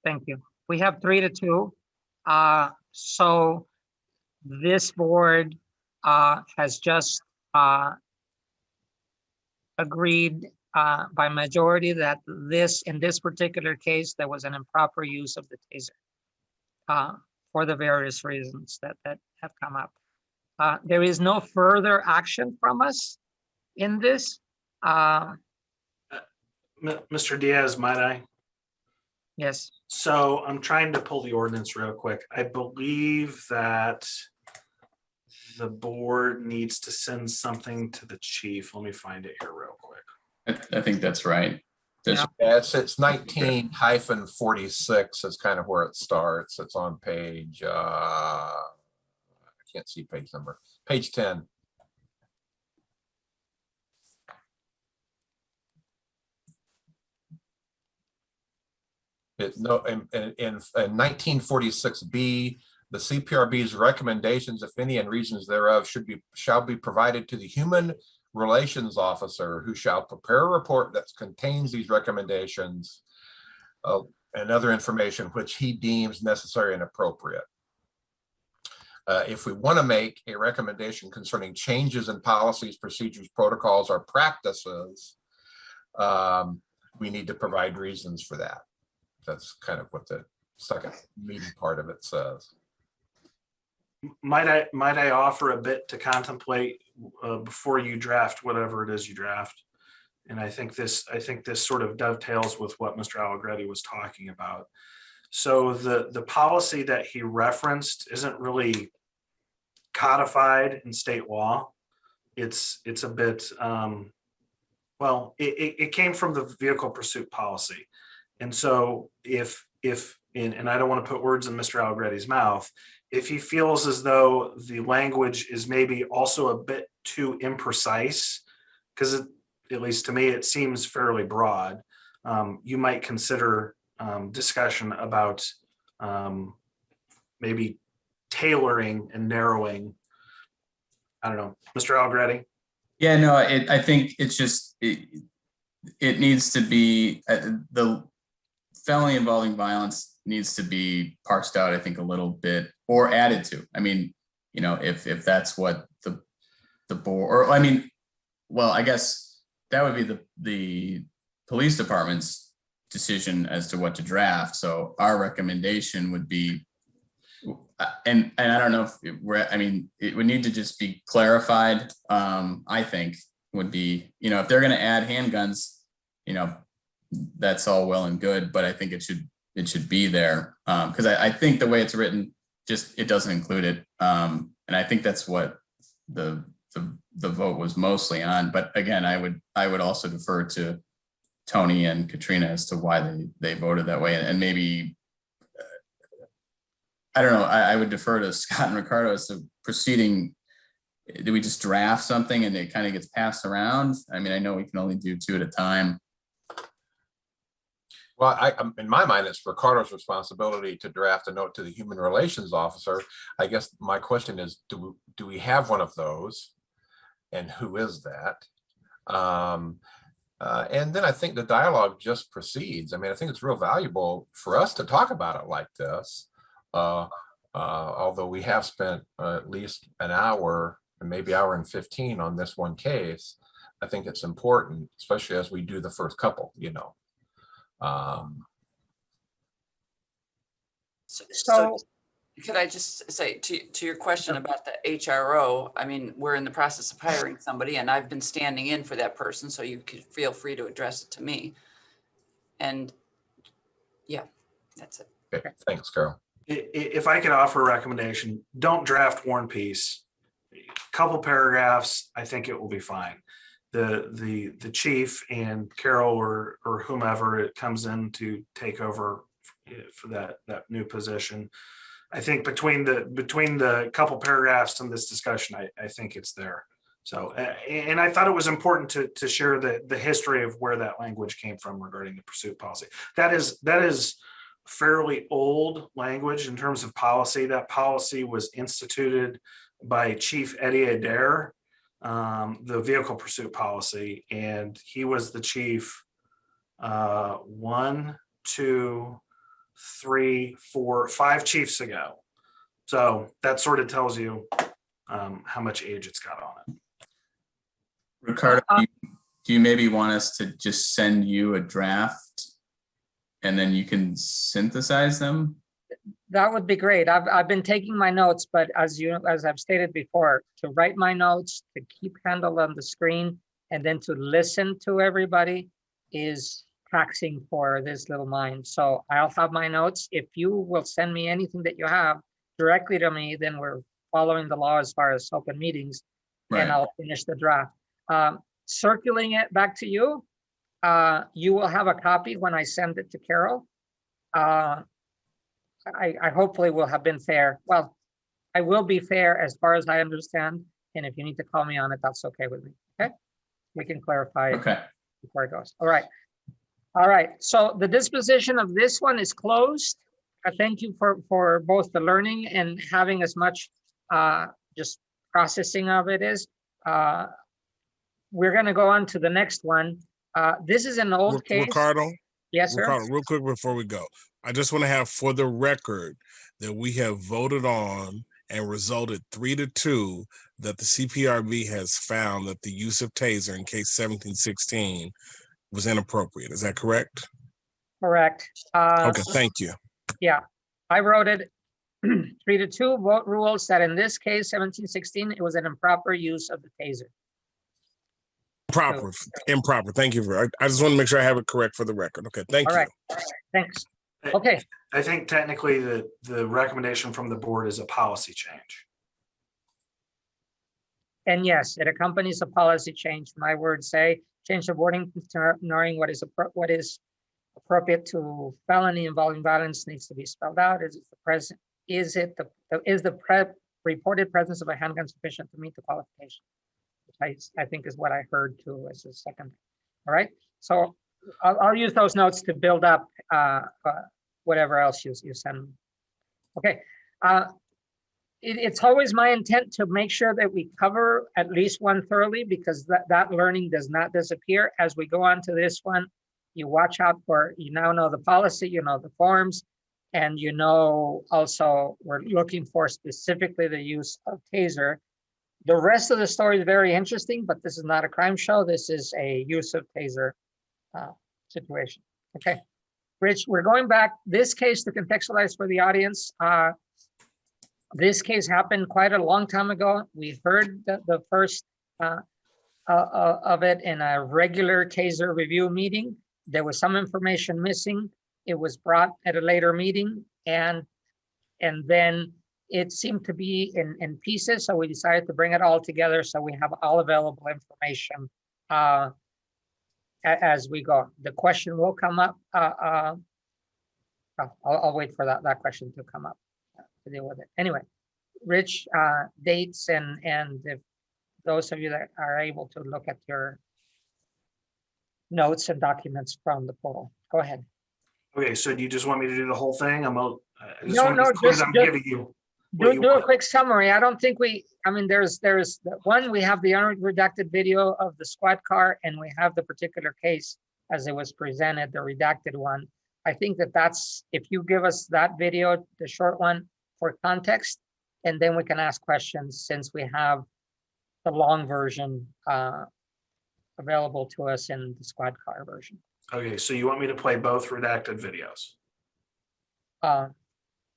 thank you. We have 3-2. So this board has just agreed by majority that in this particular case, there was an improper use of the taser for the various reasons that have come up. There is no further action from us in this. Mr. Diaz, might I? Yes. So I'm trying to pull the ordinance real quick. I believe that the board needs to send something to the chief. Let me find it here real quick. I think that's right. Yeah, it's 19-46 is kind of where it starts. It's on page, I can't see page number, page 10. In 1946B, the CPRB's recommendations, if any, and reasons thereof shall be provided to the human relations officer, who shall prepare a report that contains these recommendations and other information which he deems necessary and appropriate. If we want to make a recommendation concerning changes in policies, procedures, protocols, or practices, we need to provide reasons for that. That's kind of what the second meaty part of it says. Might I offer a bit to contemplate before you draft whatever it is you draft? And I think this sort of dovetails with what Mr. Allegretti was talking about. So the policy that he referenced isn't really codified in state law. It's a bit, well, it came from the vehicle pursuit policy. And so and I don't want to put words in Mr. Allegretti's mouth, if he feels as though the language is maybe also a bit too imprecise, because at least to me, it seems fairly broad, you might consider discussion about maybe tailoring and narrowing. I don't know, Mr. Allegretti? Yeah, no, I think it's just, it needs to be, the felony involving violence needs to be parsed out, I think, a little bit, or added to. I mean, you know, if that's what the board, or I mean, well, I guess that would be the police department's decision as to what to draft. So our recommendation would be, and I don't know if I mean, it would need to just be clarified. I think would be, you know, if they're going to add handguns, you know, that's all well and good, but I think it should be there, because I think the way it's written, just it doesn't include it, and I think that's what the vote was mostly on. But again, I would also defer to Tony and Katrina as to why they voted that way, and maybe I don't know. I would defer to Scott and Ricardo as to proceeding. Do we just draft something and it kind of gets passed around? I mean, I know we can only do 2 at a time. Well, in my mind, it's Ricardo's responsibility to draft a note to the human relations officer. I guess my question is, do we have one of those? And who is that? And then I think the dialogue just proceeds. I mean, I think it's real valuable for us to talk about it like this. Although we have spent at least an hour, and maybe hour and 15 on this one case, I think it's important, especially as we do the first couple, you know. So, Could I just say to your question about the HRO, I mean, we're in the process of hiring somebody and I've been standing in for that person, so you could feel free to address it to me. And yeah, that's it. Okay, thanks, Carol. If I could offer a recommendation, don't draft War and Peace. Couple paragraphs, I think it will be fine. The chief and Carol or whomever it comes in to take over for that new position. I think between the couple paragraphs in this discussion, I think it's there. So, and I thought it was important to share the history of where that language came from regarding the pursuit policy. That is fairly old language in terms of policy. That policy was instituted by Chief Eddie Adair, the vehicle pursuit policy, and he was the chief 1, 2, 3, 4, 5 chiefs ago. So that sort of tells you how much age it's got on it. Ricardo, do you maybe want us to just send you a draft and then you can synthesize them? that would be great. I've been taking my notes, but as I've stated before, to write my notes, to keep handle on the screen, and then to listen to everybody is taxing for this little mind. So I'll have my notes. If you will send me anything that you have directly to me, then we're following the law as far as open meetings, and I'll finish the draft. Circulating it back to you, you will have a copy when I send it to Carol. I hopefully will have been fair. Well, I will be fair as far as I understand. And if you need to call me on it, that's okay with me. Okay. We can clarify it before it goes. All right. All right. So the disposition of this one is closed. I thank you for both the learning and having as much just processing of it is. We're going to go on to the next one. This is an old case. Ricardo? Yes, sir. Ricardo, real quick before we go. I just want to have for the record that we have voted on and resulted 3-2 that the CPRB has found that the use of taser in case 1716 was inappropriate. Is that correct? Correct. Okay, thank you. Yeah, I wrote it 3-2 vote rules that in this case, 1716, it was an improper use of the taser. Improper. Thank you for. I just want to make sure I have it correct for the record. Okay, thank you. All right, thanks. Okay. I think technically the recommendation from the board is a policy change. And yes, it accompanies a policy change. My words say change the wording to knowing what is appropriate to felony involving violence needs to be spelled out. Is the reported presence of a handgun sufficient to meet the qualification? Which I think is what I heard too as a second. All right. So I'll use those notes to build up whatever else you send me. Okay. It's always my intent to make sure that we cover at least one thoroughly, because that learning does not disappear. As we go on to this one, you watch out for, you now know the policy, you know the forms, and you know also we're looking for specifically the use of taser. The rest of the story is very interesting, but this is not a crime show. This is a use of taser situation. Okay, Rich, we're going back this case to contextualize for the audience. This case happened quite a long time ago. We heard the first of it in a regular taser review meeting. There was some information missing. It was brought at a later meeting, and then it seemed to be in pieces. So we decided to bring it all together so we have all available information as we go. The question will come up. I'll wait for that question to come up to deal with it. Anyway, Rich, dates and if those of you that are able to look at your notes and documents from the portal, go ahead. Okay, so do you just want me to do the whole thing? No, just giving you. Do a quick summary. I don't think there's one, we have the unredacted video of the squad car, and we have the particular case as it was presented, the redacted one. I think that's, if you give us that video, the short one for context, and then we can ask questions since we have the long version available to us in the squad car version. Okay, so you want me to play both redacted videos?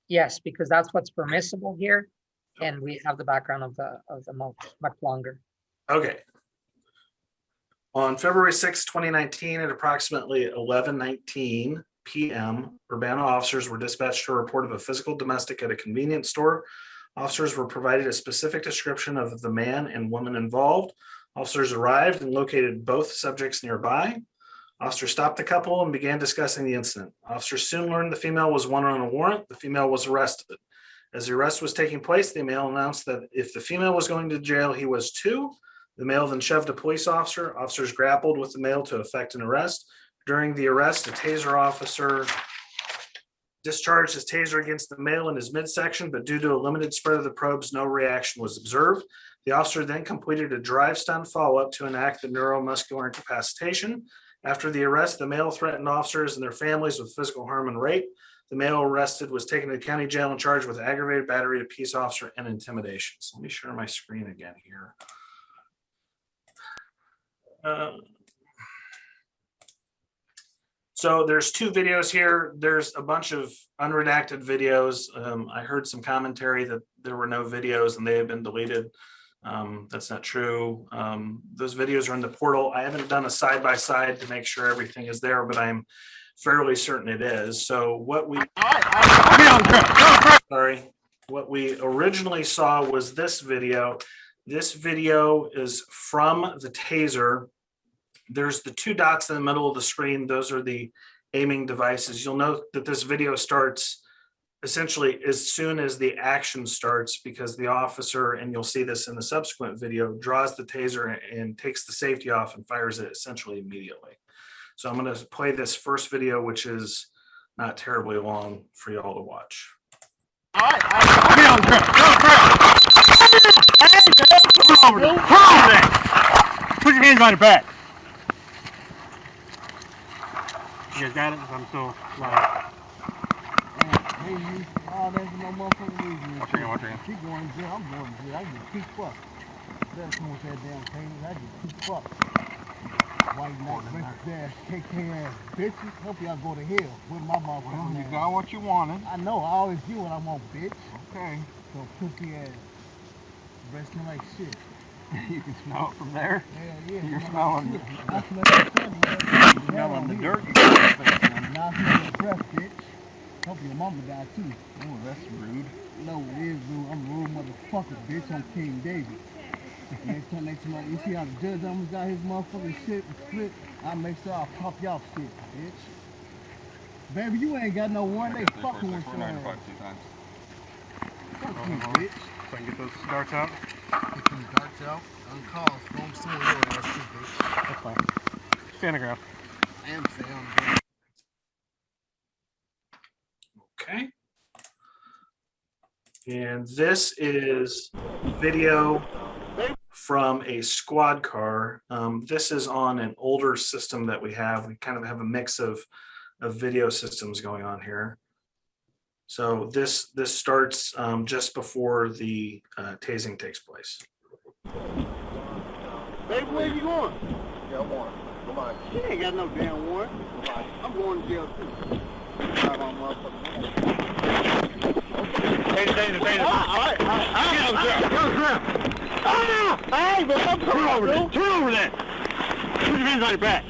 Yes, because that's what's permissible here. And we have the background of the much longer. Okay. On February 6, 2019, at approximately 11:19 p.m., Urbana officers were dispatched to a report of a physical domestic at a convenience store. Officers were provided a specific description of the man and woman involved. Officers arrived and located both subjects nearby. Officers stopped the couple and began discussing the incident. Officers soon learned the female was wanted on a warrant. The female was arrested. As the arrest was taking place, the male announced that if the female was going to jail, he was too. The male then shoved a police officer. Officers grappled with the male to effect an arrest. During the arrest, a taser officer discharged his taser against the male in his midsection, but due to a limited spread of the probes, no reaction was observed. The officer then completed a drive stun follow-up to enact the neuromuscular incapacitation. After the arrest, the male threatened officers and their families with physical harm and rape. The male arrested was taken to the county jail and charged with aggravated battery to peace officer and intimidation. So let me share my screen again here. So there's two videos here. There's a bunch of unredacted videos. I heard some commentary that there were no videos and they have been deleted. That's not true. Those videos are in the portal. I haven't done a side-by-side to make sure everything is there, but I'm fairly certain it is. So what we what we originally saw was this video. This video is from the taser. There's the two dots in the middle of the screen. Those are the aiming devices. You'll note that this video starts essentially as soon as the action starts, because the officer, and you'll see this in the subsequent video, draws the taser and takes the safety off and fires it essentially immediately. So I'm going to play this first video, which is not terribly long for y'all to watch. All right. Get on the ground. Put your hands on your back. You guys got it? I'm still live. Hey, you, oh, that's no motherfucking reason. Watch your hand. She going to jail, I'm going to jail. I get keep up. That's come with that damn thing. I get keep up. White knight, racist ass, KK ass bitches. Hope y'all go to hell with my motherfucking You ass. got what you wanted. I know, I always do what I want, bitch. Okay. So pussy ass. Breast smell like shit. You can smell it from there. Hell yeah. You're smell smelling like shit. I smell that shit. You smelling the dirt you got in your face, man. Now I smell your breath, bitch. Hope your mama died too. Oh, that's rude. No, it is rude. I'm a rude motherfucker, bitch. I'm King David. Next time you see how the judge almost got his motherfucking shit split, I'll make sure I pop y'all shit, bitch. Baby, you ain't got no one. They fucking with you. Fuck you, bitch. So I can get those darts out. Get these darts out. Uncalled. Phone soon. Your ass too, bitch. That's fine. Stand the ground. I am saying on the ground. Okay. And this is video from a squad car. This is on an older system that we have. We kind of have a mix of video systems going on here. So this starts just before the tasing takes place. Baby, where you going? Yeah, warrant. Come on. She ain't got no damn warrant. I'm going to jail too. Taser. All right. Get on the ground. Hey, but I'm turn over there. Put your hands on your back.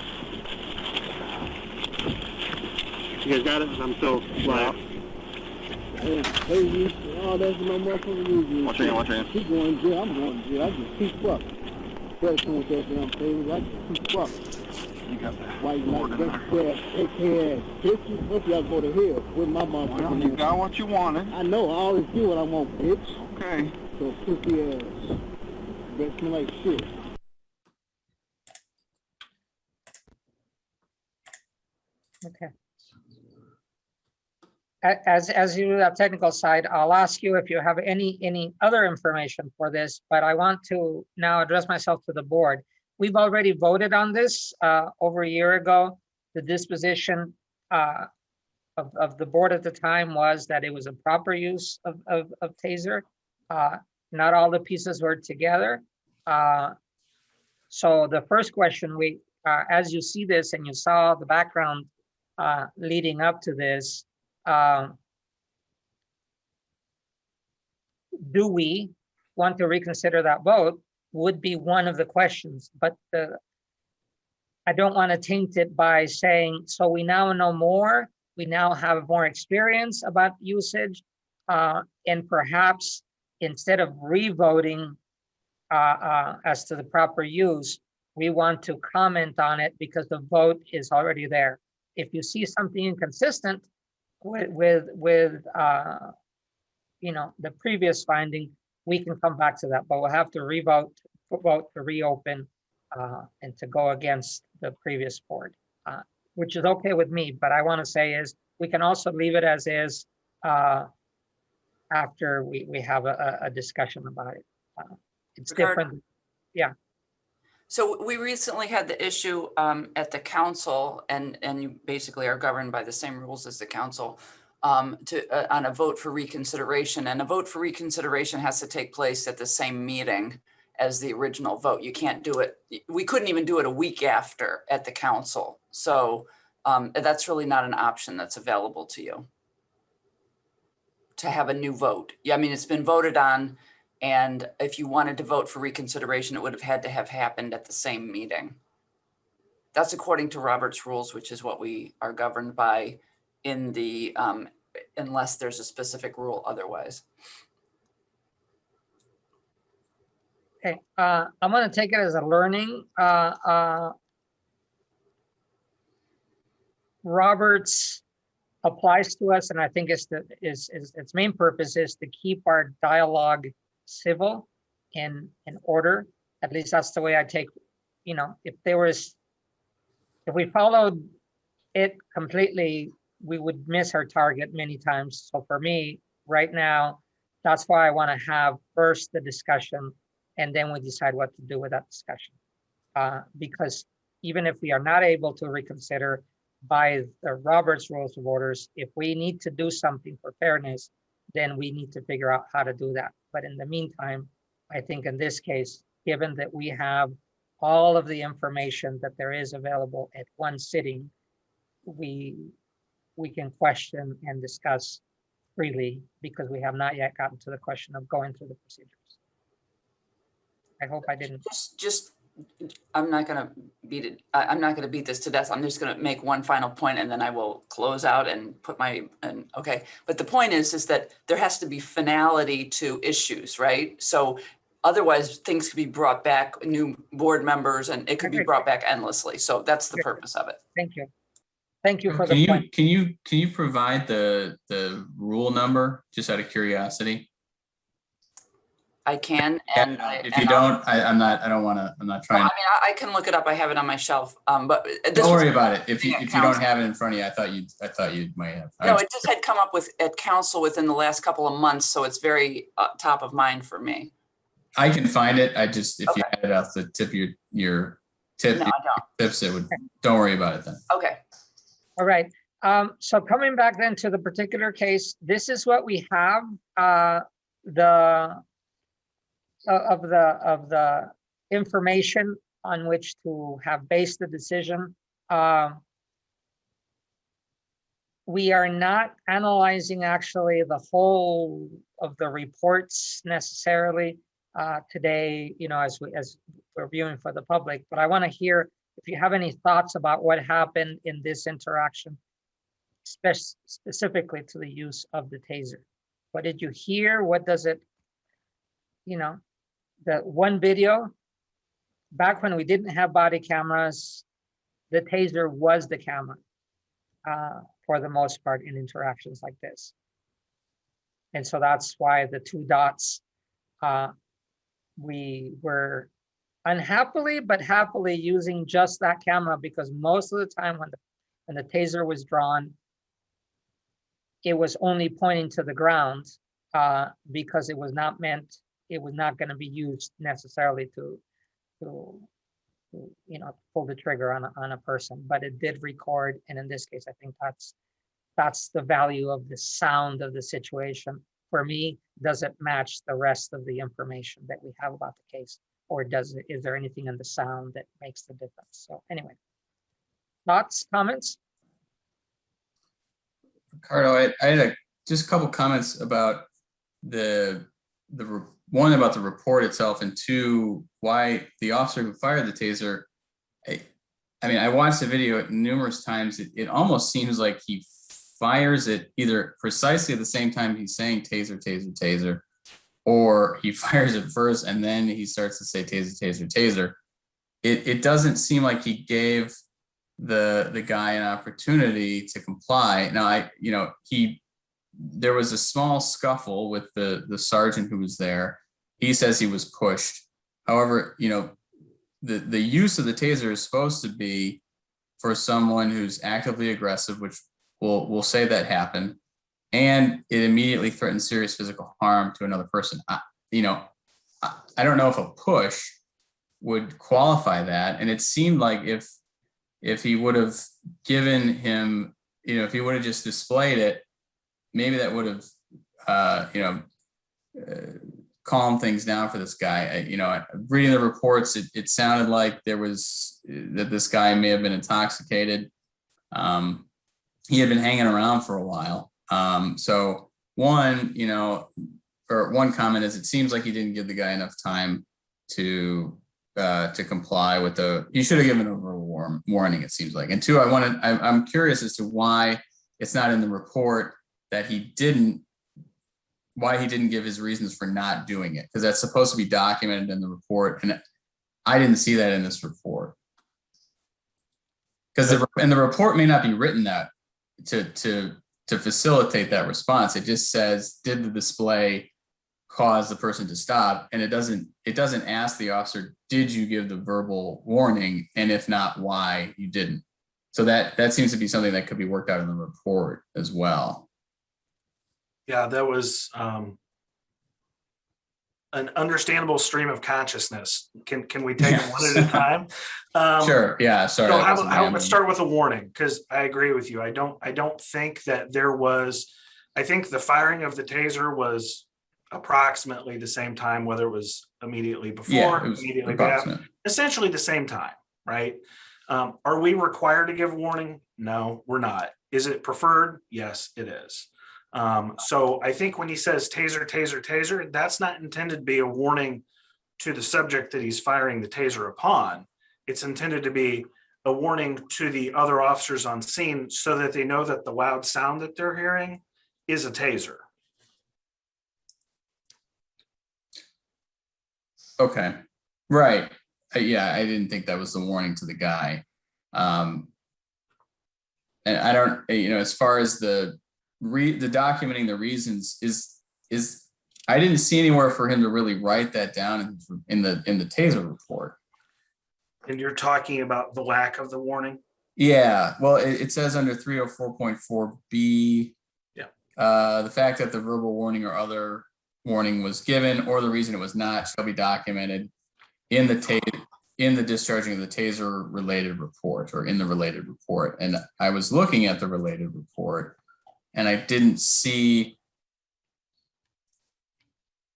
You guys got it? I'm so live. Hey, you, oh, that's no motherfucking reason. Watch your hand. She going to jail, I'm going to jail. I just keep up. First one with that damn thing, I just keep up. You got that. White knight, racist ass, KK ass bitches. Hope y'all go to hell with my motherfucking Well, you got what you wanted. I know, I always do what I want, bitch. Okay. So pussy ass. Breath smell like shit. Okay. As you have technical side, I'll ask you if you have any other information for this, but I want to now address myself to the board. We've already voted on this over a year ago. The disposition of the board at the time was that it was a proper use of taser. Not all the pieces were together. So the first question, as you see this and you saw the background leading up to this, do we want to reconsider that vote would be one of the questions, but I don't want to taint it by saying, so we now know more, we now have more experience about usage, and perhaps instead of re-voting as to the proper use, we want to comment on it because the vote is already there. If you see something inconsistent with you know, the previous finding, we can come back to that, but we'll have to vote to reopen and to go against the previous board, which is okay with me. But I want to say is we can also leave it as is after we have a discussion about it. It's Ricardo? different. Yeah. So we recently had the issue at the council, and you basically are governed by the same rules as the council on a vote for reconsideration. And a vote for reconsideration has to take place at the same meeting as the original vote. You can't do it. We couldn't even do it a week after at the council. So that's really not an option that's available to you to have a new vote. Yeah, I mean, it's been voted on. And if you wanted to vote for reconsideration, it would have had to have happened at the same meeting. That's according to Robert's rules, which is what we are governed by in the, unless there's a specific rule otherwise. Okay, I'm going to take it as a learning. Roberts applies to us, and I think its main purpose is to keep our dialogue civil and in order. At least that's the way I take, you know, if we followed it completely, we would miss our target many times. So for me, right now, that's why I want to have first the discussion, and then we decide what to do with that discussion. Because even if we are not able to reconsider by the Roberts Rules of Orders, if we need to do something for fairness, then we need to figure out how to do that. But in the meantime, I think in this case, given that we have all of the information that there is available at one sitting, we can question and discuss freely because we have not yet gotten to the question of going through the procedures. I hope I didn't. Just I'm not going to beat it. I'm not going to beat this to death. I'm just going to make one final point, and then I will close out and put okay. But the point is that there has to be finality to issues, right? So otherwise things could be brought back, new board members, and it could be brought back endlessly. So that's the purpose of it. Thank you. Thank you for the point. Can you provide the rule number just out of curiosity? I can, and if you don't, I'm not trying. Well, I mean, I can look it up. I have it on my shelf. But don't worry about it. If you don't have it in front of you, I thought you might have. No, it just had come up at council within the last couple of months, so it's very top of mind for me. I can find it. If you had it off the tip of your tips, it would. Don't worry about it then. Okay. All right. So coming back then to the particular case, this is what we have. Of the information on which to have based the decision. We are not analyzing actually the whole of the reports necessarily today, you know, as we're viewing for the public, but I want to hear if you have any thoughts about what happened in this interaction, specifically to the use of the taser. What did you hear? What does it, you know, the one video, back when we didn't have body cameras, the taser was the camera for the most part in interactions like this. And so that's why the two dots, we were unhappily but happily using just that camera, because most of the time when the taser was drawn, it was only pointing to the ground because it was not going to be used necessarily to you know, pull the trigger on a person, but it did record. And in this case, I think that's the value of the sound of the situation. For me, does it match the rest of the information that we have about the case, or is there anything in the sound that makes the difference? So anyway, thoughts, comments? Ricardo, I had just a couple comments about the one about the report itself, and two, why the officer who fired the taser. I mean, I watched the video numerous times. It almost seems like he fires it either precisely at the same time he's saying taser, taser, taser, or he fires it first and then he starts to say taser, taser, taser. It doesn't seem like he gave the guy an opportunity to comply. Now, there was a small scuffle with the sergeant who was there. He says he was pushed. However, the use of the taser is supposed to be for someone who's actively aggressive, which we'll say that happened, and it immediately threatens serious physical harm to another person. I don't know if a push would qualify that. And it seemed like if he would have given him, if he would have just displayed it, maybe that would have, calmed things down for this guy. Reading the reports, it sounded like that this guy may have been intoxicated. He had been hanging around for a while. So one comment is, it seems like he didn't give the guy enough time to comply with he should have given a verbal warning, it seems like. And two, I'm curious as to why it's not in the report that why he didn't give his reasons for not doing it, because that's supposed to be documented in the report. And I didn't see that in this report. Because the report may not be written that to facilitate that response. It just says, did the display cause the person to stop? And it doesn't ask the officer, did you give the verbal warning? And if not, why you didn't. So that seems to be something that could be worked out in the report as well. Yeah, that was an understandable stream of consciousness. Can we take it one at a time? Sure. Yeah. Sorry. So let's start with a warning, because I agree with you. I don't think that there was. I think the firing of the taser was approximately the same time, whether it was immediately before, immediately after, essentially the same time, right? Are we required to give a warning? No, we're not. Is it preferred? Yes, it is. So I think when he says taser, taser, taser, that's not intended to be a warning to the subject that he's firing the taser upon. It's intended to be a warning to the other officers on scene so that they know that the loud sound that they're hearing is a taser. Okay. Right. Yeah, I didn't think that was the warning to the guy. And I don't, as far as the documenting the reasons is I didn't see anywhere for him to really write that down in the taser report. And you're talking about the lack of the warning? Yeah, well, it says under 304.4B, the fact that the verbal warning or other warning was given or the reason it was not shall be documented in the discharging of the taser related report, or in the related report. And I was looking at the related report and I didn't see,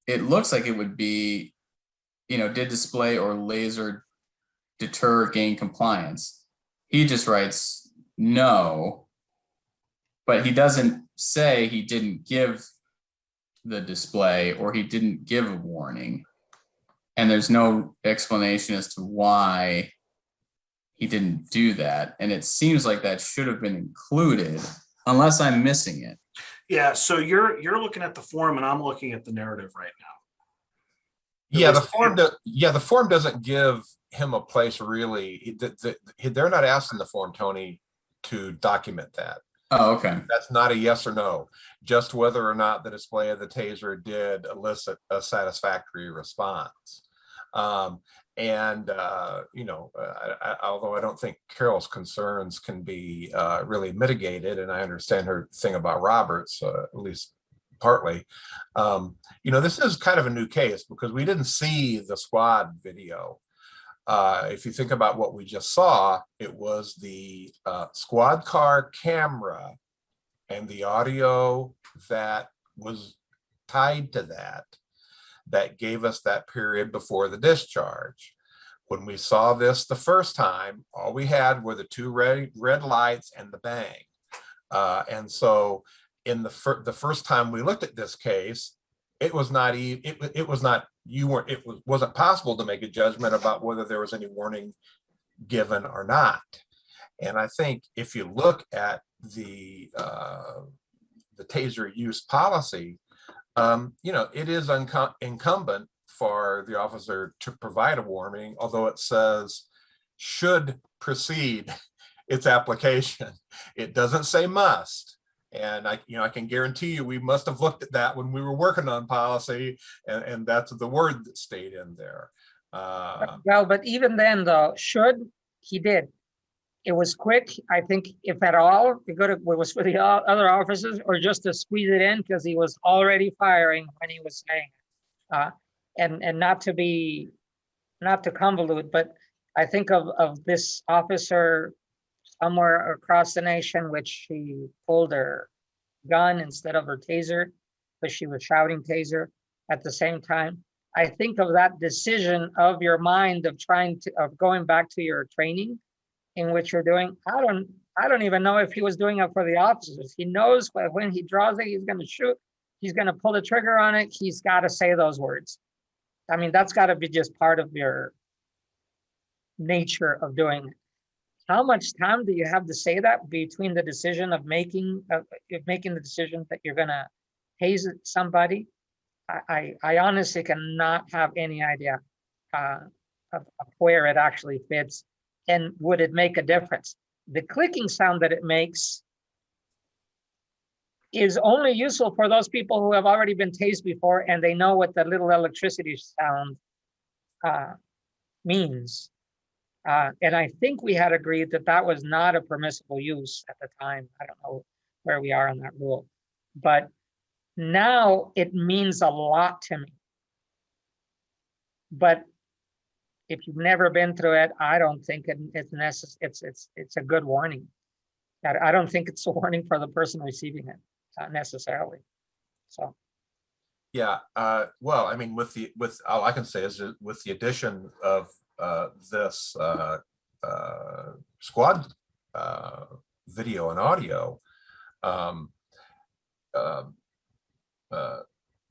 it looks like it would be, did display or laser deter gain compliance. He just writes no, but he doesn't say he didn't give the display or he didn't give a warning. And there's no explanation as to why he didn't do that. And it seems like that should have been included, unless I'm missing it. Yeah, so you're looking at the form and I'm looking at the narrative right now. Yeah, the form doesn't give him a place really. They're not asking the form, Tony, to document that. Oh, okay. That's not a yes or no, just whether or not the display of the taser did elicit a satisfactory response. Although I don't think Carol's concerns can be really mitigated, and I understand her thing about Roberts, at least partly, this is kind of a new case because we didn't see the squad video. If you think about what we just saw, it was the squad car camera and the audio that was tied to that gave us that period before the discharge. When we saw this the first time, all we had were the two red lights and the bang. And so in the first time we looked at this case, it was not it was not, wasn't possible to make a judgment about whether there was any warning given or not. And I think if you look at the taser use policy, it is incumbent for the officer to provide a warning, although it says should precede its application. It doesn't say must. And I can guarantee you, we must have looked at that when we were working on policy, and that's the word that stayed in there. Well, but even then though, he did. It was quick. I think if at all, it was for the other officers or just to squeeze it in because he was already firing when he was saying it. And not to convolute, but I think of this officer somewhere across the nation, which she pulled her gun instead of her taser, but she was shouting taser at the same time. I think of that decision of your mind of going back to your training in which you're doing. I don't even know if he was doing it for the officers. He knows when he draws it, he's going to shoot. He's going to pull the trigger on it. He's got to say those words. I mean, that's got to be just part of your nature of doing it. How much time do you have to say that between the decision of making the decision that you're going to tase somebody? I honestly cannot have any idea of where it actually fits, and would it make a difference? The clicking sound that it makes is only useful for those people who have already been tased before and they know what the little electricity sound means. And I think we had agreed that that was not a permissible use at the time. I don't know where we are on that rule, but now it means a lot to me. But if you've never been through it, I don't think it's necessary. It's a good warning. I don't think it's a warning for the person receiving it necessarily. So. Yeah. Well, I mean, with all I can say is that with the addition of this squad video and audio,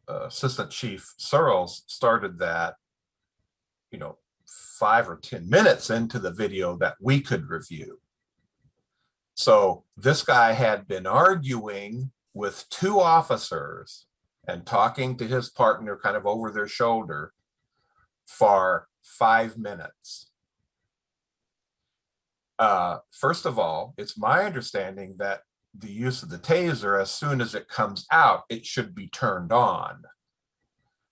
Assistant Chief Searles started that, 5 or 10 minutes into the video that we could review. So this guy had been arguing with 2 officers and talking to his partner kind of over their shoulder for 5 minutes. First of all, it's my understanding that the use of the taser, as soon as it comes out, it should be turned on.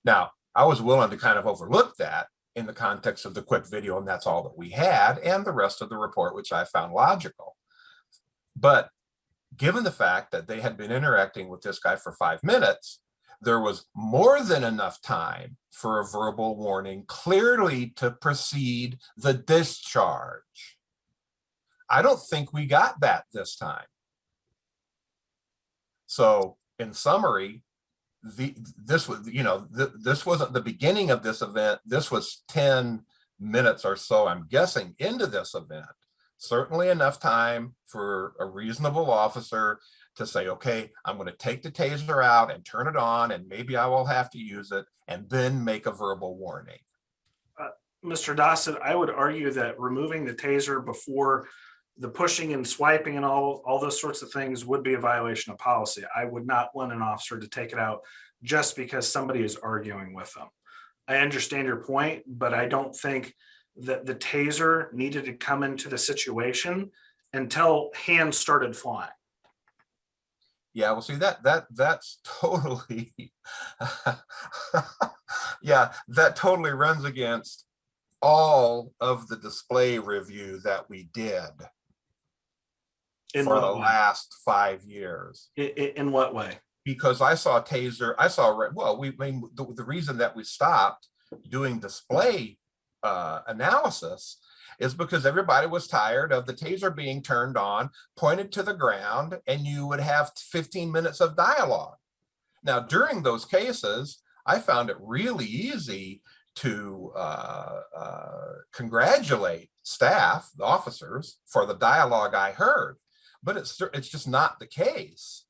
Now, I was willing to kind of overlook that in the context of the quick video, and that's all that we had, and the rest of the report, which I found logical. But given the fact that they had been interacting with this guy for 5 minutes, there was more than enough time for a verbal warning clearly to precede the discharge. I don't think we got that this time. So in summary, this wasn't the beginning of this event. This was 10 minutes or so, I'm guessing, into this event. Certainly enough time for a reasonable officer to say, okay, I'm going to take the taser out and turn it on, and maybe I will have to use it, and then make a verbal warning. Mr. Dawson, I would argue that removing the taser before the pushing and swiping and all those sorts of things would be a violation of policy. I would not want an officer to take it out just because somebody is arguing with them. I understand your point, but I don't think that the taser needed to come into the situation until hands started flying. Yeah, well, see, that's totally, yeah, that totally runs against all of the display review that we did for the last 5 years. In what way? Because I saw taser, the reason that we stopped doing display analysis is because everybody was tired of the taser being turned on, pointed to the ground, and you would have 15 minutes of dialogue. Now, during those cases, I found it really easy to congratulate staff, the officers, for the dialogue I heard, but it's just not the case.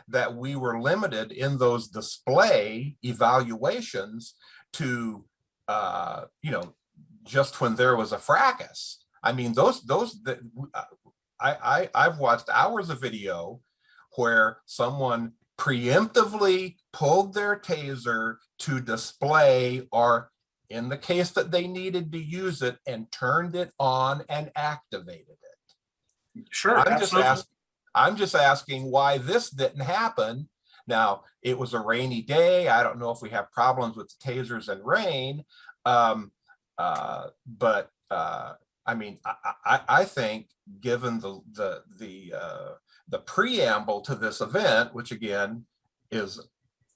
that we were limited in those display evaluations to, just when there was a fracas. I mean, I've watched hours of video where someone preemptively pulled their taser to display, or in the case that they needed to use it, and turned it on and activated it. Sure. I'm just asking why this didn't happen. Now, it was a rainy day. I don't know if we have problems with the tasers and rain. But I mean, I think given the preamble to this event, which again is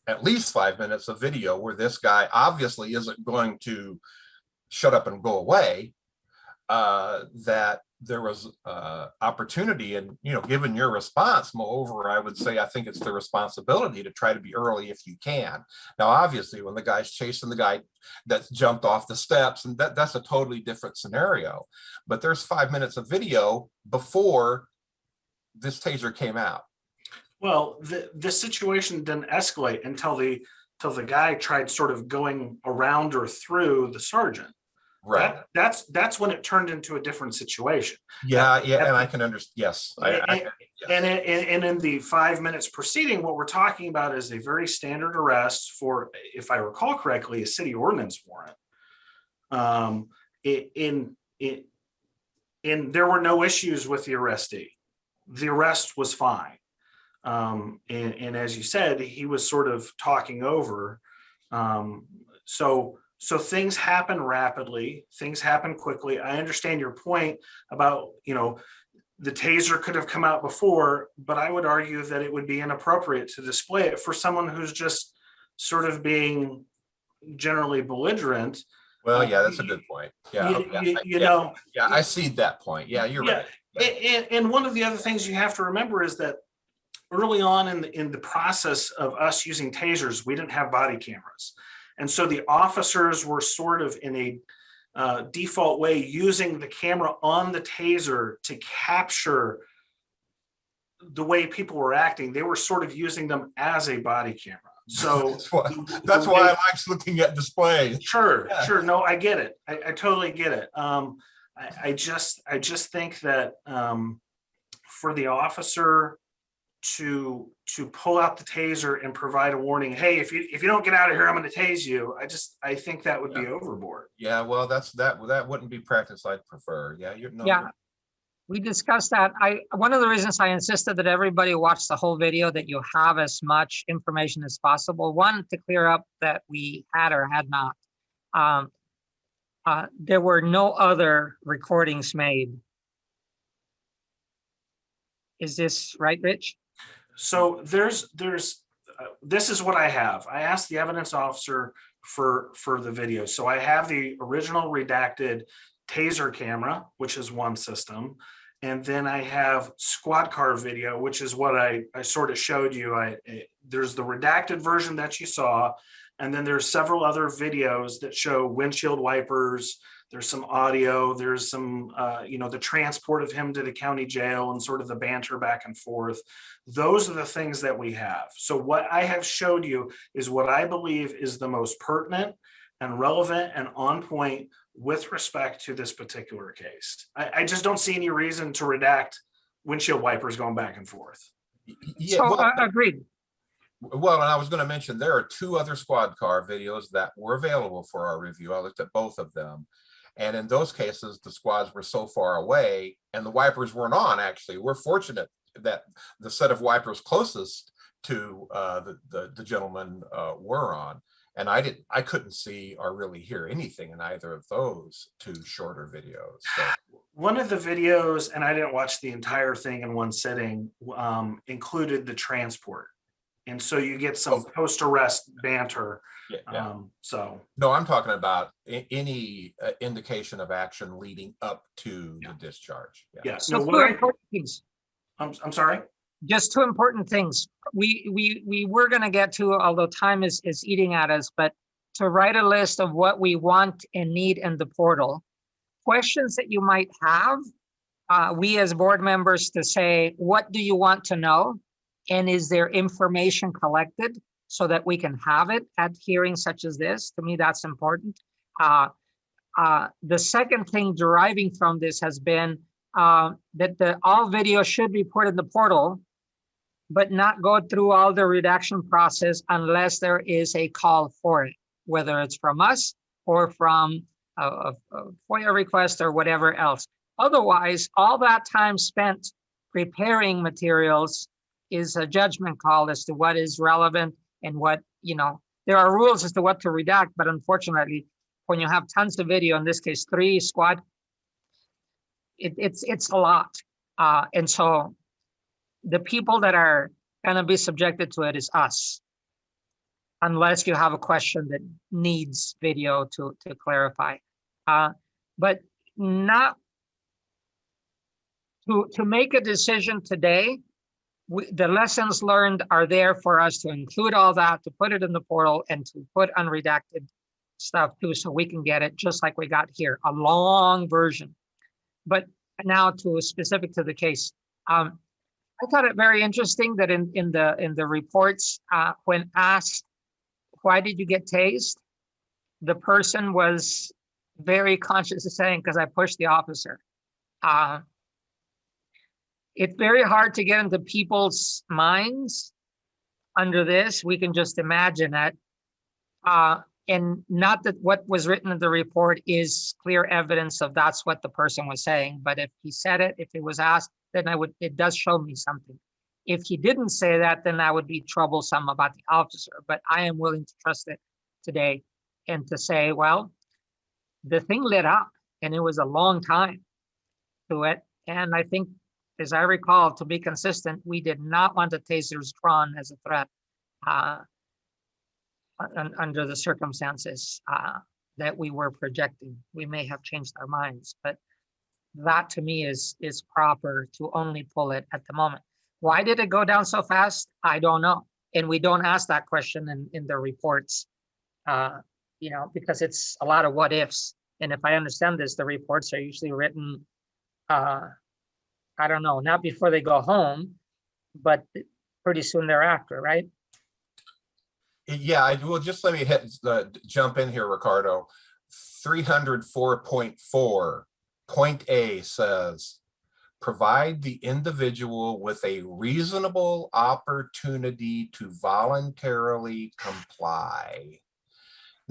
at least 5 minutes of video where this guy obviously isn't going to shut up and go away, that there was opportunity. And, given your response, moreover, I would say I think it's the responsibility to try to be early if you can. Now, obviously, when the guy's chasing the guy that's jumped off the steps, and that's a totally different scenario. But there's 5 minutes of video before this taser came out. Well, the situation didn't escalate until the guy tried sort of going around or through the sergeant. Right. That's when it turned into a different situation. Yeah, and I can understand. Yes. And in the 5 minutes preceding, what we're talking about is a very standard arrest for, if I recall correctly, a city ordinance warrant. There were no issues with the arrestee. The arrest was fine. And as you said, he was sort of talking over. So things happen rapidly, things happen quickly. I understand your point about, the taser could have come out before, but I would argue that it would be inappropriate to display it for someone who's just sort of being generally belligerent. Well, yeah, that's a good point. Yeah, I see that point. Yeah, you're right. And one of the other things you have to remember is that early on in the process of us using tasers, we didn't have body cameras. And so the officers were sort of in a default way using the camera on the taser to capture the way people were acting. They were sort of using them as a body camera. So that's why I like looking at displays. Sure. No, I get it. I totally get it. I just think that for the officer to pull out the taser and provide a warning, hey, if you don't get out of here, I'm going to tase you. I think that would be overboard. Yeah, well, that wouldn't be practice I'd prefer. Yeah, we discussed that. One of the reasons I insisted that everybody watch the whole video, that you have as much information as possible. One, to clear up that we had or had not. There were no other recordings made. Is this right, Rich? So this is what I have. I asked the evidence officer for the video. So I have the original redacted taser camera, which is one system. And then I have squad car video, which is what I sort of showed you. There's the redacted version that you saw. And then there's several other videos that show windshield wipers. There's some audio. There's some, the transport of him to the county jail and sort of the banter back and forth. Those are the things that we have. So what I have showed you is what I believe is the most pertinent and relevant and on point with respect to this particular case. I just don't see any reason to redact windshield wipers going back and forth. Yeah, so agreed. Well, and I was going to mention there are two other squad car videos that were available for our review. I looked at both of them. And in those cases, the squads were so far away and the wipers weren't on, actually. We're fortunate that the set of wipers closest to the gentleman were on. And I couldn't see or really hear anything in either of those two shorter videos. So. One of the videos, and I didn't watch the entire thing in one sitting, included the transport. And so you get some post-arrest banter. Yeah. No, I'm talking about any indication of action leading up to the discharge. Yeah. So two important things. I'm sorry. Just two important things. We were going to get to, although time is eating at us, but to write a list of what we want and need in the portal. Questions that you might have, we as board members to say, what do you want to know? And is there information collected so that we can have it at hearings such as this? To me, that's important. The second thing deriving from this has been that all video should be put in the portal, but not go through all the redaction process unless there is a call for it, whether it's from us or from a FOIA request or whatever else. Otherwise, all that time spent preparing materials is a judgment call as to what is relevant and what, there are rules as to what to redact, but unfortunately, when you have tons of video, in this case, 3 squad, it's a lot. And so the people that are gonna be subjected to it is us, unless you have a question that needs video to clarify. But not to make a decision today, the lessons learned are there for us to include all that, to put it in the portal and to put unredacted stuff too, so we can get it just like we got here, a long version. But now to specific to the case, I thought it very interesting that in the reports, when asked, why did you get tased? The person was very conscious of saying, because I pushed the officer. It's very hard to get into people's minds under this. We can just imagine it. And not that what was written in the report is clear evidence of that's what the person was saying. But if he said it, if it was asked, then it does show me something. If he didn't say that, then that would be troublesome about the officer. But I am willing to trust it today and to say, well, the thing lit up and it was a long time to it. And I think, as I recall, to be consistent, we did not want the tasers drawn as a threat under the circumstances that we were projecting. We may have changed our minds, but that to me is proper to only pull it at the moment. Why did it go down so fast? I don't know. And we don't ask that question in the reports, because it's a lot of what ifs. And if I understand this, the reports are usually written, I don't know, not before they go home, but pretty soon thereafter, right? Yeah, well, just let me jump in here, Ricardo. 304.4, point A says, provide the individual with a reasonable opportunity to voluntarily comply.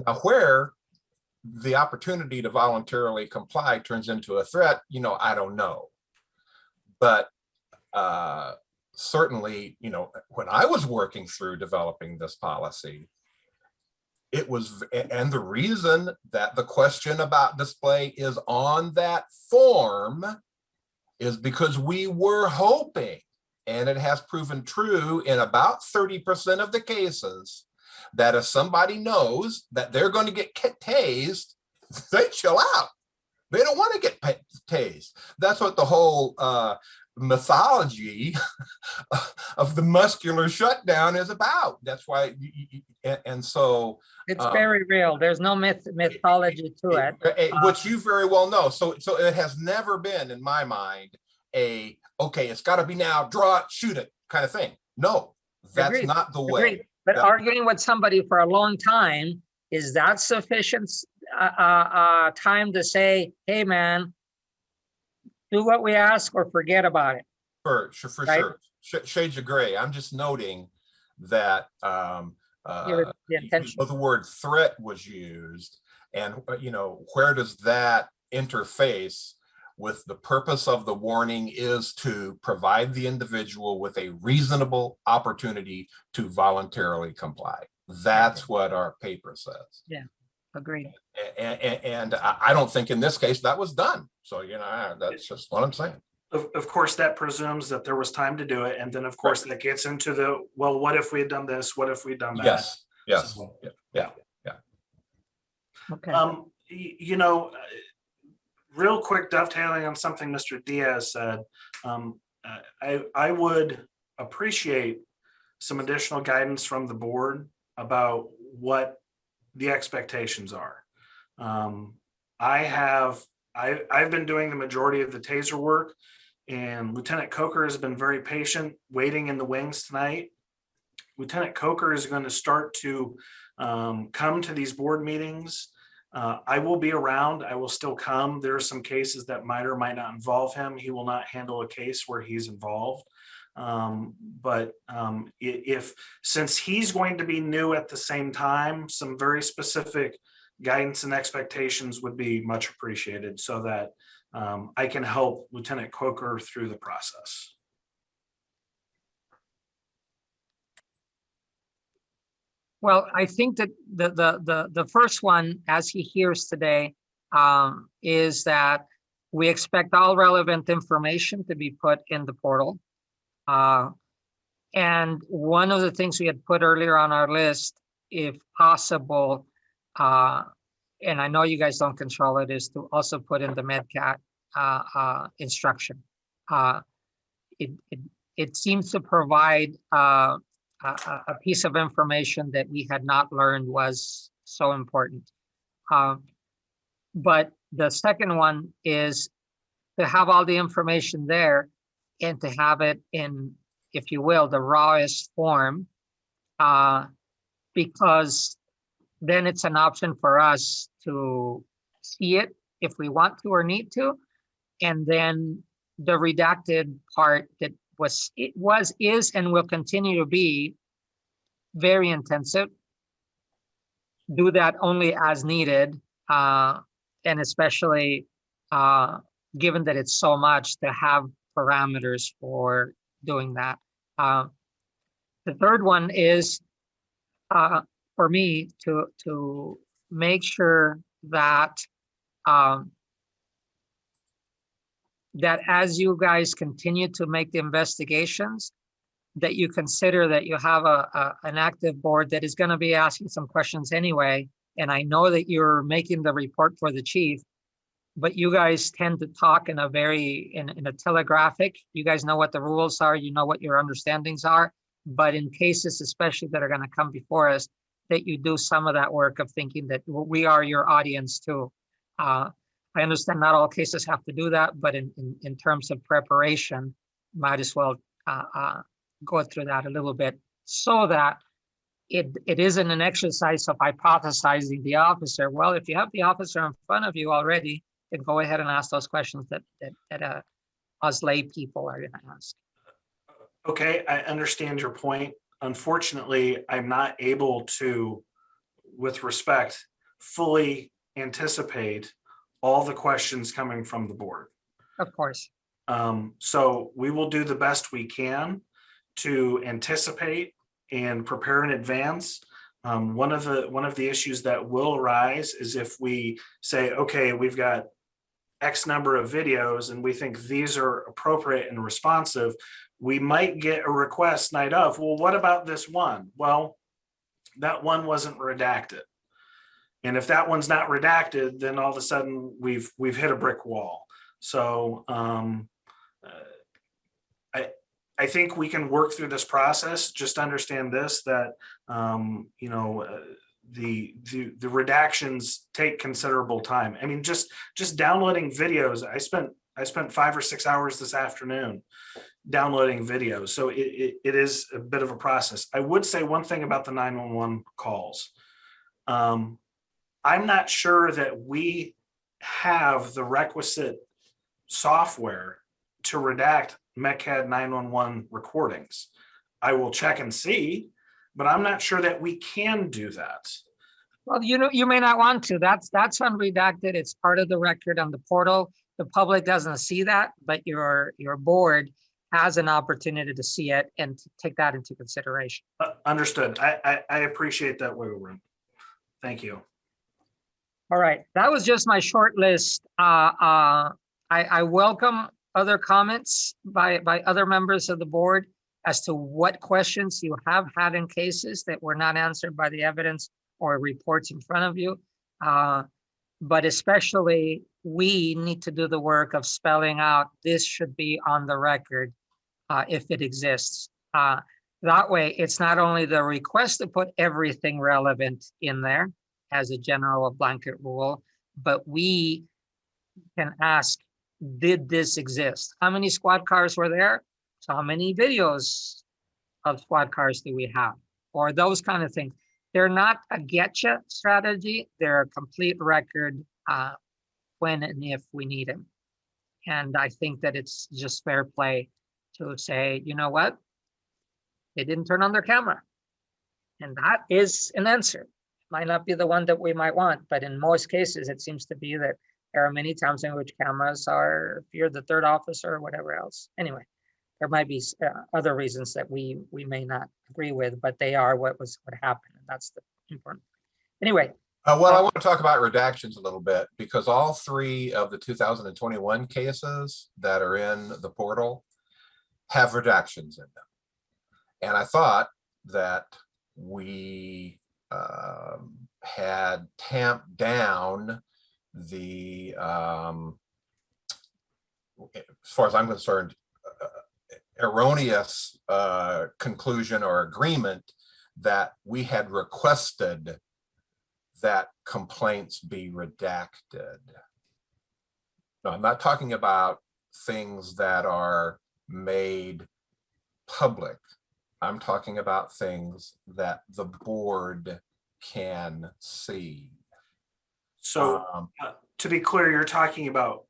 Now, where the opportunity to voluntarily comply turns into a threat, I don't know. But certainly, when I was working through developing this policy, it was, and the reason that the question about display is on that form is because we were hoping, and it has proven true in about 30% of the cases, that if somebody knows that they're going to get tased, they chill out. They don't want to get tased. That's what the whole mythology of the muscular shutdown is about. That's why, and so it's very real. There's no mythology to it, which you very well know. So it has never been, in my mind, okay, it's got to be now, draw it, shoot it kind of thing. No, that's Agreed. not the way. Agreed. But arguing with somebody for a long time, is that sufficient time to say, hey man, do what we ask or forget about it? For right? Sure. Shades of gray. I'm just noting that the word threat was used, and where does that interface with the purpose of the warning is to provide the individual with a reasonable opportunity to voluntarily comply. That's what our paper says. Yeah, agreed. And I don't think in this case that was done. So, that's just what I'm saying. Of course, that presumes that there was time to do it. And then, of course, that gets into the, well, what if we had done this? What if we'd done that? Yes. So, yeah. Okay. Real quick, dovetailing on something Mr. Diaz said, I would appreciate some additional guidance from the board about what the expectations are. I've been doing the majority of the TASER work, And Lieutenant Coker has been very patient, waiting in the wings tonight. Lieutenant Coker is going to start to come to these board meetings. I will be around. I will still come. There are some cases that might or might not involve him. He will not handle a case where he's involved. If since he's going to be new at the same time, some very specific guidance and expectations would be much appreciated so that I can help Lieutenant Coker through the process. Well, I think that the first one, as he hears today, is that we expect all relevant information to be put in the portal. And one of the things we had put earlier on our list, if possible, and I know you guys don't control it, is to also put in the MedCat instruction. It seems to provide a piece of information that we had not learned was so important. But the second one is to have all the information there and to have it in, if you will, the rawest form, because then it's an option for us to see it if we want to or need to. And then the redacted part that is, and will continue to be very intensive. Do that only as needed, and especially given that it's so much, to have parameters for doing that. The third one is for me to make sure that that as you guys continue to make the investigations, that you consider that you have an active board that is going to be asking some questions anyway. And I know that you're making the report for the chief, but you guys tend to talk in a in a telegraphic. You guys know what the rules are, you know what your understandings are, but in cases especially that are going to come before us, that you do some of that work of thinking that we are your audience too. I understand not all cases have to do that, but in terms of preparation, might as well go through that a little bit so that it isn't an exercise of hypothesizing the officer. Well, if you have the officer in front of you already, then go ahead and ask those questions that us lay people are going to ask. Okay, I understand your point. Unfortunately, I'm not able to, with respect, fully anticipate all the questions coming from the board. Of course. So we will do the best we can to anticipate and prepare in advance. One of the issues that will arise is if we say, okay, we've got X number of videos and we think these are appropriate and responsive, we might get a request night of, well, what about this one? Well, that one wasn't redacted. And if that one's not redacted, then all of a sudden we've hit a brick wall. So I think we can work through this process. Just understand this, that the redactions take considerable time. I mean, just downloading videos. I spent 5 or 6 hours this afternoon downloading videos. So it is a bit of a process. I would say one thing about the 911 calls. I'm not sure that we have the requisite software to redact MECAD 911 recordings. I will check and see, but I'm not sure that we can do that. Well, you may not want to. That's unredacted. It's part of the record on the portal. The public doesn't see that, but your board has an opportunity to see it and to take that into consideration. Understood. I appreciate that wiggle room. Thank you. All right, that was just my short list. I welcome other comments by other members of the board as to what questions you have had in cases that were not answered by the evidence or reports in front of you. But especially, we need to do the work of spelling out, this should be on the record if it exists. That way, it's not only the request to put everything relevant in there as a general blanket rule, but we can ask did this exist? How many squad cars were there? So how many videos of squad cars do we have? Or those kind of things. They're not a getcha strategy. They're a complete record when and if we need them. And I think that it's just fair play to say, you know what? They didn't turn on their camera. And that is an answer. Might not be the one that we might want, but in most cases, it seems to be that there are many times in which cameras are, if you're the third officer or whatever else. Anyway, there might be other reasons that we may not agree with, but they are what happened. And that's the important. Anyway. Well, I want to talk about redactions a little bit, because all 3 of the 2021 cases that are in the portal have redactions in them. And I thought that we had tamped down the, as far as I'm concerned, erroneous conclusion or agreement that we had requested that complaints be redacted. No, I'm not talking about things that are made public. I'm talking about things that the board can see. So to be clear, you're talking about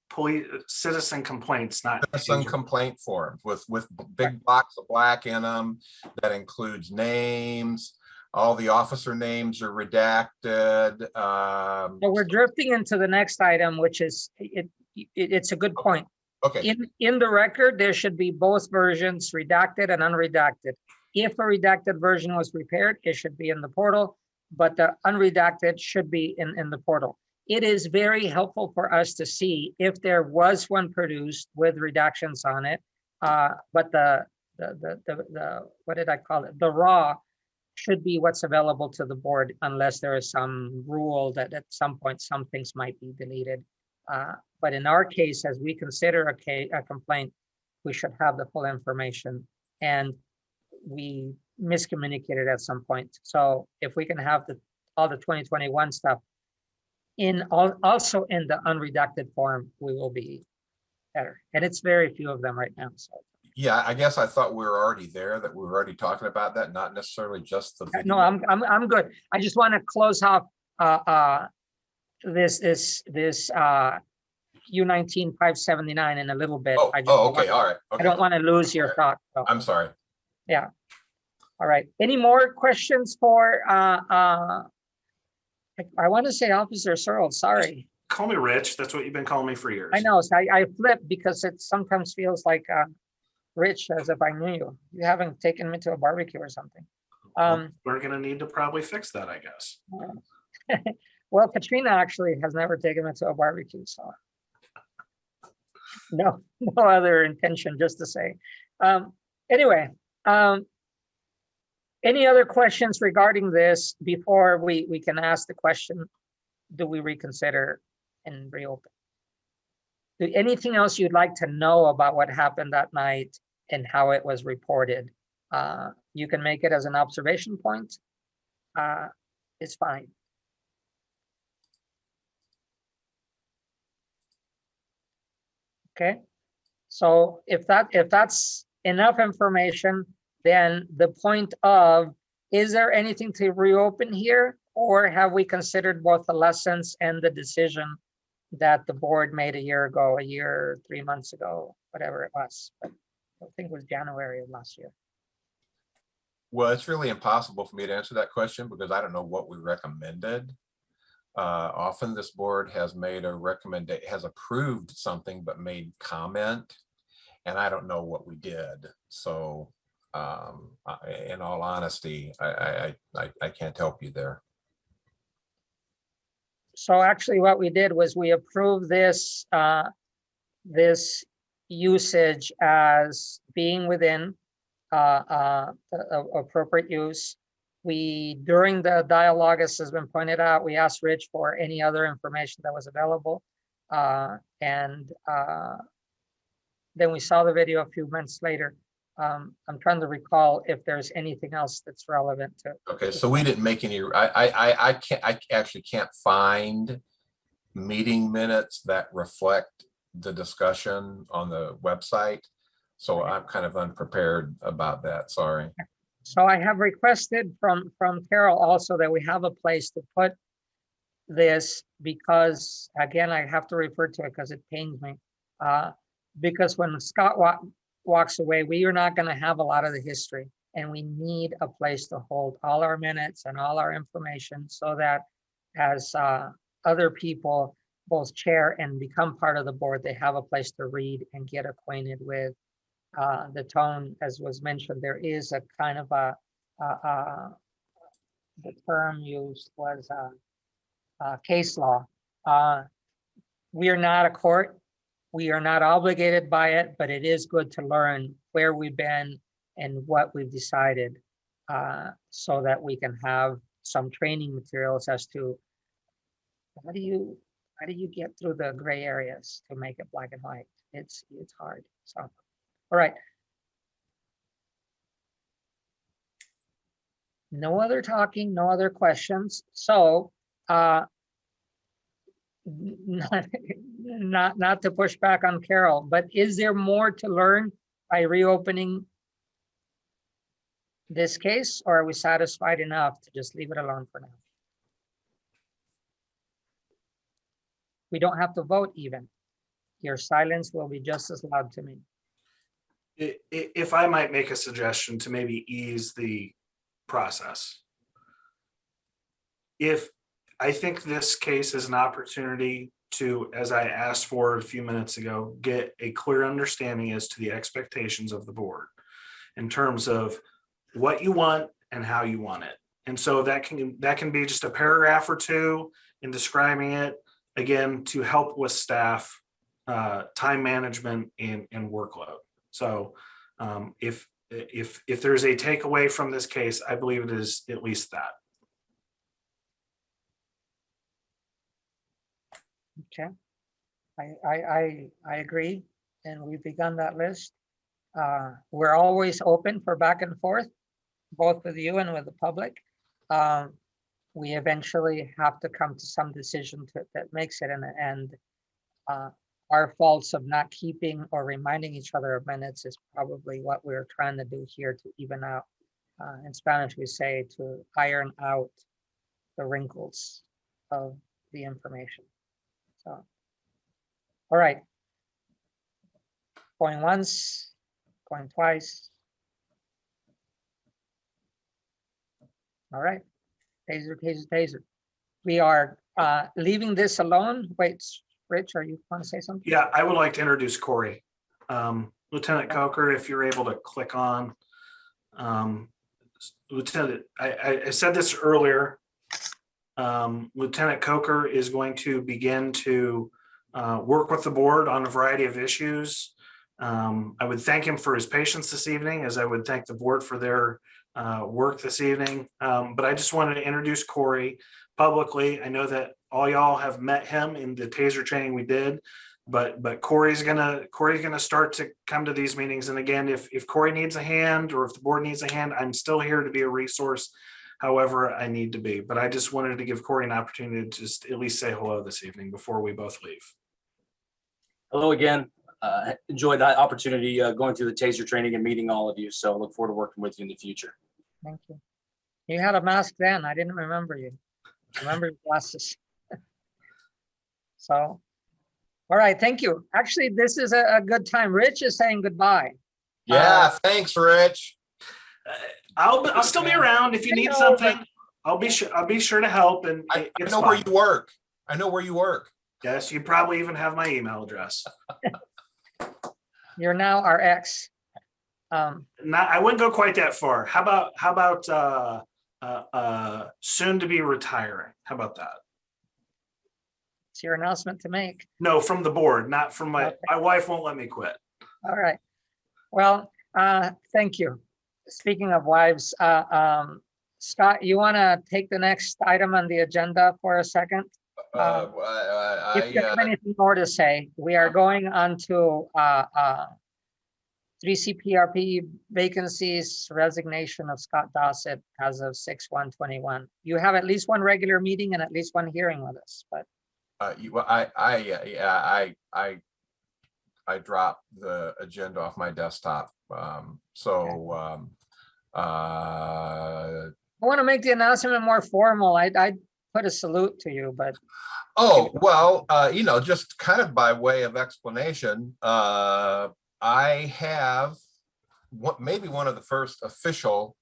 police citizen complaints, not citizen complaint forms with big blocks of black in them that includes names. All the officer names are redacted. So we're drifting into the next item, which is it's a good point. Okay. In the record, there should be both versions, redacted and unredacted. If a redacted version was prepared, it should be in the portal, but the unredacted should be in the portal. It is very helpful for us to see if there was one produced with redactions on it, but the what did I call it? The raw should be what's available to the board, unless there is some rule that at some point some things might be deleted. But in our case, as we consider a complaint, we should have the full information, and we miscommunicated at some point. So if we can have all the 2021 stuff also in the unredacted form, we will be better. And it's very few of them right now. So yeah, I guess I thought we were already there, that we were already talking about that, not necessarily just the video. No, I'm good. I just want to close off this U19-579 in a little bit. Okay, all right. Okay. I don't want to lose your thought. So. I'm sorry. Yeah. All right. Any more questions for, I want to say Officer Searle, sorry. Call me Rich. That's what you've been calling me for years. I know. So I flipped because it sometimes feels like Rich, as if I knew you. You haven't taken me to a barbecue or something. We're going to need to probably fix that, I guess. Well, Katrina actually has never taken me to a barbecue, so no other intention, just to say. Anyway, any other questions regarding this before we can ask the question, do we reconsider and reopen? Anything else you'd like to know about what happened that night and how it was reported? You can make it as an observation point. It's fine. Okay, so if that's enough information, then the point of, is there anything to reopen here, or have we considered both the lessons and the decision that the board made a year ago, 3 months ago, whatever it was? But I think it was January of last year. Well, it's really impossible for me to answer that question because I don't know what we recommended. Often this board has made a recommendation, has approved something, but made comment, and I don't know what we did. So in all honesty, I can't help you there. So actually what we did was we approved this this usage as being within appropriate use. We, during the dialogue, as has been pointed out, we asked Rich for any other information that was available. Then we saw the video a few months later. I'm trying to recall if there's anything else that's relevant to. Okay, so we didn't make any, I actually can't find meeting minutes that reflect the discussion on the website. So I'm kind of unprepared about that, sorry. So I have requested from Carol also that we have a place to put this, because again, I have to refer to it because it pains me. Because when Scott walks away, we are not going to have a lot of the history, and we need a place to hold all our minutes and all our information, so that as other people both chair and become part of the board, they have a place to read and get acquainted with the tone. As was mentioned, there is a kind of the term used was case law. We are not a court. We are not obligated by it, but it is good to learn where we've been and what we've decided, so that we can have some training materials as to how do you get through the gray areas to make it black and white. It's hard. So, all right. No other talking, no other questions. So, not to push back on Carol, but is there more to learn by reopening this case, or are we satisfied enough to just leave it alone for now? We don't have to vote even. Your silence will be just as loud to me. If I might make a suggestion to maybe ease the process. If I think this case is an opportunity to, as I asked for a few minutes ago, get a clear understanding as to the expectations of the board in terms of what you want and how you want it. And so that can be just a paragraph or two in describing it, again, to help with staff time management and workload. So if there's a takeaway from this case, I believe it is at least that. Okay, I agree, and we've begun that list. We're always open for back and forth, both with you and with the public. We eventually have to come to some decision that makes it, and our faults of not keeping or reminding each other of minutes is probably what we're trying to do here to even out. In Spanish, we say to iron out the wrinkles of the information. So, all right. Going once, going twice. All right. Taser, taser, taser. We are leaving this alone. Wait, Rich, are you want to say something? Yeah, I would like to introduce Corey. Lieutenant Coker, if you're able to click on. Lieutenant, I said this earlier. Lieutenant Coker is going to begin to work with the board on a variety of issues. I would thank him for his patience this evening, as I would thank the board for their work this evening. But I just wanted to introduce Corey publicly. I know that all y'all have met him in the taser training we did, but Corey's gonna start to come to these meetings. And again, if Corey needs a hand, or if the board needs a hand, I'm still here to be a resource however I need to be. But I just wanted to give Corey an opportunity to just at least say hello this evening before we both leave. Hello again. Enjoyed that opportunity going through the taser training and meeting all of you. So look forward to working with you in the future. Thank you. You had a mask then. I didn't remember you. I remember your glasses. So, all right. Thank you. Actually, this is a good time. Rich is saying goodbye. Yeah, thanks, Rich. I'll still be around if you need something. I'll be sure to help. And I know where you work. I know where you work. Yes, you probably even have my email address. You're now our ex. I wouldn't go quite that far. How about soon to be retiring? How about that? It's your announcement to make. No, from the board, not from my wife won't let me quit. All right. Well, thank you. Speaking of wives, Scott, you want to take the next item on the agenda for a second? If you have anything more to say, we are going on to 3 CPRP vacancies, resignation of Scott Dossett as of 6/1/21. You have at least one regular meeting and at least one hearing with us, but. I I dropped the agenda off my desktop. I want to make the announcement more formal. I'd put a salute to you, but Oh, well, just kind of by way of explanation, I have maybe one of the first official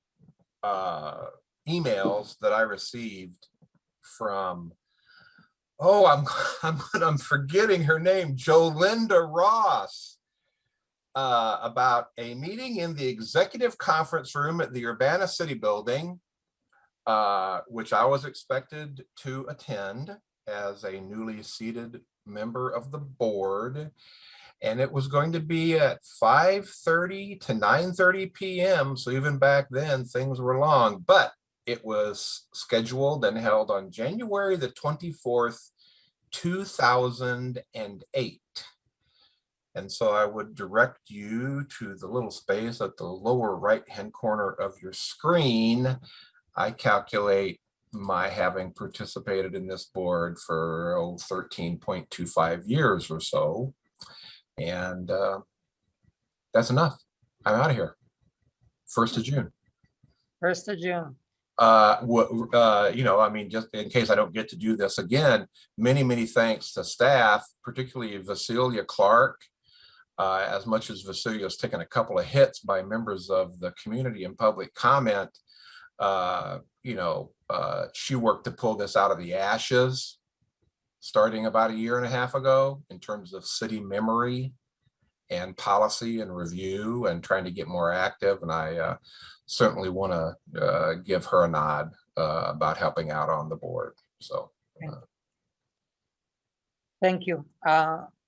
emails that I received from, I'm forgetting her name, Jolinda Ross, about a meeting in the executive conference room at the Urbana City Building, which I was expected to attend as a newly seated member of the board. And it was going to be at 5:30 to 9:30 p.m. So even back then, things were long, but it was scheduled and held on January the 24th, 2008. And so I would direct you to the little space at the lower right-hand corner of your screen. I calculate my having participated in this board for 13.25 years or so. And that's enough. I'm out of here. 1st of June. 1st of June. Just in case I don't get to do this again, many thanks to staff, particularly Vasilia Clark. As much as Vasilia's taken a couple of hits by members of the community and public comment, she worked to pull this out of the ashes starting about 1.5 years ago in terms of city memory and policy and review and trying to get more active. And I certainly want to give her a nod about helping out on the board. So thank you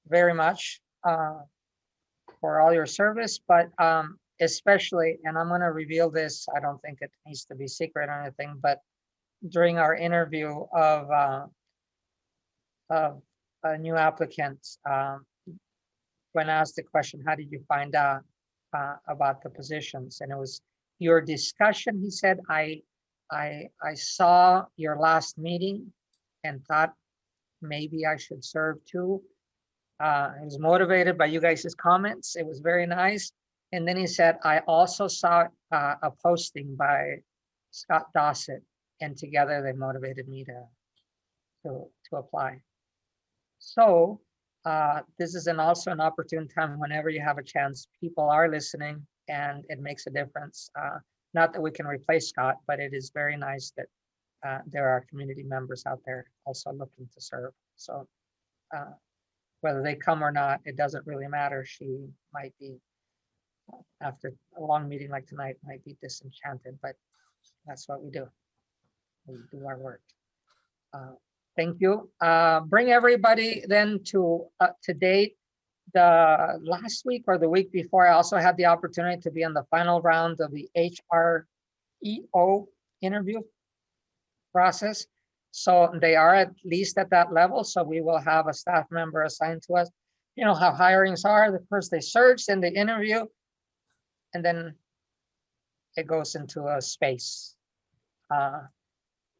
very much for all your service, but especially, and I'm going to reveal this, I don't think it needs to be secret or anything, but during our interview of a new applicant, when asked the question, how did you find out about the positions? And it was your discussion. He said, I saw your last meeting and thought maybe I should serve too. He was motivated by you guys' comments. It was very nice. And then he said, I also saw a posting by Scott Dossett, and together they motivated me to apply. So this is also an opportune time whenever you have a chance. People are listening and it makes a difference. Not that we can replace Scott, but it is very nice that there are community members out there also looking to serve. So whether they come or not, it doesn't really matter. She might be, after a long meeting like tonight, might be disenchanted, but that's what we do. We do our work. Thank you. Bring everybody then to date. The last week or the week before, I also had the opportunity to be in the final round of the HREO interview process. So they are at least at that level. So we will have a staff member assigned to us. You know how hirings are. First they search, then they interview, and then it goes into a space.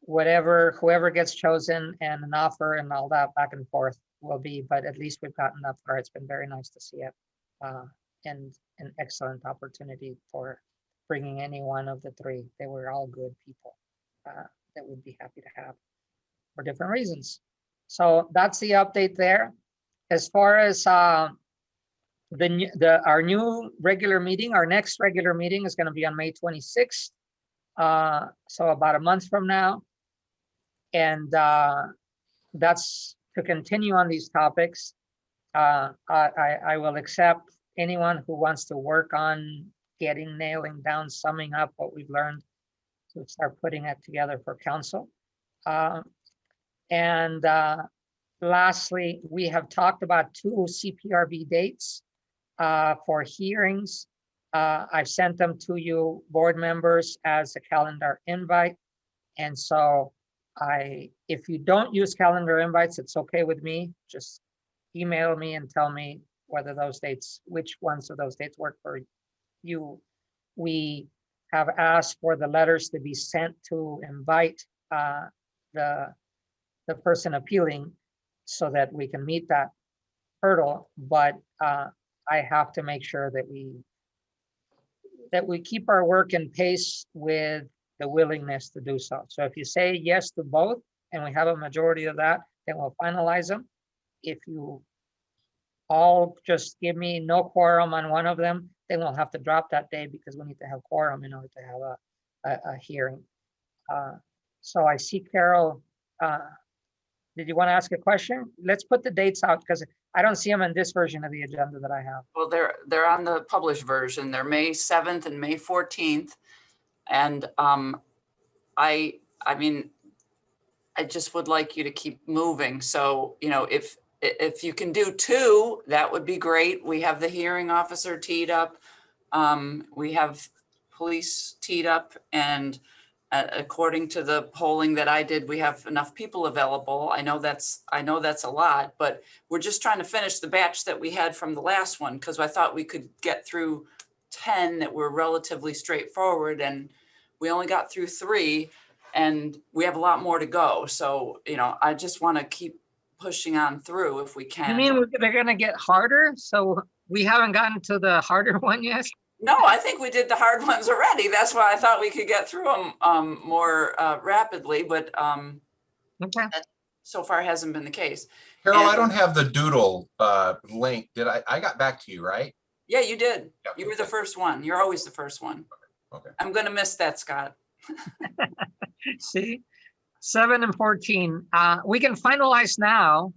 Whoever gets chosen and an offer and all that back and forth will be, but at least we've gotten that far. It's been very nice to see it, and an excellent opportunity for bringing any one of the three. They were all good people that we'd be happy to have for different reasons. So that's the update there. As far as our new regular meeting, our next regular meeting is going to be on May 26th. So about a month from now. And that's to continue on these topics. I will accept anyone who wants to work on nailing down, summing up what we've learned to start putting it together for council. And lastly, we have talked about 2 CPRB dates for hearings. I've sent them to you board members as a calendar invite. And so if you don't use calendar invites, it's okay with me. Just email me and tell me whether those dates, which ones of those dates work for you. We have asked for the letters to be sent to invite the person appealing so that we can meet that hurdle. But I have to make sure that we keep our work in pace with the willingness to do so. So if you say yes to both and we have a majority of that, then we'll finalize them. If you all just give me no quorum on one of them, then we'll have to drop that day because we need to have quorum in order to have a hearing. So I see Carol. Did you want to ask a question? Let's put the dates out because I don't see them in this version of the agenda that I have. Well, they're on the published version. They're May 7th and May 14th. And I mean, I just would like you to keep moving. So, you know, if you can do 2, that would be great. We have the hearing officer teed up. We have police teed up, and according to the polling that I did, we have enough people available. I know that's a lot, but we're just trying to finish the batch that we had from the last one, because I thought we could get through 10 that were relatively straightforward, and we only got through 3, and we have a lot more to go. So, you know, I just want to keep pushing on through if we can. You mean they're going to get harder? So we haven't gotten to the harder one yet? No, I think we did the hard ones already. That's why I thought we could get through them more rapidly, but okay. That so far hasn't been the case. Carol, I And- don't have the doodle link. Did I got back to you, right? Yeah, you did. Yep. You were the first one. You're always the first one. Okay. I'm going to miss that, Scott. See, 7 and 14. We can finalize now.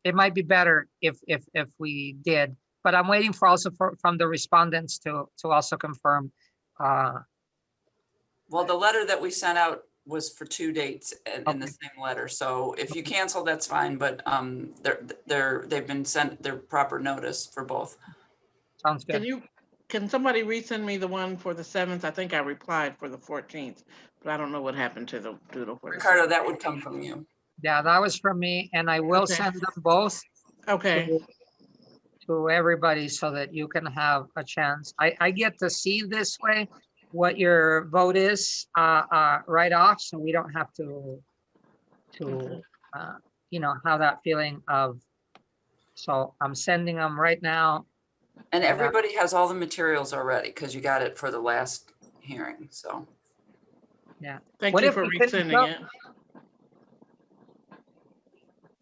It might be better if we did, but I'm waiting from the respondents to also confirm. Well, the letter that we sent out was for 2 dates in the same letter. So if you cancel, that's fine. But they've been sent their proper notice for both. Sounds good. Can somebody resend me the one for the 7th? I think I replied for the 14th, but I don't know what happened to the doodle for the Ricardo, 7th. that would come from you. Yeah, that was from me, and I will Okay. send them both Okay. to everybody so that you can have a chance. I get to see this way what your vote is right off, so we don't have to you know, have that feeling of. So I'm sending them right now. And everybody has all the materials already because you got it for the last hearing. So Yeah. Thank What you if for we couldn't resending it.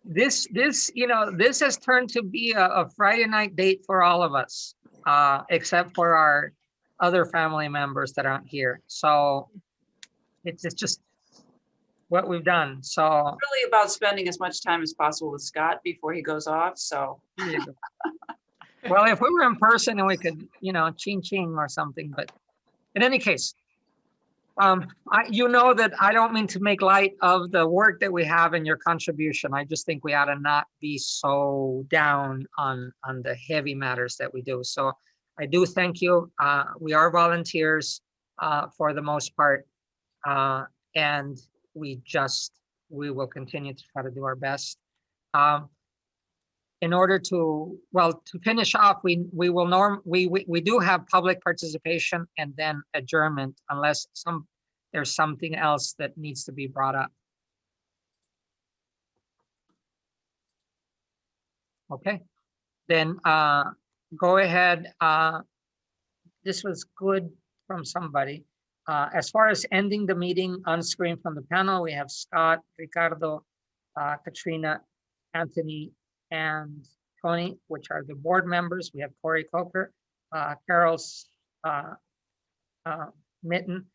This, you know, this has turned to be a Friday night date for all of us, except for our other family members that aren't here. So it's just what we've done. So really about spending as much time as possible with Scott before he goes off. So well, if we were in person and we could, you know, ching or something, but in any case, you know that I don't mean to make light of the work that we have and your contribution. I just think we ought to not be so down on the heavy matters that we do. So I do thank you. We are volunteers for the most part, and we will continue to try to do our best. In order to finish off, we do have public participation and then adjournment unless there's something else that needs to be brought up. Okay, then go ahead. This was good from somebody. As far as ending the meeting on screen from the panel, we have Scott, Ricardo, Katrina, Anthony, and Tony, which are the board members. We have Corey Coker, Carol's Mitten,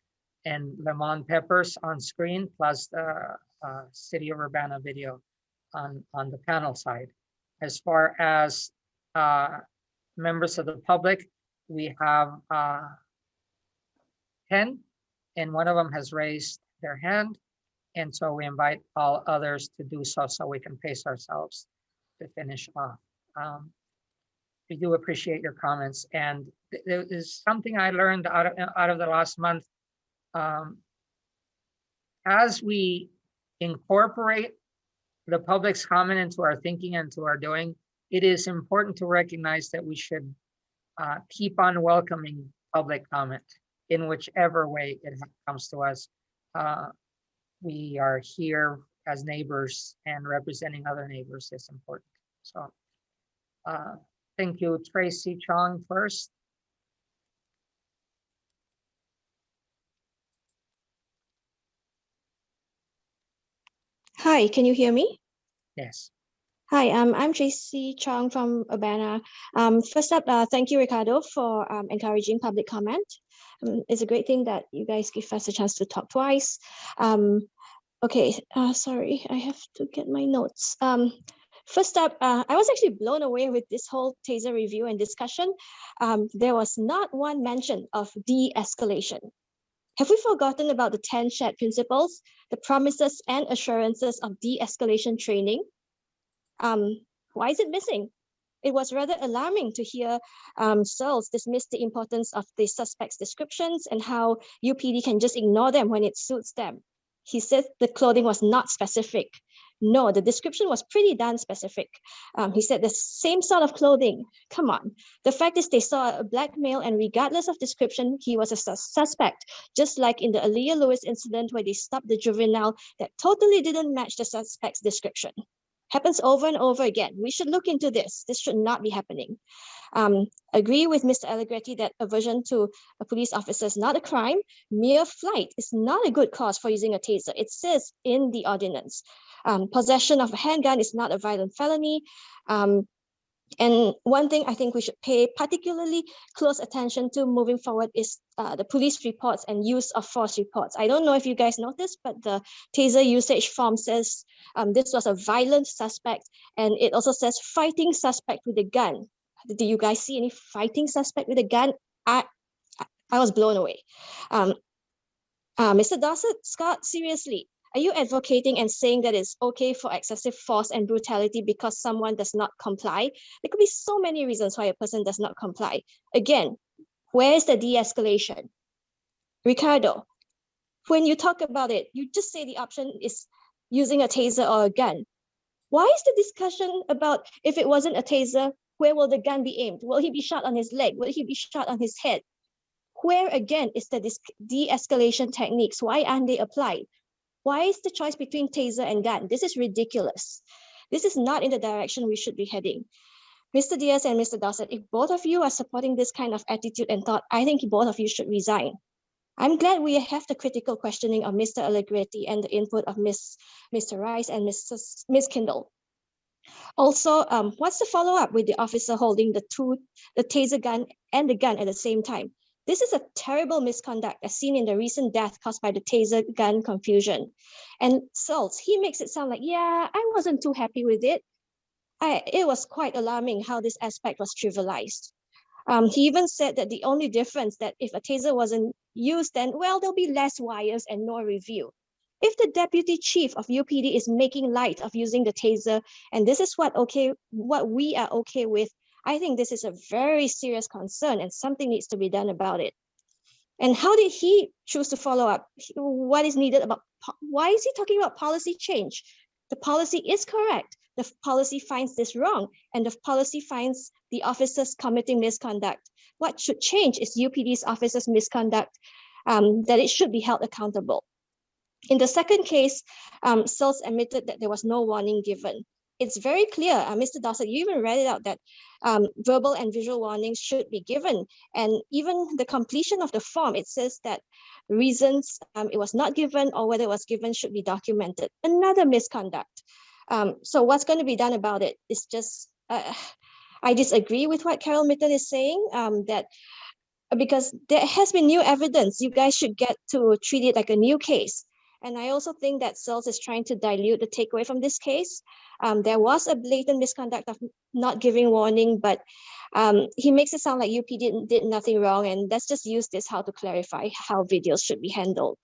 and Lemon Peppers on screen, plus the City of Urbana video on the panel side. As far as members of the public, we have 10, and one of them has raised their hand. And so we invite all others to do so we can pace ourselves to finish off. We do appreciate your comments. And there is something I learned out of the last month. As we incorporate the public's comment into our thinking and to our doing, it is important to recognize that we should keep on welcoming public comment in whichever way it comes to us. We are here as neighbors, and representing other neighbors is important. So Thank you. Tracy Chong first. Hi, can you hear me? Yes. Hi, I'm Tracy Chong from Urbana. First up, thank you, Ricardo, for encouraging public comment. It's a great thing that you guys give us a chance to talk twice. Okay, sorry, I have to get my notes. First up, I was actually blown away with this whole TASER review and discussion. There was not one mention of de-escalation. Have we forgotten about the 10 shared principles, the promises and assurances of de-escalation training? Why is it missing? It was rather alarming to hear Searles dismiss the importance of the suspects' descriptions and how UPD can just ignore them when it suits them. He said the clothing was not specific. No, the description was pretty darn specific. He said the same sort of clothing. Come on. The fact is they saw a black male and regardless of description, he was a suspect, just like in the Aaliyah Lewis incident where they stopped the juvenile that totally didn't match the suspect's description. Happens over and over again. We should look into this. This should not be happening. Agree with Mr. Allegretti that aversion to a police officer is not a crime. Mere flight is not a good cause for using a taser. It says in the ordinance. Possession of a handgun is not a violent felony. And one thing I think we should pay particularly close attention to moving forward is the police reports and use of force reports. I don't know if you guys noticed, but the taser usage form says this was a violent suspect, and it also says fighting suspect with a gun. Do you guys see any fighting suspect with a gun? I was blown away. Mr. Dossett, Scott, seriously, are you advocating and saying that it's okay for excessive force and brutality because someone does not comply? There could be so many reasons why a person does not comply. Again, where is the de-escalation? Ricardo, when you talk about it, you just say the option is using a taser or a gun. Why is the discussion about if it wasn't a taser, where will the gun be aimed? Will he be shot on his leg? Will he be shot on his head? Where again is the de-escalation techniques? Why aren't they applied? Why is the choice between taser and gun? This is ridiculous. This is not in the direction we should be heading. Mr. Diaz and Mr. Dossett, if both of you are supporting this kind of attitude and thought, I think both of you should resign. I'm glad we have the critical questioning of Mr. Allegretti and the input of Mr. Rice and Ms. Kindle. Also, what's the follow-up with the officer holding the taser gun and the gun at the same time? This is a terrible misconduct as seen in the recent death caused by the taser gun confusion. And Searles, he makes it sound like, yeah, I wasn't too happy with it. It was quite alarming how this aspect was trivialized. He even said that the only difference that if a taser wasn't used, then, well, there'll be less wires and no review. If the deputy chief of UPD is making light of using the taser, and this is what we are okay with, I think this is a very serious concern and something needs to be done about it. And how did he choose to follow up? What is needed about, why is he talking about policy change? The policy is correct. The policy finds this wrong and the policy finds the officers committing misconduct. What should change is UPD's officers' misconduct, that it should be held accountable. In the second case, Searles admitted that there was no warning given. It's very clear, Mr. Dossett, you even read it out that verbal and visual warnings should be given. And even the completion of the form, it says that reasons it was not given or whether it was given should be documented. Another misconduct. So what's going to be done about it is just, I disagree with what Carol Mitten is saying, that because there has been new evidence, you guys should get to treat it like a new case. And I also think that Searles is trying to dilute the takeaway from this case. There was a blatant misconduct of not giving warning, but he makes it sound like UP did nothing wrong. And let's just use this how to clarify how videos should be handled.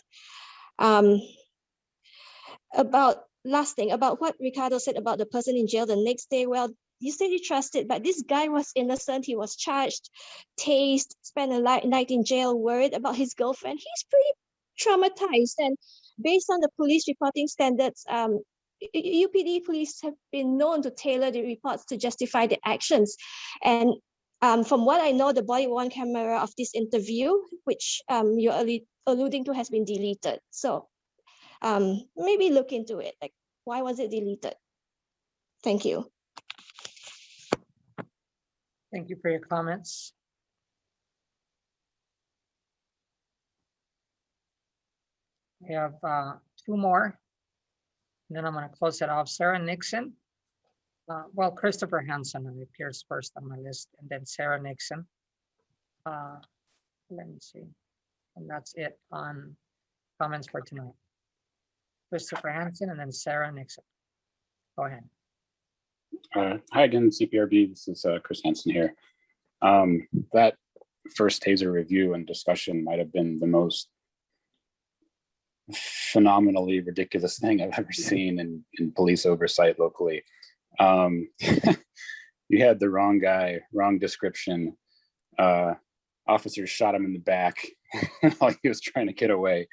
Last thing, about what Ricardo said about the person in jail the next day. Well, you said you trusted, but this guy was innocent. He was charged, tased, spent a night in jail, worried about his girlfriend. He's pretty traumatized. And based on the police reporting standards, UPD police have been known to tailor the reports to justify their actions. And from what I know, the body-worn camera of this interview, which you're alluding to, has been deleted. So maybe look into it. Like, why was it deleted? Thank you. Thank you for your comments. We have two more. And then I'm going to close it off. Sarah Nixon. Well, Christopher Hansen appears first on my list, and then Sarah Nixon. Let me see. And that's it on comments for tonight. Christopher Hansen and then Sarah Nixon. Go ahead. Hi again, CPRB. This is Chris Hansen here. That first taser review and discussion might have been the most phenomenally ridiculous thing I've ever seen in police oversight locally. You had the wrong guy, wrong description. Officers shot him in the back while he was trying to get away.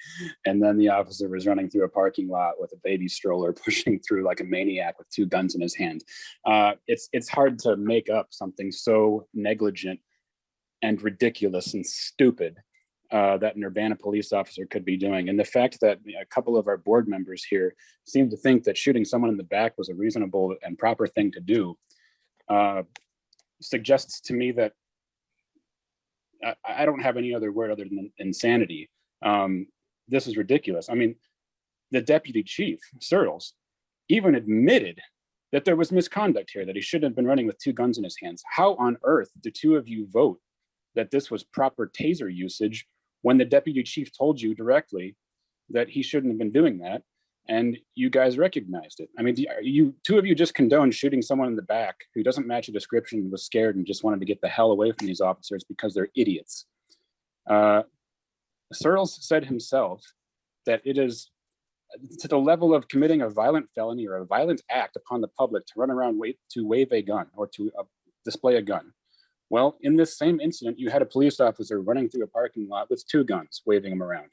And then the officer was running through a parking lot with a baby stroller, pushing through like a maniac with two guns in his hand. It's hard to make up something so negligent and ridiculous and stupid that an Urbana police officer could be doing. And the fact that a couple of our board members here seem to think that shooting someone in the back was a reasonable and proper thing to do suggests to me that I don't have any other word other than insanity. This is ridiculous. I mean, the deputy chief, Searles, even admitted that there was misconduct here, that he shouldn't have been running with two guns in his hands. How on earth do two of you vote that this was proper taser usage when the deputy chief told you directly that he shouldn't have been doing that, and you guys recognized it? I mean, two of you just condoned shooting someone in the back who doesn't match a description, was scared and just wanted to get the hell away from these officers because they're idiots. Searles said himself that it is to the level of committing a violent felony or a violent act upon the public to run around to wave a gun or to display a gun. Well, in this same incident, you had a police officer running through a parking lot with two guns, waving them around.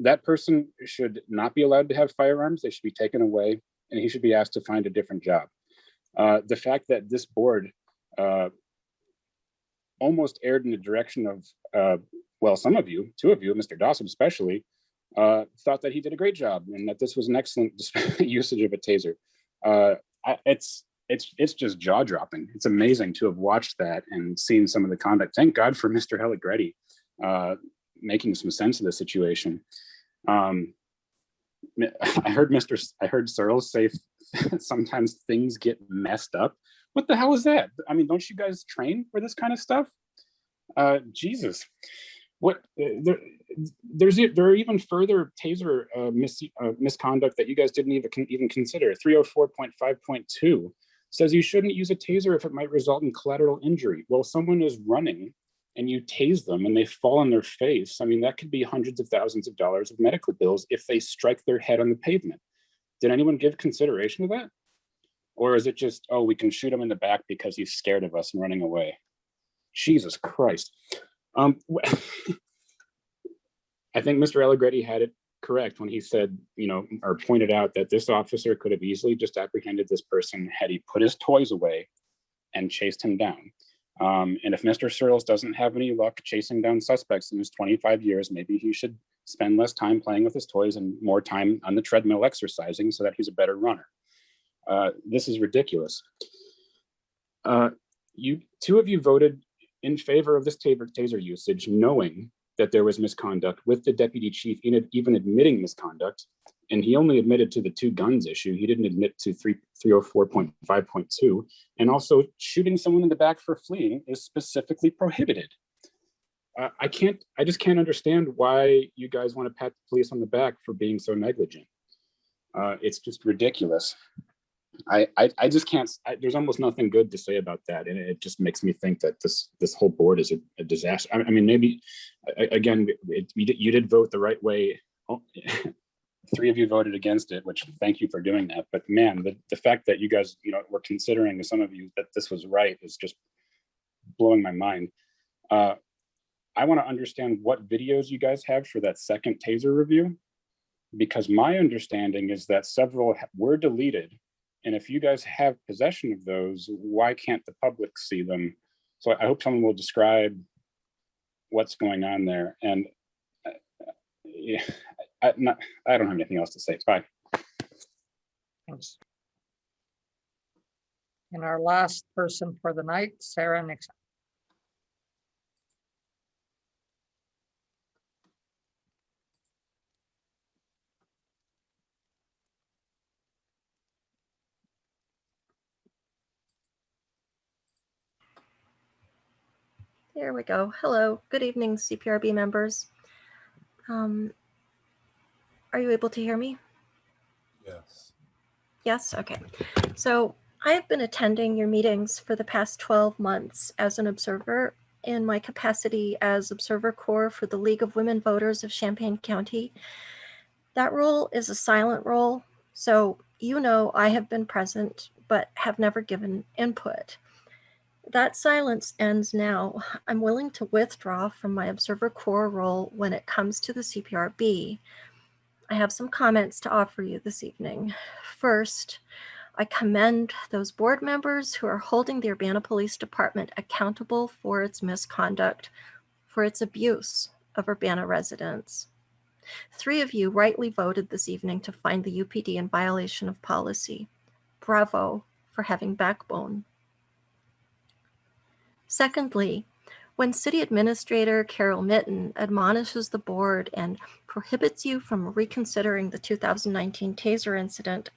That person should not be allowed to have firearms. They should be taken away, and he should be asked to find a different job. The fact that this board almost erred in the direction of, well, some of you, two of you, Mr. Dawson especially, thought that he did a great job and that this was an excellent usage of a taser. It's just jaw-dropping. It's amazing to have watched that and seen some of the conduct. Thank God for Mr. Allegretti making some sense of the situation. I heard Searles say sometimes things get messed up. What the hell is that? I mean, don't you guys train for this kind of stuff? Jesus. What there are even further taser misconduct that you guys didn't even consider. 304.5.2 says you shouldn't use a taser if it might result in collateral injury. Well, someone is running and you tase them and they fall on their face. I mean, that could be hundreds of thousands of dollars of medical bills if they strike their head on the pavement. Did anyone give consideration to that? Or is it just, oh, we can shoot him in the back because he's scared of us and running away? Jesus Christ. I think Mr. Allegretti had it correct when he said, or pointed out that this officer could have easily just apprehended this person had he put his toys away and chased him down. And if Mr. Searles doesn't have any luck chasing down suspects in his 25 years, maybe he should spend less time playing with his toys and more time on the treadmill exercising so that he's a better runner. This is ridiculous. Two of you voted in favor of this taser usage, knowing that there was misconduct, with the deputy chief even admitting misconduct. And he only admitted to the two guns issue. He didn't admit to 304.5.2. And also shooting someone in the back for fleeing is specifically prohibited. I just can't understand why you guys want to pat the police on the back for being so negligent. It's just ridiculous. I just can't, there's almost nothing good to say about that. And it just makes me think that this whole board is a disaster. I mean, maybe, again, you did vote the right way. Three of you voted against it, which thank you for doing that. But man, the fact that you guys, were considering, some of you, that this was right is just blowing my mind. I want to understand what videos you guys have for that second taser review, because my understanding is that several were deleted. And if you guys have possession of those, why can't the public see them? So I hope someone will describe what's going on there. And I don't have anything else to say. Bye. Thanks. And our last person for the night, Sarah Nixon. There we go. Hello, good evening, CPRB members. Are you able to hear me? Yes. Yes, okay. So I have been attending your meetings for the past 12 months as an observer in my capacity as Observer Corps for the League of Women Voters of Champaign County. That role is a silent role, so you know I have been present but have never given input. That silence ends now. I'm willing to withdraw from my Observer Corps role when it comes to the CPRB. I have some comments to offer you this evening. First, I commend those board members who are holding the Urbana Police Department accountable for its misconduct, for its abuse of Urbana residents. 3 of you rightly voted this evening to find the UPD in violation of policy. Bravo for having backbone. Secondly, when City Administrator Carol Mitten admonishes the board and prohibits you from reconsidering the 2019 TASER incident,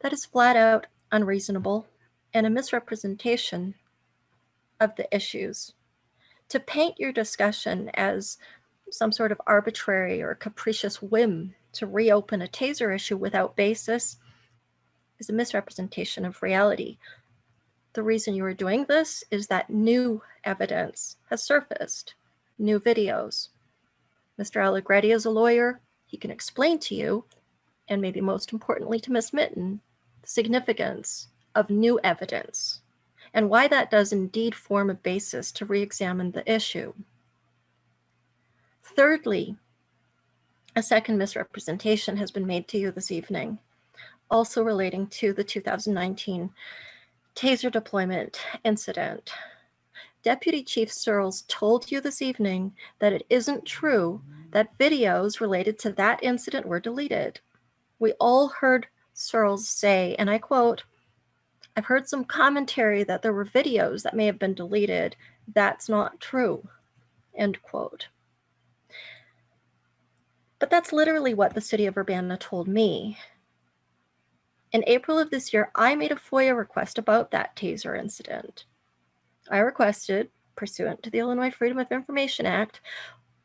that is flat out unreasonable and a misrepresentation of the issues. To paint your discussion as some sort of arbitrary or capricious whim to reopen a TASER issue without basis is a misrepresentation of reality. The reason you are doing this is that new evidence has surfaced, new videos. Mr. Allegretti is a lawyer. He can explain to you, and maybe most importantly to Ms. Mitten, the significance of new evidence and why that does indeed form a basis to re-examine the issue. Thirdly, a second misrepresentation has been made to you this evening, also relating to the 2019 TASER deployment incident. Deputy Chief Searles told you this evening that it isn't true that videos related to that incident were deleted. We all heard Searles say, and I quote, "I've heard some commentary that there were videos that may have been deleted. That's not true," end quote. But that's literally what the city of Urbana told me. In April of this year, I made a FOIA request about that TASER incident. I requested, pursuant to the Illinois Freedom of Information Act,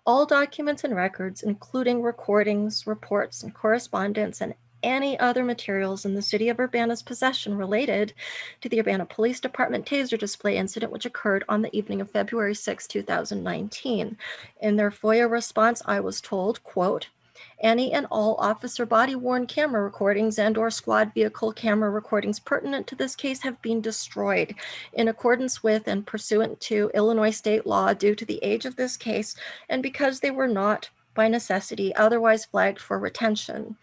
all documents and records, including recordings, reports, and correspondence, and any other materials in the city of Urbana's possession related to the Urbana Police Department TASER display incident, which occurred on the evening of February 6, 2019. In their FOIA response, I was told, quote, "Any and all officer body-worn camera recordings and/or squad vehicle camera recordings pertinent to this case have been destroyed in accordance with and pursuant to Illinois state law due to the age of this case and because they were not, by necessity, otherwise flagged for retention.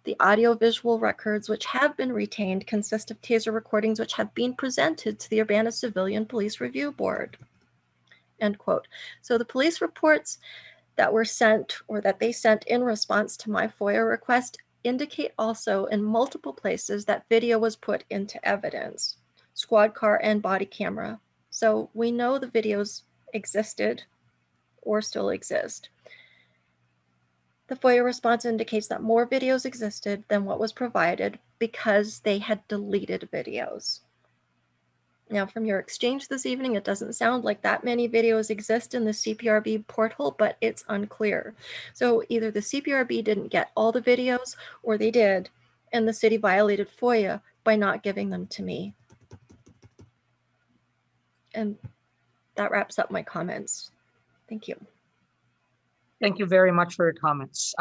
The audio-visual records which have been retained consist of TASER recordings which have been presented to the Urbana Civilian Police Review Board," end quote. So the police reports that were sent or that they sent in response to my FOIA request indicate also in multiple places that video was put into evidence, squad car and body camera. So we know the videos existed or still exist. The FOIA response indicates that more videos existed than what was provided because they had deleted videos. Now, from your exchange this evening, it doesn't sound like that many videos exist in the CPRB portal, but it's unclear. So either the CPRB didn't get all the videos or they did, and the city violated FOIA by not giving them to me. And that wraps up my comments. Thank you. Thank you very much for your comments.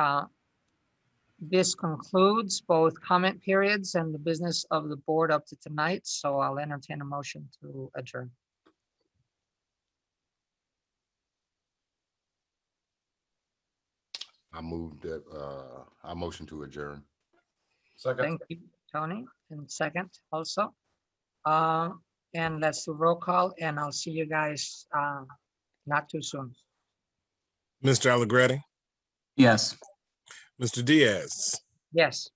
This concludes both comment periods and the business of the board up to tonight, so I'll entertain a motion to adjourn. I motion to adjourn. Second. Thank you, Tony, and second also. And let's do roll call, and I'll see you guys not too soon. Mr. Allegretti, Yes. Mr. Diaz, Yes.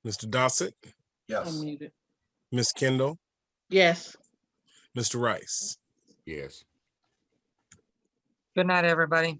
Mr. Dossett, Yes. Ms. Kendall, Yes. Mr. Rice. Yes. Good night, everybody.